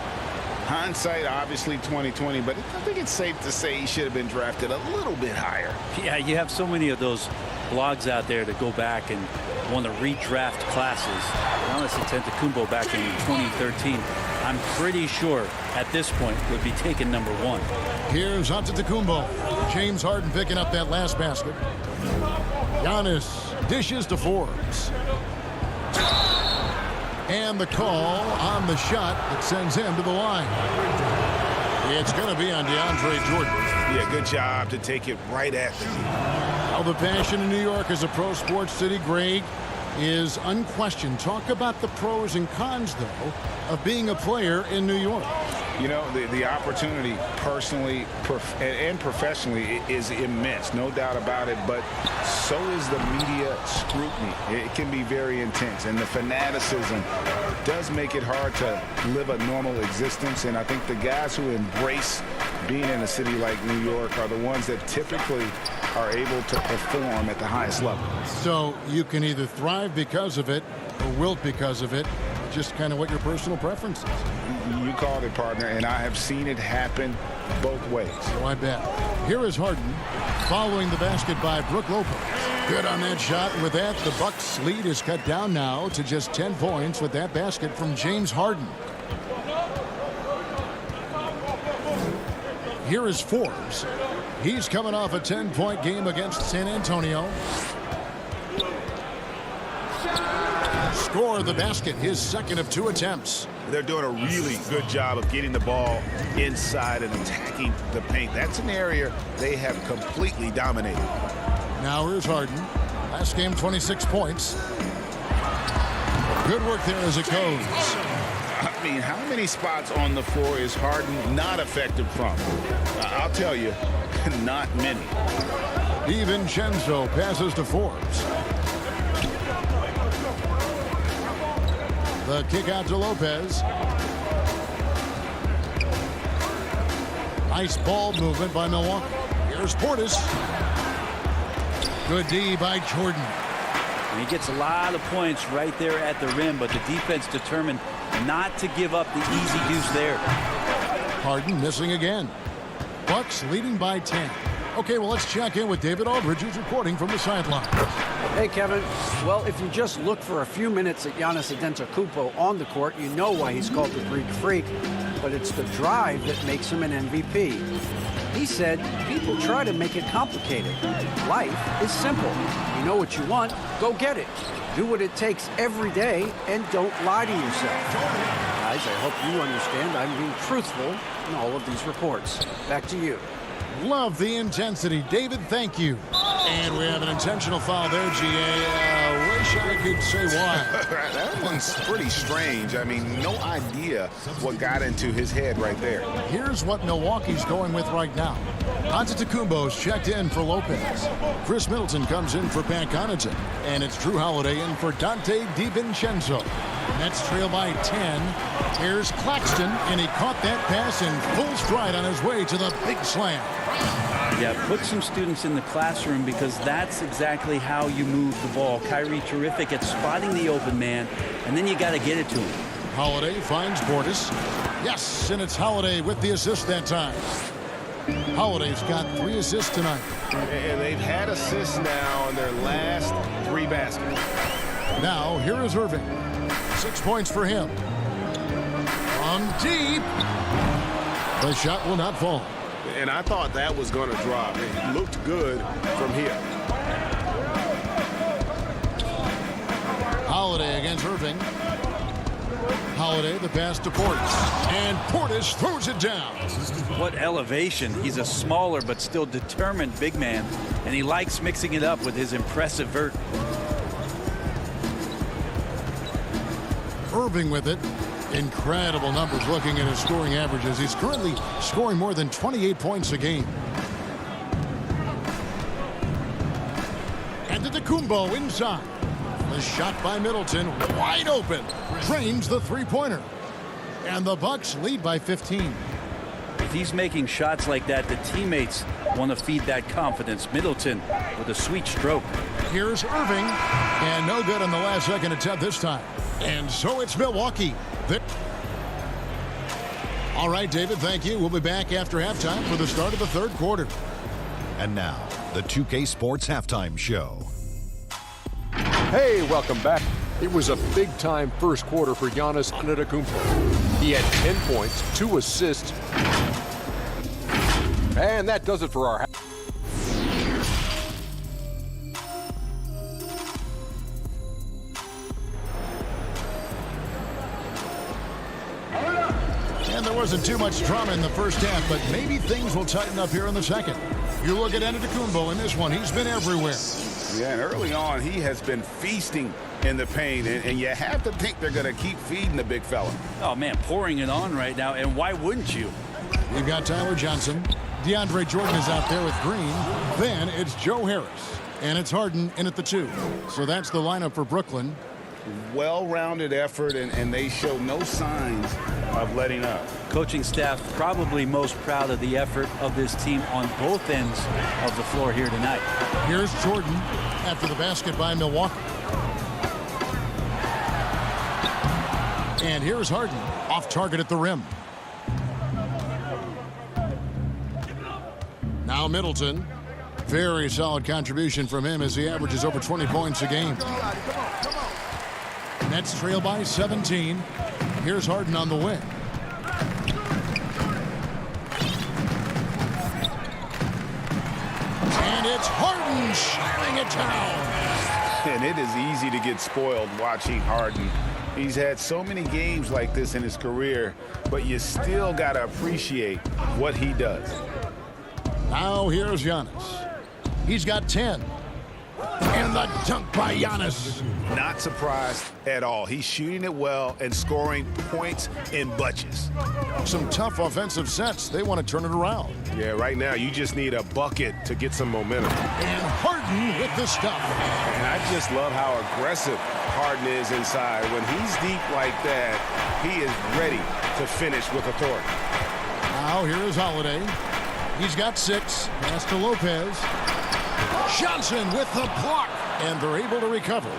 Hindsight, obviously 2020, but I think it's safe to say he should have been drafted a little bit higher. Yeah, you have so many of those blogs out there that go back and want to redraft classes. Giannis Antetokounmpo back in 2013, I'm pretty sure at this point would be taken number 1. Here's Antetokounmpo. James Harden picking up that last basket. Giannis dishes to Forbes. And the call on the shot that sends him to the line. It's going to be on DeAndre Jordan. Yeah, good job to take it right at the knee. How the passion in New York as a pro sports city, Greg, is unquestioned. Talk about the pros and cons, though, of being a player in New York. You know, the opportunity personally and professionally is immense, no doubt about it, but so is the media scrutiny. It can be very intense, and the fanaticism does make it hard to live a normal existence, and I think the guys who embrace being in a city like New York are the ones that typically are able to perform at the highest level. So you can either thrive because of it or wilt because of it. Just kind of what your personal preference is. You called it, partner, and I have seen it happen both ways. So I bet. Here is Harden following the basket by Brook Lopez. Good on that shot. With that, the Bucks lead is cut down now to just 10 points with that basket from James Harden. Here is Forbes. He's coming off a 10-point game against San Antonio. Score the basket, his second of 2 attempts. They're doing a really good job of getting the ball inside and attacking the paint. That's an area they have completely dominated. Now here's Harden. Last game, 26 points. Good work there as it goes. I mean, how many spots on the floor is Harden not effective from? I'll tell you, not many. DiVincenzo passes to Forbes. The kick out to Lopez. Nice ball movement by Milwaukee. Here's Portis. Good D by Jordan. And he gets a lot of points right there at the rim, but the defense determined not to give up the easy deuce there. Harden missing again. Bucks leading by 10. Okay, well, let's check in with David Aldridge, who's reporting from the sideline. Hey, Kevin. Well, if you just look for a few minutes at Giannis Antetokounmpo on the court, you know why he's called the Greek Freak. But it's the drive that makes him an MVP. He said, people try to make it complicated. Life is simple. You know what you want, go get it. Do what it takes every day and don't lie to yourself. Guys, I hope you understand I'm being truthful in all of these reports. Back to you. Love the intensity. David, thank you. And we have an intentional foul there, GA. Wish I could say why. That one's pretty strange. I mean, no idea what got into his head right there. Here's what Milwaukee's going with right now. Antetokounmpo's checked in for Lopez. Chris Middleton comes in for Pat Connaughton. And it's Drew Holiday in for Dante DiVincenzo. Nets trail by 10. Here's Claxton, and he caught that pass in full stride on his way to the big slam. Yeah, put some students in the classroom because that's exactly how you move the ball. Kyrie terrific at spotting the open man, and then you got to get it to him. Holiday finds Portis. Yes, and it's Holiday with the assist that time. Holiday's got 3 assists tonight. And they've had assists now in their last 3 baskets. Now, here is Irving. 6 points for him. From deep. The shot will not fall. And I thought that was going to drop. It looked good from here. Holiday against Irving. Holiday, the pass to Portis. And Portis throws it down. What elevation. He's a smaller but still determined big man, and he likes mixing it up with his impressive vert. Irving with it. Incredible numbers looking at his scoring averages. He's currently scoring more than 28 points a game. And Antetokounmpo inside. The shot by Middleton, wide open. Drains the three-pointer. And the Bucks lead by 15. If he's making shots like that, the teammates want to feed that confidence. Middleton with a sweet stroke. Here's Irving. And no good on the last second attempt this time. And so it's Milwaukee. All right, David, thank you. We'll be back after halftime for the start of the third quarter. And now, the 2K Sports Halftime Show. Hey, welcome back. It was a big-time first quarter for Giannis Antetokounmpo. He had 10 points, 2 assists. And that does it for our And there wasn't too much drama in the first half, but maybe things will tighten up here in the second. You look at Antetokounmpo in this one. He's been everywhere. Yeah, and early on, he has been feasting in the paint, and you have to think they're going to keep feeding the big fella. Oh, man, pouring it on right now, and why wouldn't you? We've got Tyler Johnson. DeAndre Jordan is out there with Green. Then it's Joe Harris. And it's Harden in at the 2. So that's the lineup for Brooklyn. Well-rounded effort, and they show no signs of letting up. Coaching staff probably most proud of the effort of this team on both ends of the floor here tonight. Here's Jordan after the basket by Milwaukee. And here's Harden off target at the rim. Now Middleton. Very solid contribution from him as he averages over 20 points a game. Nets trail by 17. Here's Harden on the wing. And it's Harden sharing it down. And it is easy to get spoiled watching Harden. He's had so many games like this in his career, but you still got to appreciate what he does. Now here's Giannis. He's got 10. And the dunk by Giannis. Not surprised at all. He's shooting it well and scoring points in bunches. Some tough offensive sets. They want to turn it around. Yeah, right now you just need a bucket to get some momentum. And Harden with the stuff. And I just love how aggressive Harden is inside. When he's deep like that, he is ready to finish with authority. Now here is Holiday. He's got 6. Pass to Lopez. Johnson with the block. And they're able to recover.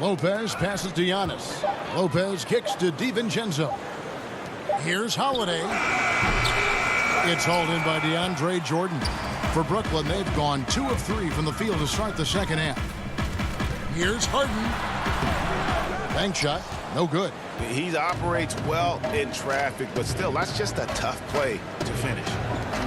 Lopez passes to Giannis. Lopez kicks to DiVincenzo. Here's Holiday. It's hauled in by DeAndre Jordan. For Brooklyn, they've gone 2 of 3 from the field to start the second half. Here's Harden. Bank shot. No good. He operates well in traffic, but still, that's just a tough play to finish.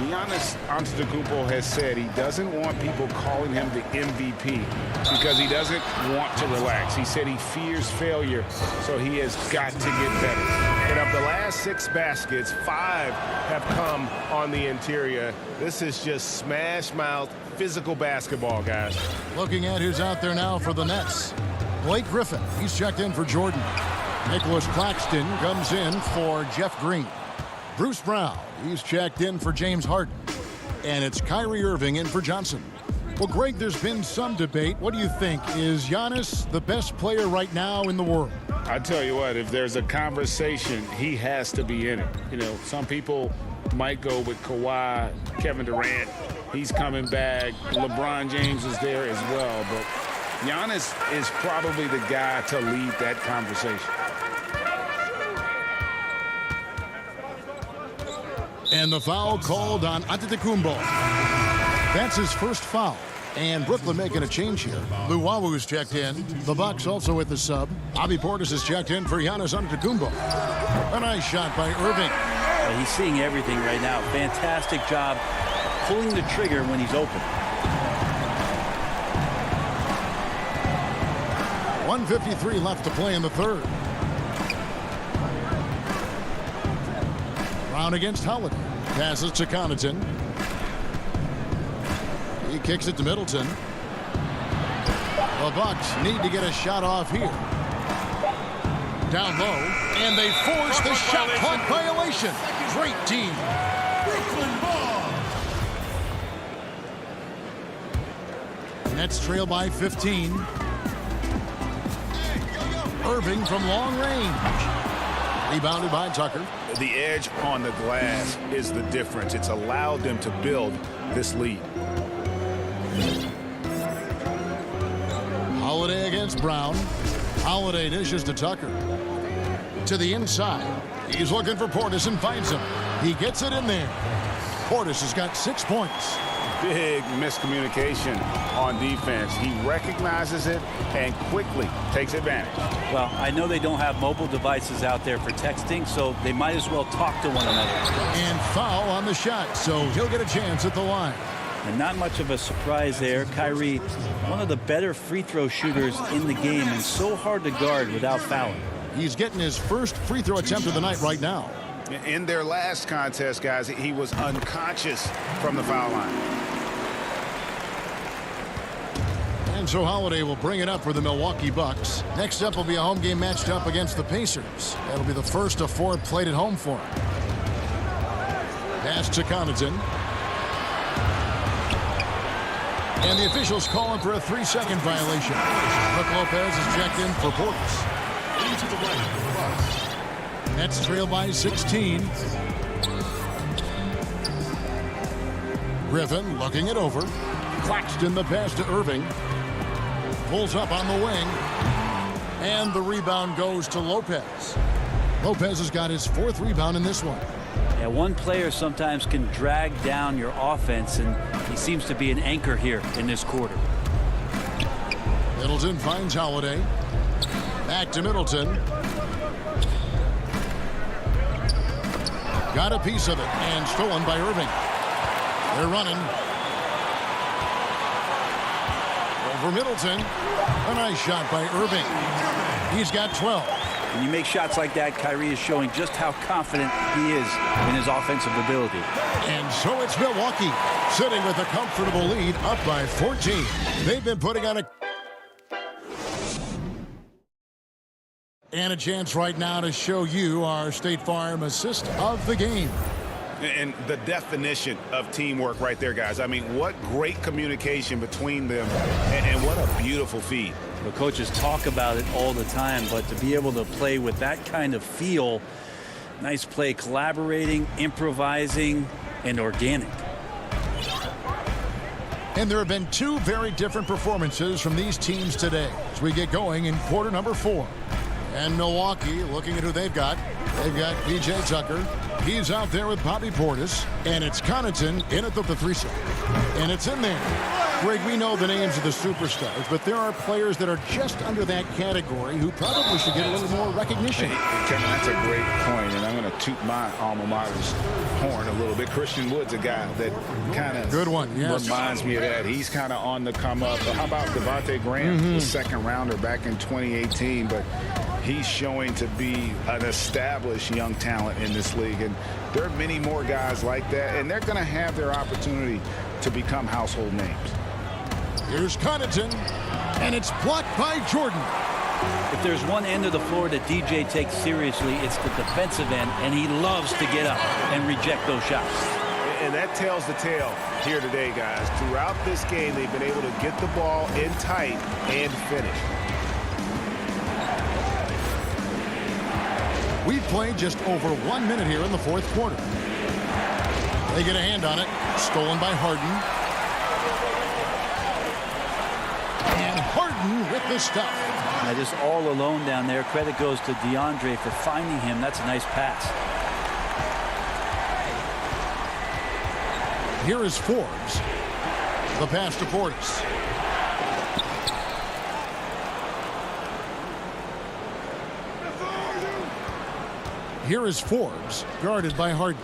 Giannis Antetokounmpo has said he doesn't want people calling him the MVP because he doesn't want to relax. He said he fears failure, so he has got to get better. And of the last 6 baskets, 5 have come on the interior. This is just smash-mouth, physical basketball, guys. Looking at who's out there now for the Nets. Blake Griffin, he's checked in for Jordan. Nicholas Claxton comes in for Jeff Green. Bruce Brown, he's checked in for James Harden. And it's Kyrie Irving in for Johnson. Well, Greg, there's been some debate. What do you think? Is Giannis the best player right now in the world? I tell you what, if there's a conversation, he has to be in it. You know, some people might go with Kawhi, Kevin Durant. He's coming back. LeBron James is there as well. But Giannis is probably the guy to lead that conversation. And the foul called on Antetokounmpo. That's his first foul. And Brooklyn making a change here. Luwawu is checked in. The Bucks also with the sub. Bobby Portis is checked in for Giannis Antetokounmpo. A nice shot by Irving. Well, he's seeing everything right now. Fantastic job pulling the trigger when he's open. 1:53 left to play in the third. Brown against Holiday. Passes to Connaughton. He kicks it to Middleton. The Bucks need to get a shot off here. Down low, and they force the shot clock violation. Great team. Brooklyn ball. Nets trail by 15. Irving from long range. Rebounded by Tucker. The edge on the glass is the difference. It's allowed them to build this lead. Holiday against Brown. Holiday dishes to Tucker. To the inside. He's looking for Portis and finds him. He gets it in there. Portis has got 6 points. Big miscommunication on defense. He recognizes it and quickly takes advantage. Well, I know they don't have mobile devices out there for texting, so they might as well talk to one another. And foul on the shot, so he'll get a chance at the line. And not much of a surprise there. Kyrie, one of the better free throw shooters in the game and so hard to guard without fouling. He's getting his first free throw attempt of the night right now. In their last contest, guys, he was unconscious from the foul line. And so Holiday will bring it up for the Milwaukee Bucks. Next up will be a home game matched up against the Pacers. That'll be the first of 4 played at home for him. Pass to Connaughton. And the officials call him for a 3-second violation. Brook Lopez is checked in for Portis. Into the right for the Bucks. Nets trail by 16. Griffin looking it over. Claxton the pass to Irving. Pulls up on the wing. And the rebound goes to Lopez. Lopez has got his 4th rebound in this one. Yeah, one player sometimes can drag down your offense, and he seems to be an anchor here in this quarter. Middleton finds Holiday. Back to Middleton. Got a piece of it and stolen by Irving. They're running. Over Middleton. A nice shot by Irving. He's got 12. When you make shots like that, Kyrie is showing just how confident he is in his offensive ability. And so it's Milwaukee sitting with a comfortable lead up by 14. They've been putting on a chance right now to show you our State Farm assist of the game. And the definition of teamwork right there, guys. I mean, what great communication between them, and what a beautiful feed. The coaches talk about it all the time, but to be able to play with that kind of feel, nice play, collaborating, improvising, and organic. And there have been two very different performances from these teams today as we get going in quarter number 4. And Milwaukee, looking at who they've got P.J. Tucker. He's out there with Bobby Portis. And it's Connaughton in at the 3 set. And it's in there. Greg, we know the names of the superstars, but there are players that are just under that category who probably should get a little more recognition. Hey, Kevin, that's a great point, and I'm going to toot my alma mater's horn a little bit. Christian Wood's a guy that kind of good one, yes. Reminds me of that. He's kind of on the come up. How about Devontae Graham, the second rounder back in 2018, but he's showing to be an established young talent in this league, and there are many more guys like that, and they're going to have their opportunity to become household names. Here's Connaughton, and it's blocked by Jordan. If there's one end of the floor that DJ takes seriously, it's the defensive end, and he loves to get up and reject those shots. And that tells the tale here today, guys. Throughout this game, they've been able to get the ball in tight and finish. We've played just over 1 minute here in the fourth quarter. They get a hand on it. Stolen by Harden. And Harden with the stuff. Now just all alone down there. Credit goes to DeAndre for finding him. That's a nice pass. Here is Forbes. The pass to Portis. Here is Forbes, guarded by Harden.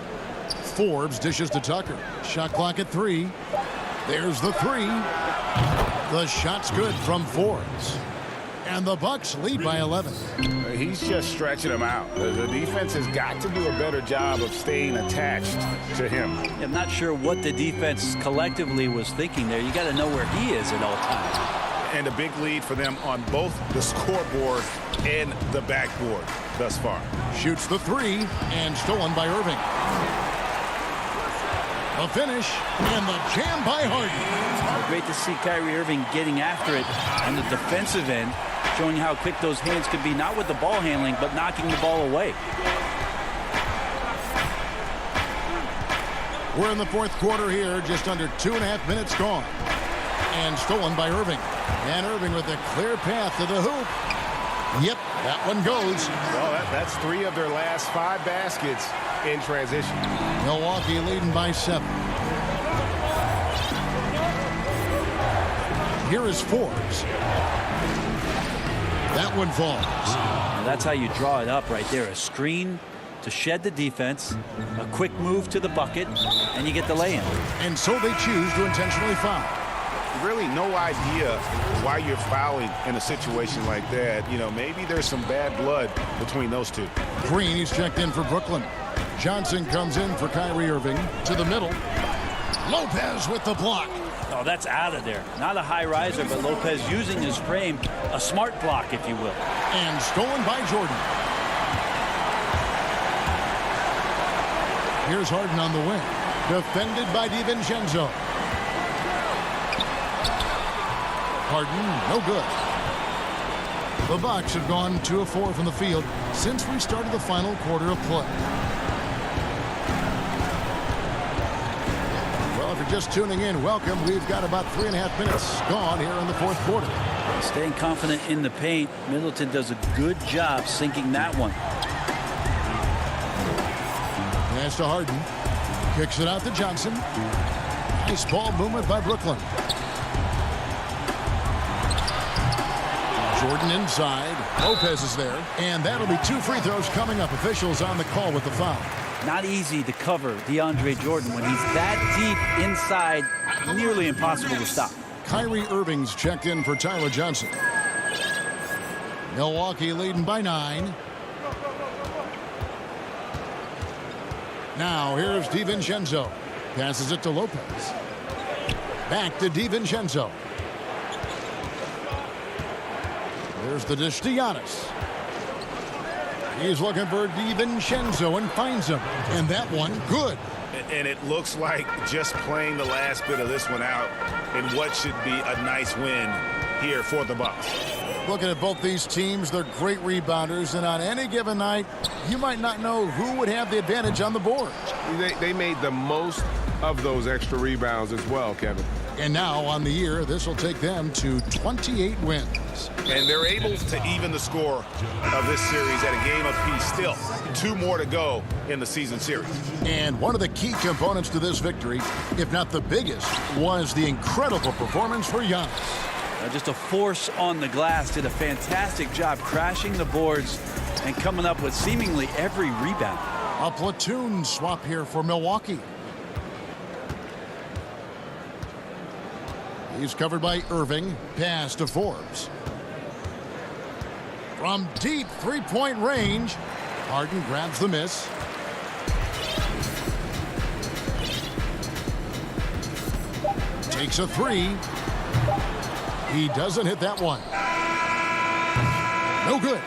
Forbes dishes to Tucker. Shot clock at 3. There's the 3. The shot's good from Forbes. And the Bucks lead by 11. He's just stretching them out. The defense has got to do a better job of staying attached to him. I'm not sure what the defense collectively was thinking there. You got to know where he is at all times. And a big lead for them on both the scoreboard and the backboard thus far. Shoots the 3 and stolen by Irving. The finish and the jam by Harden. Great to see Kyrie Irving getting after it on the defensive end, showing how quick those hands could be, not with the ball handling, but knocking the ball away. We're in the fourth quarter here, just under 2.5 minutes gone. And stolen by Irving. And Irving with a clear path to the hoop. Yep, that one goes. Well, that's 3 of their last 5 baskets in transition. Milwaukee leading by 7. Here is Forbes. That one falls. Now that's how you draw it up right there. A screen to shed the defense, a quick move to the bucket, and you get the lay-in. And so they choose to intentionally foul. Really no idea why you're fouling in a situation like that. You know, maybe there's some bad blood between those two. Green, he's checked in for Brooklyn. Johnson comes in for Kyrie Irving to the middle. Lopez with the block. Oh, that's out of there. Not a high riser, but Lopez using his frame, a smart block, if you will. And stolen by Jordan. Here's Harden on the wing. Defended by DiVincenzo. Harden, no good. The Bucks have gone 2 of 4 from the field since we started the final quarter of play. Well, if you're just tuning in, welcome. We've got about 3.5 minutes gone here in the fourth quarter. Staying confident in the paint. Middleton does a good job sinking that one. Pass to Harden. Kicks it out to Johnson. Nice ball movement by Brooklyn. Jordan inside. Lopez is there. And that'll be 2 free throws coming up. Officials on the call with the foul. Not easy to cover DeAndre Jordan when he's that deep inside. Nearly impossible to stop. Kyrie Irving's checked in for Tyler Johnson. Milwaukee leading by 9. Now here's DiVincenzo. Passes it to Lopez. Back to DiVincenzo. There's the dish to Giannis. He's looking for DiVincenzo and finds him. And that one, good. And it looks like just playing the last bit of this one out in what should be a nice win here for the Bucks. Looking at both these teams, they're great rebounders, and on any given night, you might not know who would have the advantage on the board. They made the most of those extra rebounds as well, Kevin. And now on the year, this will take them to 28 wins. And they're able to even the score of this series at a game apiece. Still, 2 more to go in the season series. And one of the key components to this victory, if not the biggest, was the incredible performance for Giannis. Just a force on the glass. Did a fantastic job crashing the boards and coming up with seemingly every rebound. A platoon swap here for Milwaukee. He's covered by Irving. Pass to Forbes. From deep three-point range, Harden grabs the miss. Takes a 3. He doesn't hit that one. No good.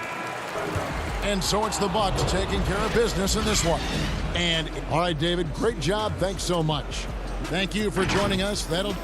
And so it's the Bucks taking care of business in this one. And all right, David, great job. Thanks so much. Thank you for joining us. That'll...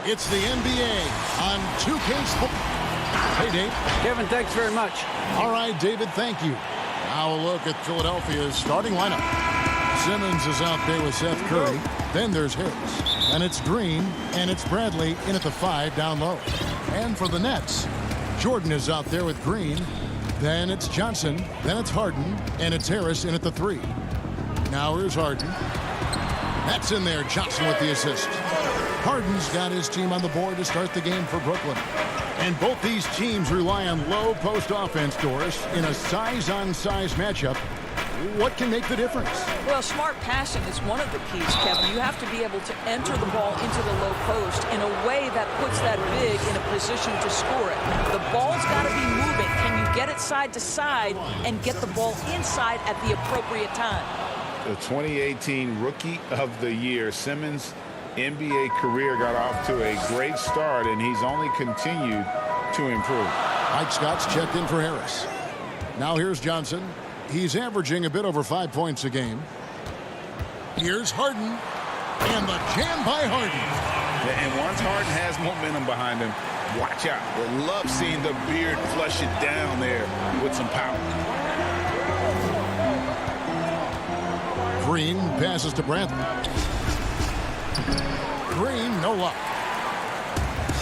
It's the NBA on 2K Sports. Hey, Dave. Kevin, thanks very much. All right, David, thank you. Now a look at Philadelphia's starting lineup. Simmons is out there with Seth Curry. Then there's Harris. And it's Green. And it's Bradley in at the 5 down low. And for the Nets, Jordan is out there with Green. Then it's Johnson. Then it's Harden. And it's Harris in at the 3. Now here's Harden. That's in there. Johnson with the assist. Harden's got his team on the board to start the game for Brooklyn. And both these teams rely on low post offense, Doris, in a size-on-size matchup. What can make the difference? Well, smart passing is one of the keys, Kevin. You have to be able to enter the ball into the low post in a way that puts that big in a position to score it. The ball's got to be moving. Can you get it side to side and get the ball inside at the appropriate time? The 2018 Rookie of the Year, Simmons' NBA career got off to a great start, and he's only continued to improve. Mike Scott's checked in for Harris. Now here's Johnson. He's averaging a bit over 5 points a game. Here's Harden. And the jam by Harden. And once Harden has momentum behind him, watch out. We'll love seeing the beard flush it down there with some power. Green passes to Bradley. Green, no luck.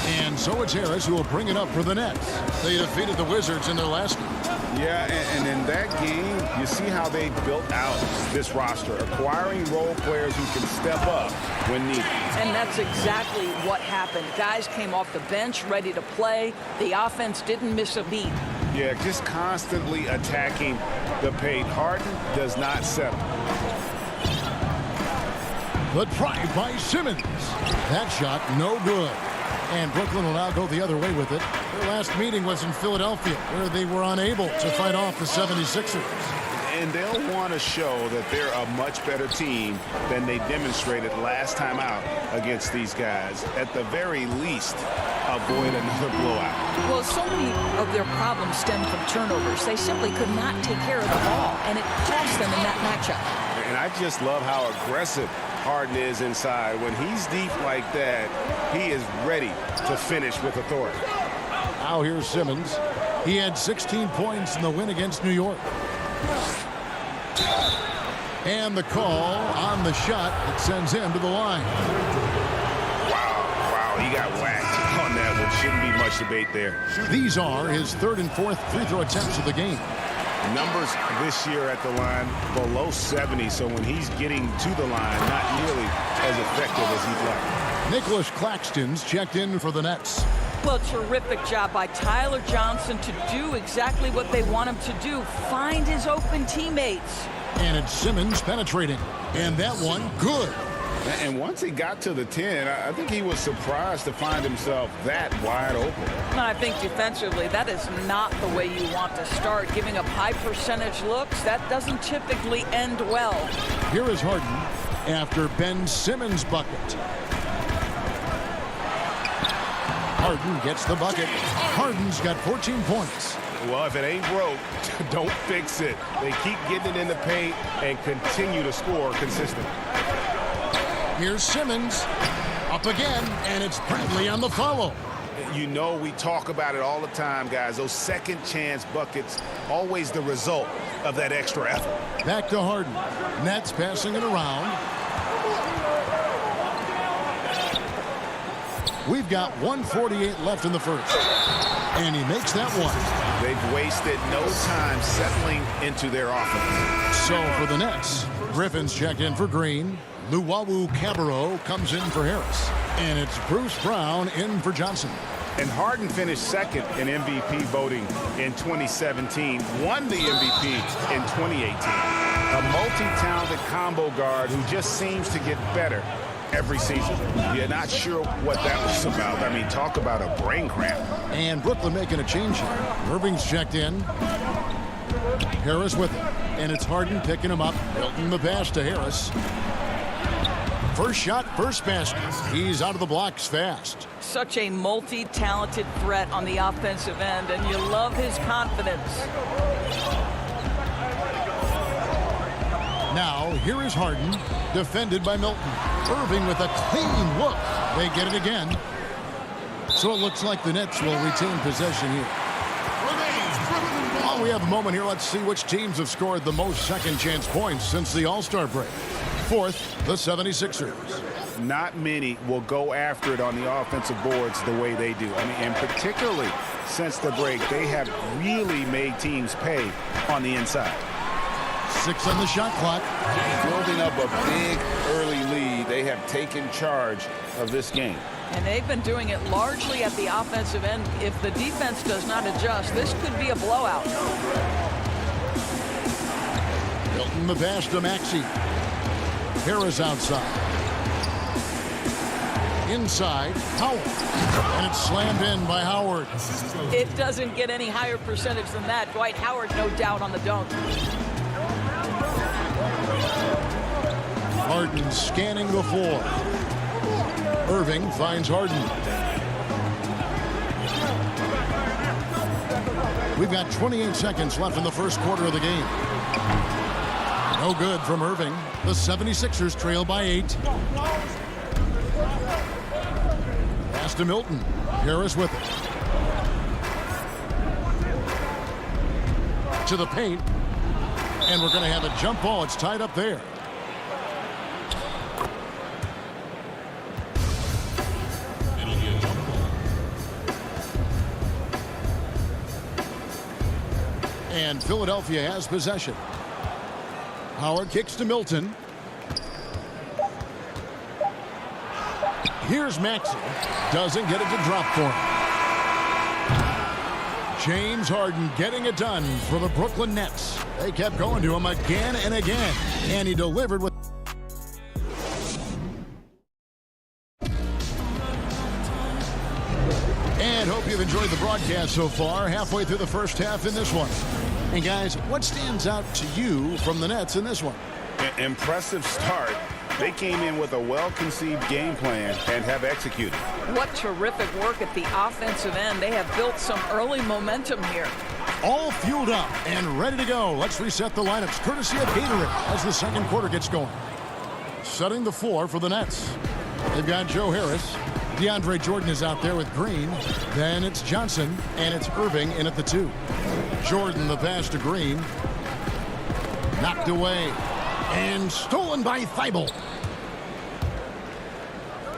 And so it's Harris who will bring it up for the Nets. They defeated the Wizards in their last game. Yeah, and in that game, you see how they built out this roster, acquiring role players who can step up when needed. And that's exactly what happened. Guys came off the bench ready to play. The offense didn't miss a beat. Yeah, just constantly attacking the paint. Harden does not settle. The drive by Simmons. That shot, no good. And Brooklyn will now go the other way with it. Their last meeting was in Philadelphia, where they were unable to fight off the 76ers. And they'll want to show that they're a much better team than they demonstrated last time out against these guys. At the very least, avoid another blowout. Well, so many of their problems stem from turnovers. They simply could not take care of the ball, and it cost them in that matchup. And I just love how aggressive Harden is inside. When he's deep like that, he is ready to finish with authority. Now here's Simmons. He had 16 points in the win against New York. And the call on the shot that sends him to the line. Wow, he got whacked on that one. Shouldn't be much debate there. These are his third and fourth free throw attempts of the game. Numbers this year at the line below 70, so when he's getting to the line, not nearly as effective as he'd like. Nicholas Claxton's checked in for the Nets. Well, terrific job by Tyler Johnson to do exactly what they want him to do, find his open teammates. And it's Simmons penetrating. And that one, good. And once he got to the 10, I think he was surprised to find himself that wide open. And I think defensively, that is not the way you want to start. Giving up high percentage looks, that doesn't typically end well. Here is Harden after Ben Simmons' bucket. Harden gets the bucket. Harden's got 14 points. Well, if it ain't broke, don't fix it. They keep getting it in the paint and continue to score consistently. Here's Simmons up again, and it's Bradley on the follow. You know, we talk about it all the time, guys. Those second chance buckets, always the result of that extra effort. Back to Harden. Nets passing it around. We've got 1:48 left in the first. And he makes that one. They've wasted no time settling into their offense. So for the Nets, Griffin's checked in for Green. Luwawu Cabarro comes in for Harris. And it's Bruce Brown in for Johnson. And Harden finished second in MVP voting in 2017, won the MVP in 2018. A multi-talented combo guard who just seems to get better every season. You're not sure what that was about. I mean, talk about a brain cramp. And Brooklyn making a change here. Irving's checked in. Harris with it. And it's Harden picking him up. Milton the pass to Harris. First shot, first basket. He's out of the blocks fast. Such a multi-talented threat on the offensive end, and you love his confidence. Now, here is Harden, defended by Milton. Irving with a clean look. They get it again. So it looks like the Nets will retain possession here. While we have a moment here, let's see which teams have scored the most second chance points since the All-Star break. Fourth, the 76ers. Not many will go after it on the offensive boards the way they do. I mean, and particularly since the break, they have really made teams pay on the inside. 6 on the shot clock. Building up a big early lead, they have taken charge of this game. And they've been doing it largely at the offensive end. If the defense does not adjust, this could be a blowout. Milton the pass to Maxey. Harris outside. Inside, Howard. And it's slammed in by Howard. It doesn't get any higher percentage than that. Dwight Howard, no doubt, on the dunk. Harden scanning the floor. Irving finds Harden. We've got 28 seconds left in the first quarter of the game. No good from Irving. The 76ers trail by 8. Pass to Milton. Harris with it. To the paint. And we're going to have a jump ball. It's tied up there. And Philadelphia has possession. Howard kicks to Milton. Here's Maxey. Doesn't get it to drop for him. James Harden getting it done for the Brooklyn Nets. They kept going to him again and again, and he delivered with. And hope you've enjoyed the broadcast so far, halfway through the first half in this one. And guys, what stands out to you from the Nets in this one? Impressive start. They came in with a well-conceived game plan and have executed. What terrific work at the offensive end. They have built some early momentum here. All fueled up and ready to go. Let's reset the lineups courtesy of Gatorade as the second quarter gets going. Setting the floor for the Nets. They've got Joe Harris. DeAndre Jordan is out there with Green. Then it's Johnson, and it's Irving in at the 2. Jordan the pass to Green. Knocked away. And stolen by Thibault.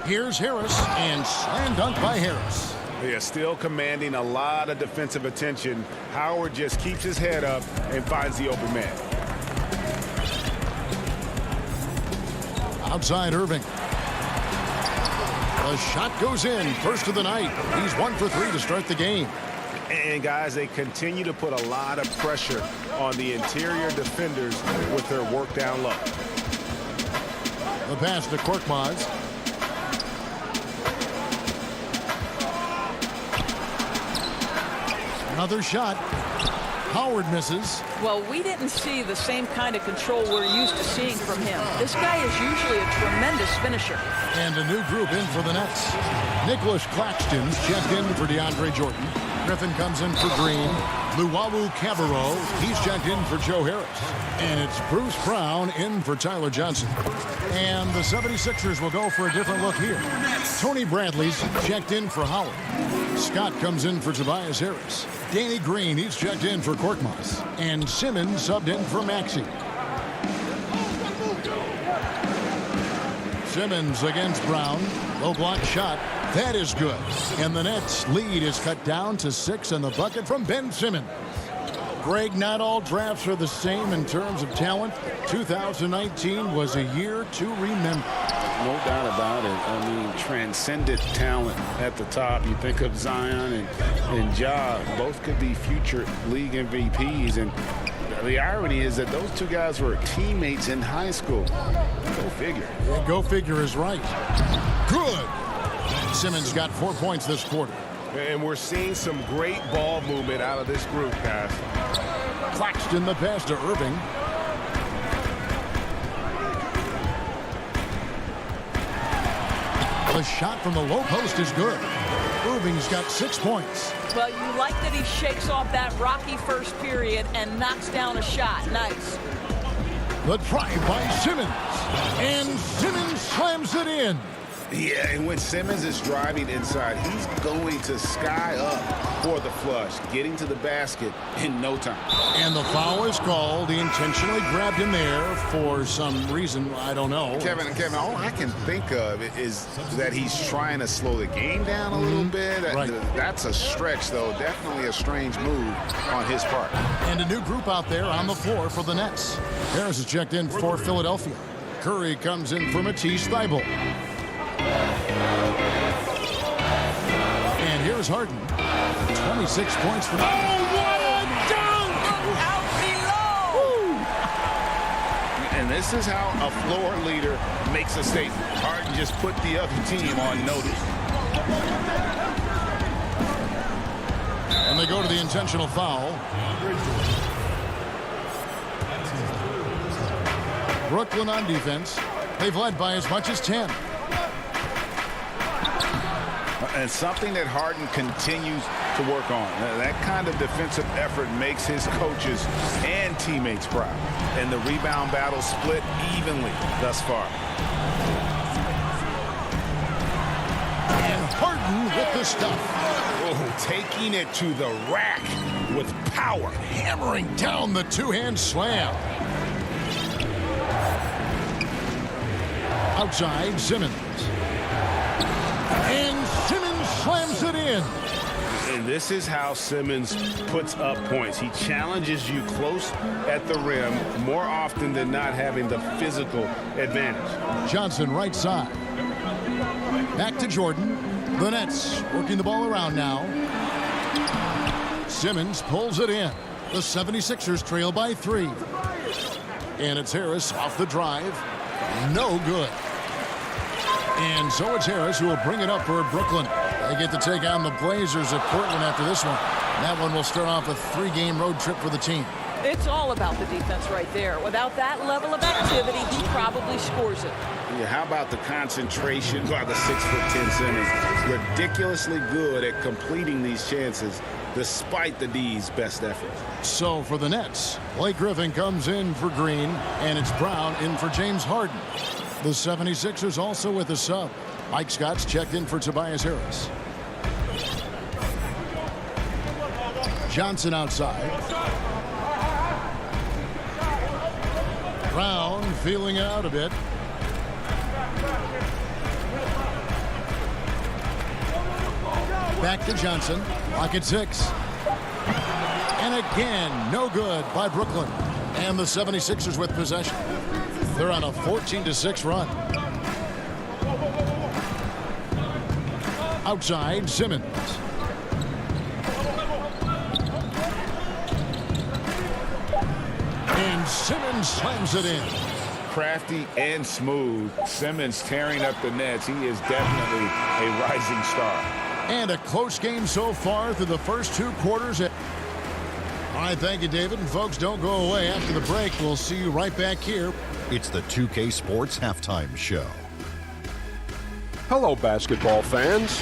Here's Harris, and slam dunk by Harris. They are still commanding a lot of defensive attention. Howard just keeps his head up and finds the open man. Outside Irving. The shot goes in. First of the night. He's 1 for 3 to start the game. And guys, they continue to put a lot of pressure on the interior defenders with their work down low. The pass to Korkmaz. Another shot. Howard misses. Well, we didn't see the same kind of control we're used to seeing from him. This guy is usually a tremendous finisher. And a new group in for the Nets. Nicholas Claxton's checked in for DeAndre Jordan. Griffin comes in for Green. Luwawu Cabarro, he's checked in for Joe Harris. And it's Bruce Brown in for Tyler Johnson. And the 76ers will go for a different look here. Tony Bradley's checked in for Howard. Scott comes in for Tobias Harris. Danny Green, he's checked in for Korkmaz. And Simmons subbed in for Maxey. Simmons against Brown. Low block shot. That is good. And the Nets' lead is cut down to 6 in the bucket from Ben Simmons. Greg, not all drafts are the same in terms of talent. 2019 was a year to remember. No doubt about it. I mean, transcendent talent at the top. You think of Zion and Ja. Both could be future league MVPs. And the irony is that those two guys were teammates in high school. Go figure. Yeah, go figure is right. Good. Simmons got 4 points this quarter. And we're seeing some great ball movement out of this group, guys. Claxton the pass to Irving. The shot from the low post is good. Irving's got 6 points. Well, you like that he shakes off that rocky first period and knocks down a shot. Nice. The drive by Simmons. And Simmons slams it in. Yeah, and when Simmons is driving inside, he's going to sky up for the flush, getting to the basket in no time. And the foul is called. He intentionally grabbed him there for some reason. I don't know. Kevin, all I can think of is that he's trying to slow the game down a little bit. Right. That's a stretch, though. Definitely a strange move on his part. And a new group out there on the floor for the Nets. Harris is checked in for Philadelphia. Curry comes in for Matisse Thybulle. And here's Harden. 26 points for... Oh, what a dunk! Out below! And this is how a floor leader makes a statement. Harden just put the other team on notice. And they go to the intentional foul. Brooklyn on defense. They've led by as much as 10. And something that Harden continues to work on. That kind of defensive effort makes his coaches and teammates proud. And the rebound battle split evenly thus far. And Harden with the stuff. Oh, taking it to the rack with power. Hammering down the two-hand slam. Outside, Simmons. And Simmons slams it in. And this is how Simmons puts up points. He challenges you close at the rim more often than not, having the physical advantage. Johnson right side. Back to Jordan. The Nets working the ball around now. Simmons pulls it in. The 76ers trail by 3. And it's Harris off the drive. No good. And so it's Harris who will bring it up for Brooklyn. They get to take on the Blazers at Portland after this one. That one will start off a 3-game road trip for the team. It's all about the defense right there. Without that level of activity, he probably scores it. Yeah, how about the concentration by the 6'10" Simmons? Ridiculously good at completing these chances despite the D's best effort. So for the Nets, Blake Griffin comes in for Green, and it's Brown in for James Harden. The 76ers also with a sub. Mike Scott's checked in for Tobias Harris. Johnson outside. Brown feeling it out a bit. Back to Johnson. Lock at 6. And again, no good by Brooklyn. And the 76ers with possession. They're on a 14-6 run. Outside, Simmons. And Simmons slams it in. Crafty and smooth. Simmons tearing up the Nets. He is definitely a rising star. And a close game so far through the first 2 quarters. All right, thank you, David. And folks, don't go away. After the break, we'll see you right back here. It's the 2K Sports Halftime Show. Hello, basketball fans.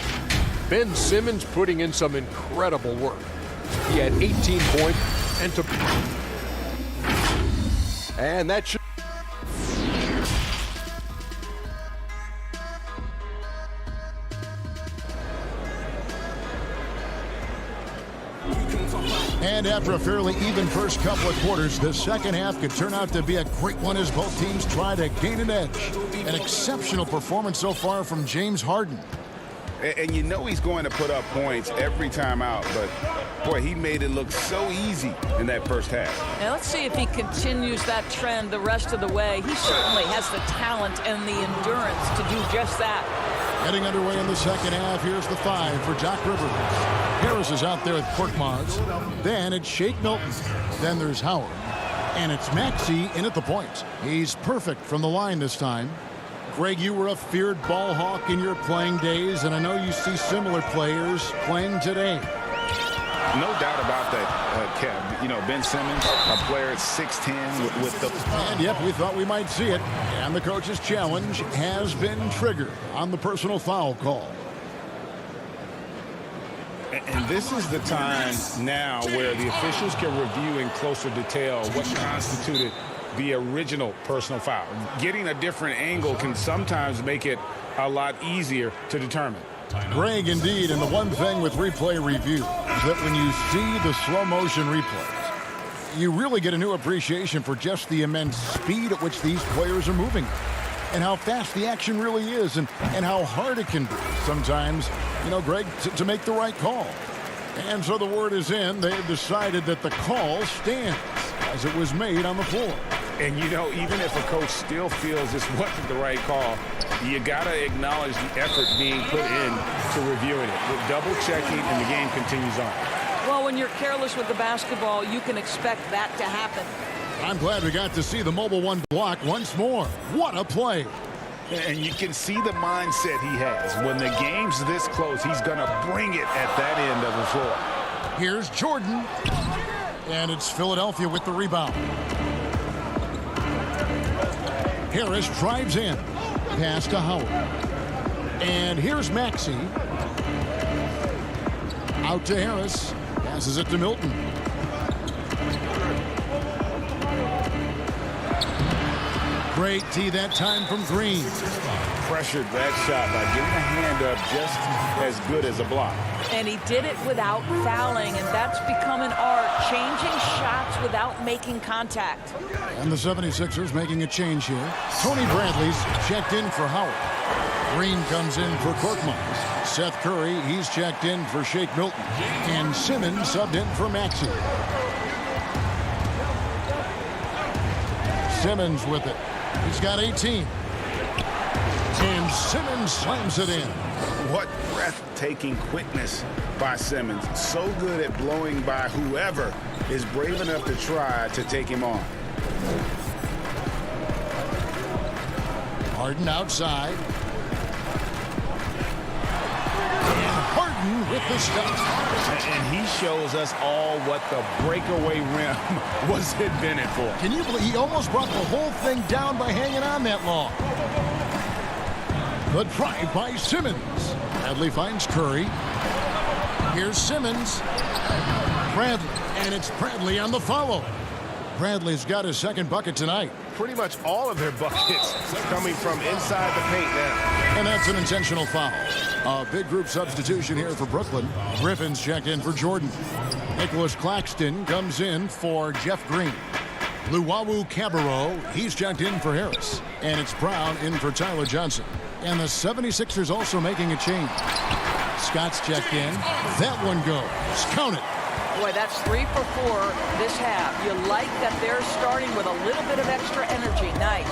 Ben Simmons putting in some incredible work. He had 18 points and that should. And after a fairly even first couple of quarters, the second half could turn out to be a great one as both teams try to gain an edge. An exceptional performance so far from James Harden. And you know he's going to put up points every time out, but boy, he made it look so easy in that first half. Now let's see if he continues that trend the rest of the way. He certainly has the talent and the endurance to do just that. Getting underway in the second half, here's the 5 for Doc Rivers. Harris is out there with Korkmaz. Then it's Shake Milton. Then there's Howard. And it's Maxey in at the point. He's perfect from the line this time. Greg, you were a feared ball hawk in your playing days, and I know you see similar players playing today. No doubt about that, Kev. You know, Ben Simmons, a player at 6'10" with the... And yep, we thought we might see it. And the coach's challenge has been triggered on the personal foul call. And this is the time now where the officials can review in closer detail what constituted the original personal foul. Getting a different angle can sometimes make it a lot easier to determine. Greg, indeed, and the one thing with replay review is that when you see the slow motion replays, you really get a new appreciation for just the immense speed at which these players are moving and how fast the action really is and how hard it can be sometimes, you know, Greg, to make the right call. And so the word is in. They have decided that the call stands as it was made on the floor. And, you know, even if a coach still feels this wasn't the right call, you got to acknowledge the effort being put in to reviewing it. With double checking, and the game continues on. Well, when you're careless with the basketball, you can expect that to happen. I'm glad we got to see the Mobile One block once more. What a play. And you can see the mindset he has. When the game's this close, he's going to bring it at that end of the floor. Here's Jordan. And it's Philadelphia with the rebound. Harris drives in. Pass to Howard. And here's Maxey. Out to Harris. Passes it to Milton. Great tee that time from Green. Pressured that shot by getting a hand up just as good as a block. And he did it without fouling, and that's become an art, changing shots without making contact. And the 76ers making a change here. Tony Bradley's checked in for Howard. Green comes in for Korkmaz. Seth Curry, he's checked in for Shake Milton. And Simmons subbed in for Maxey. Simmons with it. He's got 18. And Simmons slams it in. What breathtaking quickness by Simmons. So good at blowing by whoever is brave enough to try to take him on. Harden outside. And Harden with the stuff. And he shows us all what the breakaway rim was invented for. Can you believe he almost brought the whole thing down by hanging on that long? The drive by Simmons. Bradley finds Curry. Here's Simmons. Bradley. And it's Bradley on the follow. Bradley's got his second bucket tonight. Pretty much all of their buckets coming from inside the paint now. And that's an intentional foul. A big group substitution here for Brooklyn. Griffin's checked in for Jordan. Nicholas Claxton comes in for Jeff Green. Luwawu Cabarro, he's checked in for Harris. And it's Brown in for Tyler Johnson. And the 76ers also making a change. Scott's checked in. That one goes. Count it. Boy, that's 3 for 4 this half. You like that they're starting with a little bit of extra energy. Nice.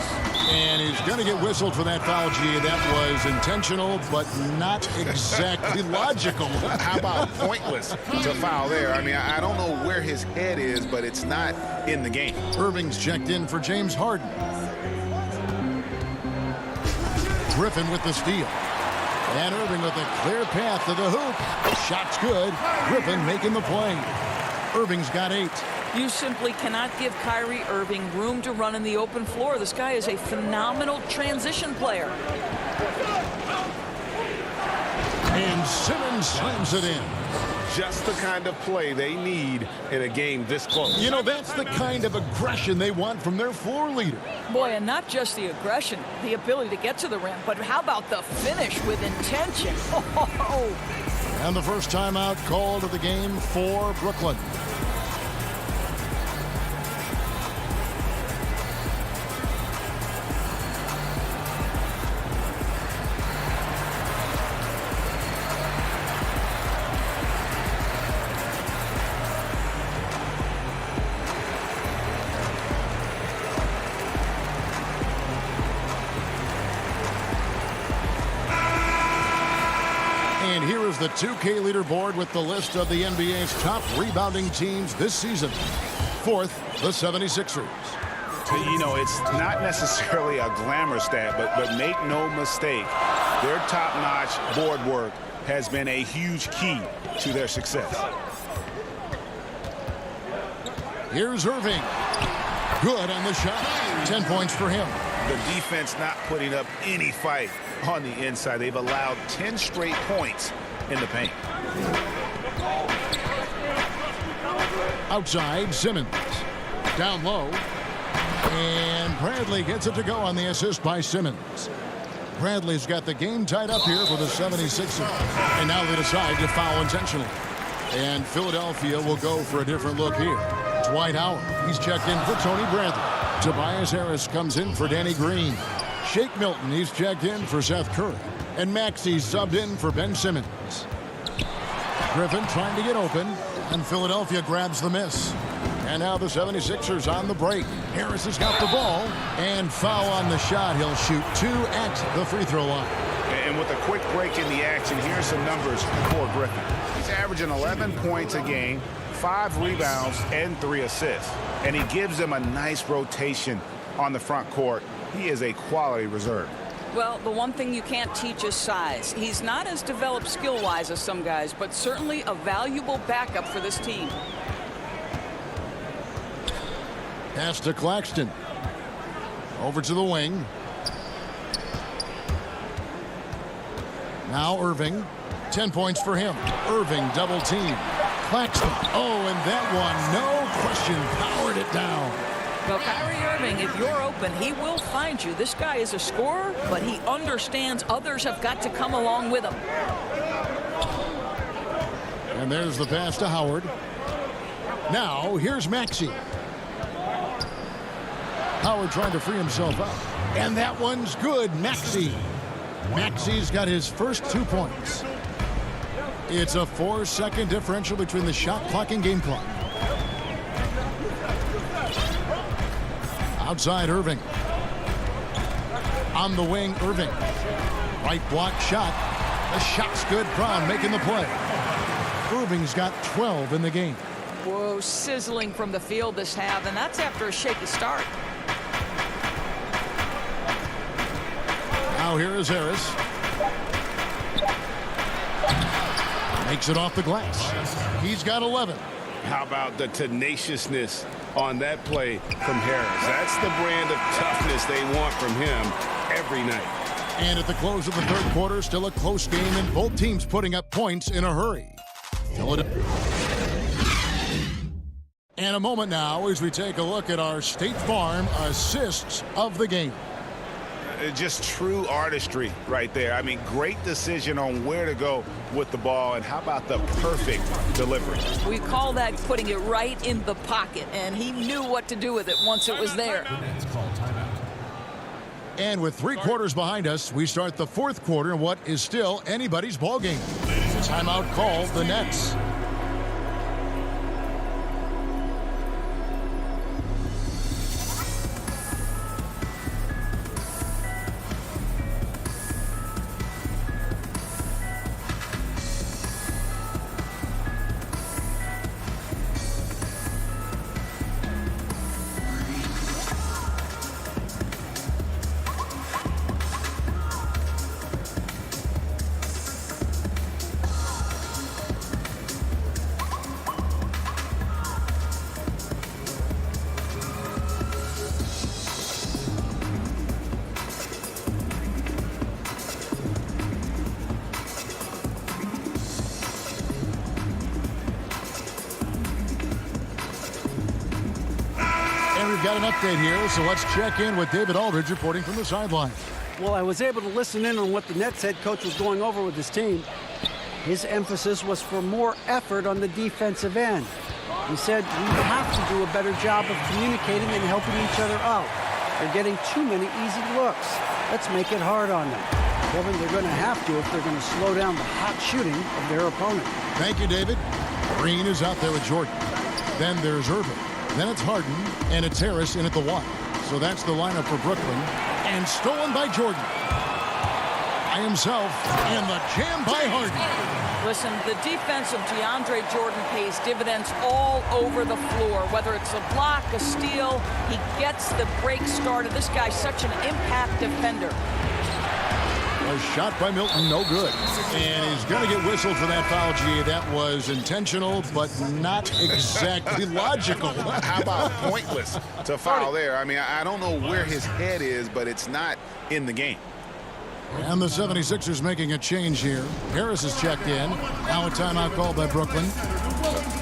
And he's going to get whistled for that foul, G. That was intentional, but not exactly logical. How about pointless to foul there? I mean, I don't know where his head is, but it's not in the game. Irving's checked in for James Harden. Griffin with the steal. And Irving with a clear path to the hoop. Shot's good. Griffin making the play. Irving's got 8. You simply cannot give Kyrie Irving room to run in the open floor. This guy is a phenomenal transition player. And Simmons slams it in. Just the kind of play they need in a game this close. You know, that's the kind of aggression they want from their floor leader. Boy, and not just the aggression, the ability to get to the rim, but how about the finish with intention? Oh. And the first timeout called of the game for Brooklyn. And here is the 2K leaderboard with the list of the NBA's top rebounding teams this season. 4th, the 76ers. You know, it's not necessarily a glamour stat, but make no mistake, their top-notch board work has been a huge key to their success. Here's Irving. Good on the shot. 10 points for him. The defense not putting up any fight on the inside. They've allowed 10 straight points in the paint. Outside, Simmons. Down low. And Bradley gets it to go on the assist by Simmons. Bradley's got the game tied up here for the 76ers. And now they decide to foul intentionally. And Philadelphia will go for a different look here. Dwight Howard, he's checked in for Tony Bradley. Tobias Harris comes in for Danny Green. Shake Milton, he's checked in for Seth Curry. And Maxey's subbed in for Ben Simmons. Griffin trying to get open, and Philadelphia grabs the miss. And now the 76ers on the break. Harris has got the ball, and foul on the shot. He'll shoot 2 at the free throw line. And with a quick break in the action, here's some numbers for Griffin. He's averaging 11 points a game, 5 rebounds, and 3 assists. And he gives them a nice rotation on the front court. He is a quality reserve. Well, the one thing you can't teach is size. He's not as developed skill-wise as some guys, but certainly a valuable backup for this team. Pass to Claxton. Over to the wing. Now Irving. 10 points for him. Irving double team. Claxton. Oh, and that one, no question, powered it down. Well, Kyrie Irving, if you're open, he will find you. This guy is a scorer, but he understands others have got to come along with him. And there's the pass to Howard. Now, here's Maxey. Howard trying to free himself up. And that one's good, Maxey. Maxey's got his first 2 points. It's a 4-second differential between the shot clock and game clock. Outside Irving. On the wing, Irving. Right block shot. The shot's good. Brown making the play. Irving's got 12 in the game. Whoa, sizzling from the field this half, and that's after a shaky start. Now here is Harris. Makes it off the glass. He's got 11. How about the tenaciousness on that play from Harris? That's the brand of toughness they want from him every night. And at the close of the third quarter, still a close game, and both teams putting up points in a hurry. Philadelphia. And a moment now as we take a look at our State Farm assists of the game. Just true artistry right there. I mean, great decision on where to go with the ball, and how about the perfect delivery? We call that putting it right in the pocket, and he knew what to do with it once it was there. And with 3 quarters behind us, we start the fourth quarter in what is still anybody's ball game. Timeout called the Nets. We've got an update here, so let's check in with David Aldridge reporting from the sideline. Well, I was able to listen in on what the Nets head coach was going over with his team. His emphasis was for more effort on the defensive end. He said we have to do a better job of communicating and helping each other out. They're getting too many easy looks. Let's make it hard on them. Kevin, they're going to have to if they're going to slow down the hot shooting of their opponent. Thank you, David. Green is out there with Jordan. Then there's Irving. Then it's Harden, and it's Harris in at the 1. So that's the lineup for Brooklyn. And stolen by Jordan. By himself, and the jam by Harden. Listen, the defense of DeAndre Jordan pays dividends all over the floor. Whether it's a block, a steal, he gets the break started. This guy's such an impact defender. A shot by Milton, no good. And he's going to get whistled for that foul, G. That was intentional, but not exactly logical. How about pointless to foul there? I mean, I don't know where his head is, but it's not in the game. And the 76ers making a change here. Harris is checked in. Now a timeout called by Brooklyn.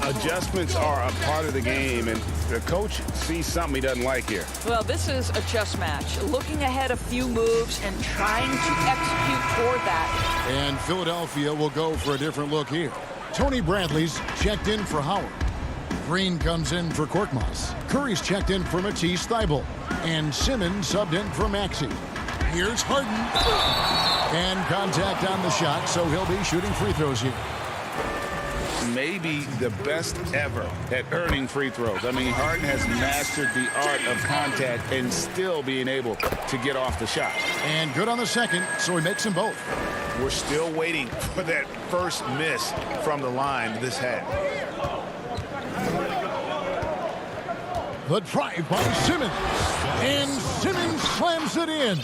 Adjustments are a part of the game, and the coach sees something he doesn't like here. Well, this is a chess match. Looking ahead a few moves and trying to execute toward that. And Philadelphia will go for a different look here. Tony Bradley's checked in for Howard. Green comes in for Korkmaz. Curry's checked in for Matisse Thybulle. And Simmons subbed in for Maxey. Here's Harden. And contact on the shot, so he'll be shooting free throws here. Maybe the best ever at earning free throws. I mean, Harden has mastered the art of contact and still being able to get off the shot. And good on the second, so he makes them both. We're still waiting for that first miss from the line this half. The drive by Simmons. And Simmons slams it in.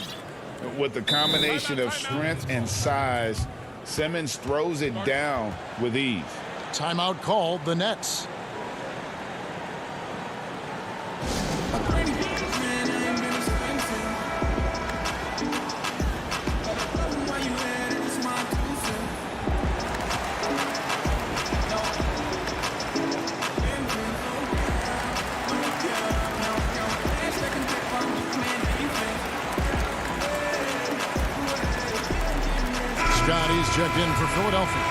With the combination of strength and size, Simmons throws it down with ease. Timeout called the Nets. Scotty's checked in for Philadelphia.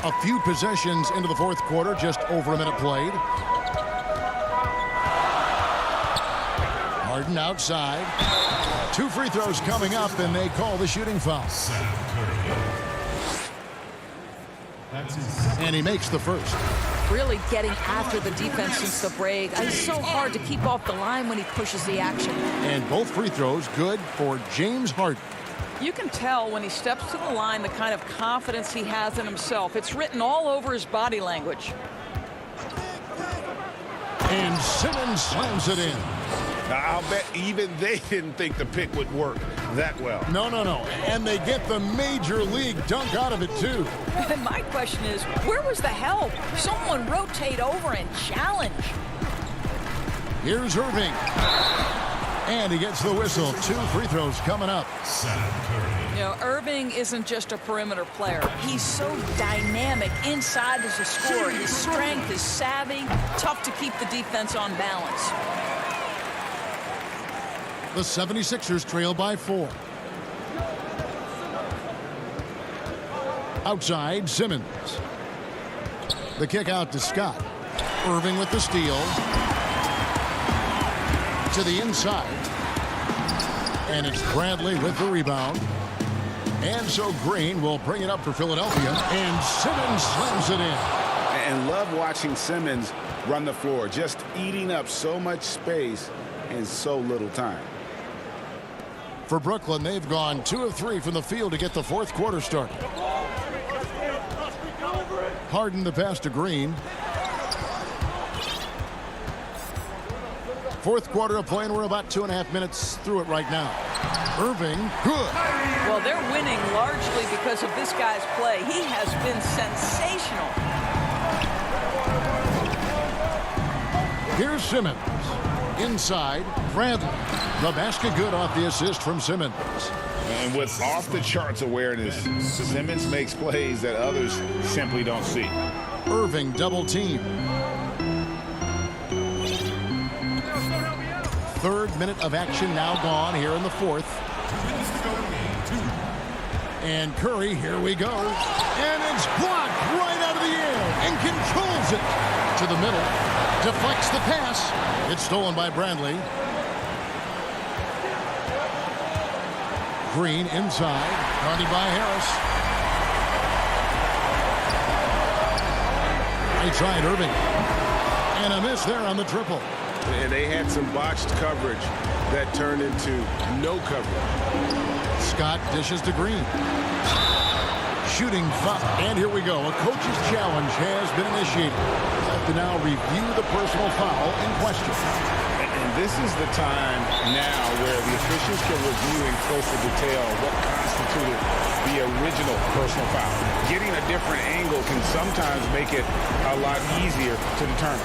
A few possessions into the fourth quarter, just over a minute played. Harden outside. 2 free throws coming up, and they call the shooting foul. And he makes the first. Really getting after the defense since the break. It's so hard to keep off the line when he pushes the action. And both free throws good for James Harden. You can tell when he steps to the line the kind of confidence he has in himself. It's written all over his body language. And Simmons slams it in. I'll bet even they didn't think the pick would work that well. No. And they get the major league dunk out of it, too. And my question is, where was the help? Someone rotate over and challenge. Here's Irving. And he gets the whistle. 2 free throws coming up. You know, Irving isn't just a perimeter player. He's so dynamic inside as a scorer. His strength, his savvy, tough to keep the defense on balance. The 76ers trail by 4. Outside, Simmons. The kick out to Scott. Irving with the steal. To the inside. And it's Bradley with the rebound. And so Green will bring it up for Philadelphia. And Simmons slams it in. And love watching Simmons run the floor. Just eating up so much space in so little time. For Brooklyn, they've gone 2 of 3 from the field to get the 4th quarter started. Harden the pass to Green. 4th quarter of play, and we're about 2.5 minutes through it right now. Irving, good. Well, they're winning largely because of this guy's play. He has been sensational. Here's Simmons. Inside, Bradley. The basket good off the assist from Simmons. And with off-the-charts awareness, Simmons makes plays that others simply don't see. Irving double team. 3rd minute of action now gone here in the 4th. And Curry, here we go. And it's blocked right out of the air and controls it to the middle. Deflects the pass. It's stolen by Bradley. Green inside. Guarded by Harris. They tried Irving. And a miss there on the triple. And they had some botched coverage that turned into no coverage. Scott dishes to Green. Shooting foul. And here we go. A coach's challenge has been initiated. We'll have to now review the personal foul in question. And this is the time now where the officials can review in closer detail what constituted the original personal foul. Getting a different angle can sometimes make it a lot easier to determine.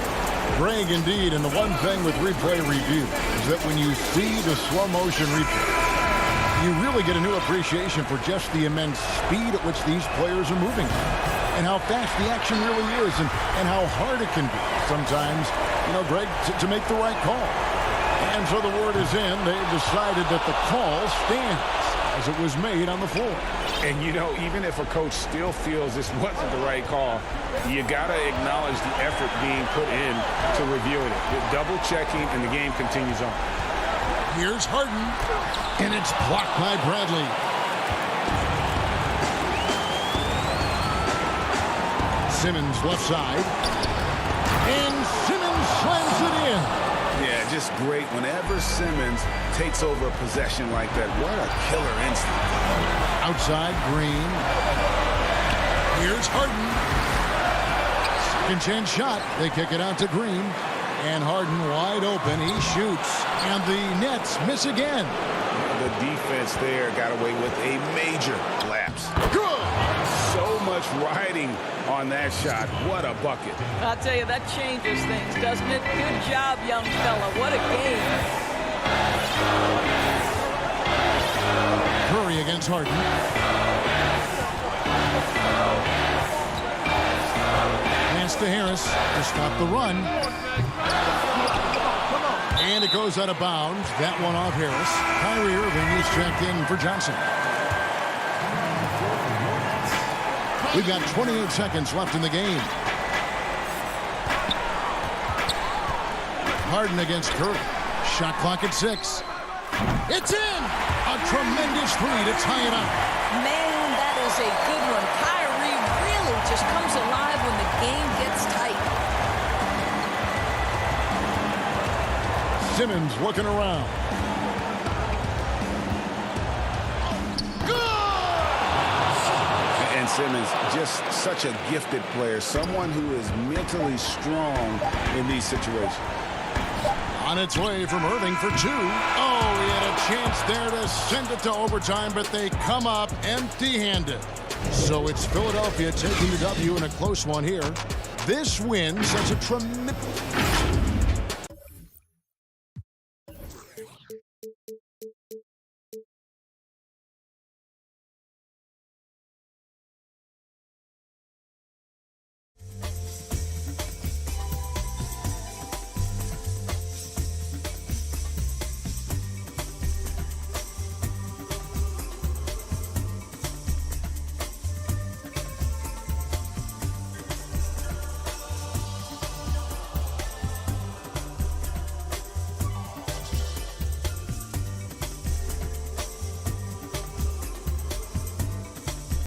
Greg, indeed, and the one thing with replay review is that when you see the slow motion replay, you really get a new appreciation for just the immense speed at which these players are moving and how fast the action really is and how hard it can be sometimes, Greg, to make the right call. And so the word is in. They've decided that the call stands as it was made on the floor. And, even if a coach still feels this wasn't the right call, you got to acknowledge the effort being put in to reviewing it. Double checking, and the game continues on. Here's Harden, and it's blocked by Bradley. Simmons left side, and Simmons slams it in. Yeah, just great. Whenever Simmons takes over a possession like that, what a killer instinct. Outside, Green. Here's Harden. Second chance shot. They kick it out to Green. And Harden wide open. He shoots. And the Nets miss again. The defense there got away with a major lapse. Good. So much riding on that shot. What a bucket. I'll tell you, that changes things, doesn't it? Good job, young fella. What a game. Curry against Harden. Pass to Harris to stop the run. And it goes out of bounds. That one off Harris. Kyrie Irving is checked in for Johnson. We've got 28 seconds left in the game. Harden against Curry. Shot clock at 6. It's in! A tremendous three to tie it up. Man, that is a good one. Kyrie really just comes alive when the game gets tight. Simmons looking around. Good! Simmons, just such a gifted player, someone who is mentally strong in these situations. On its way from Irving for 2. Oh, he had a chance there to send it to overtime, but they come up empty-handed. So it's Philadelphia taking the W in a close one here. This win sets a tremendous...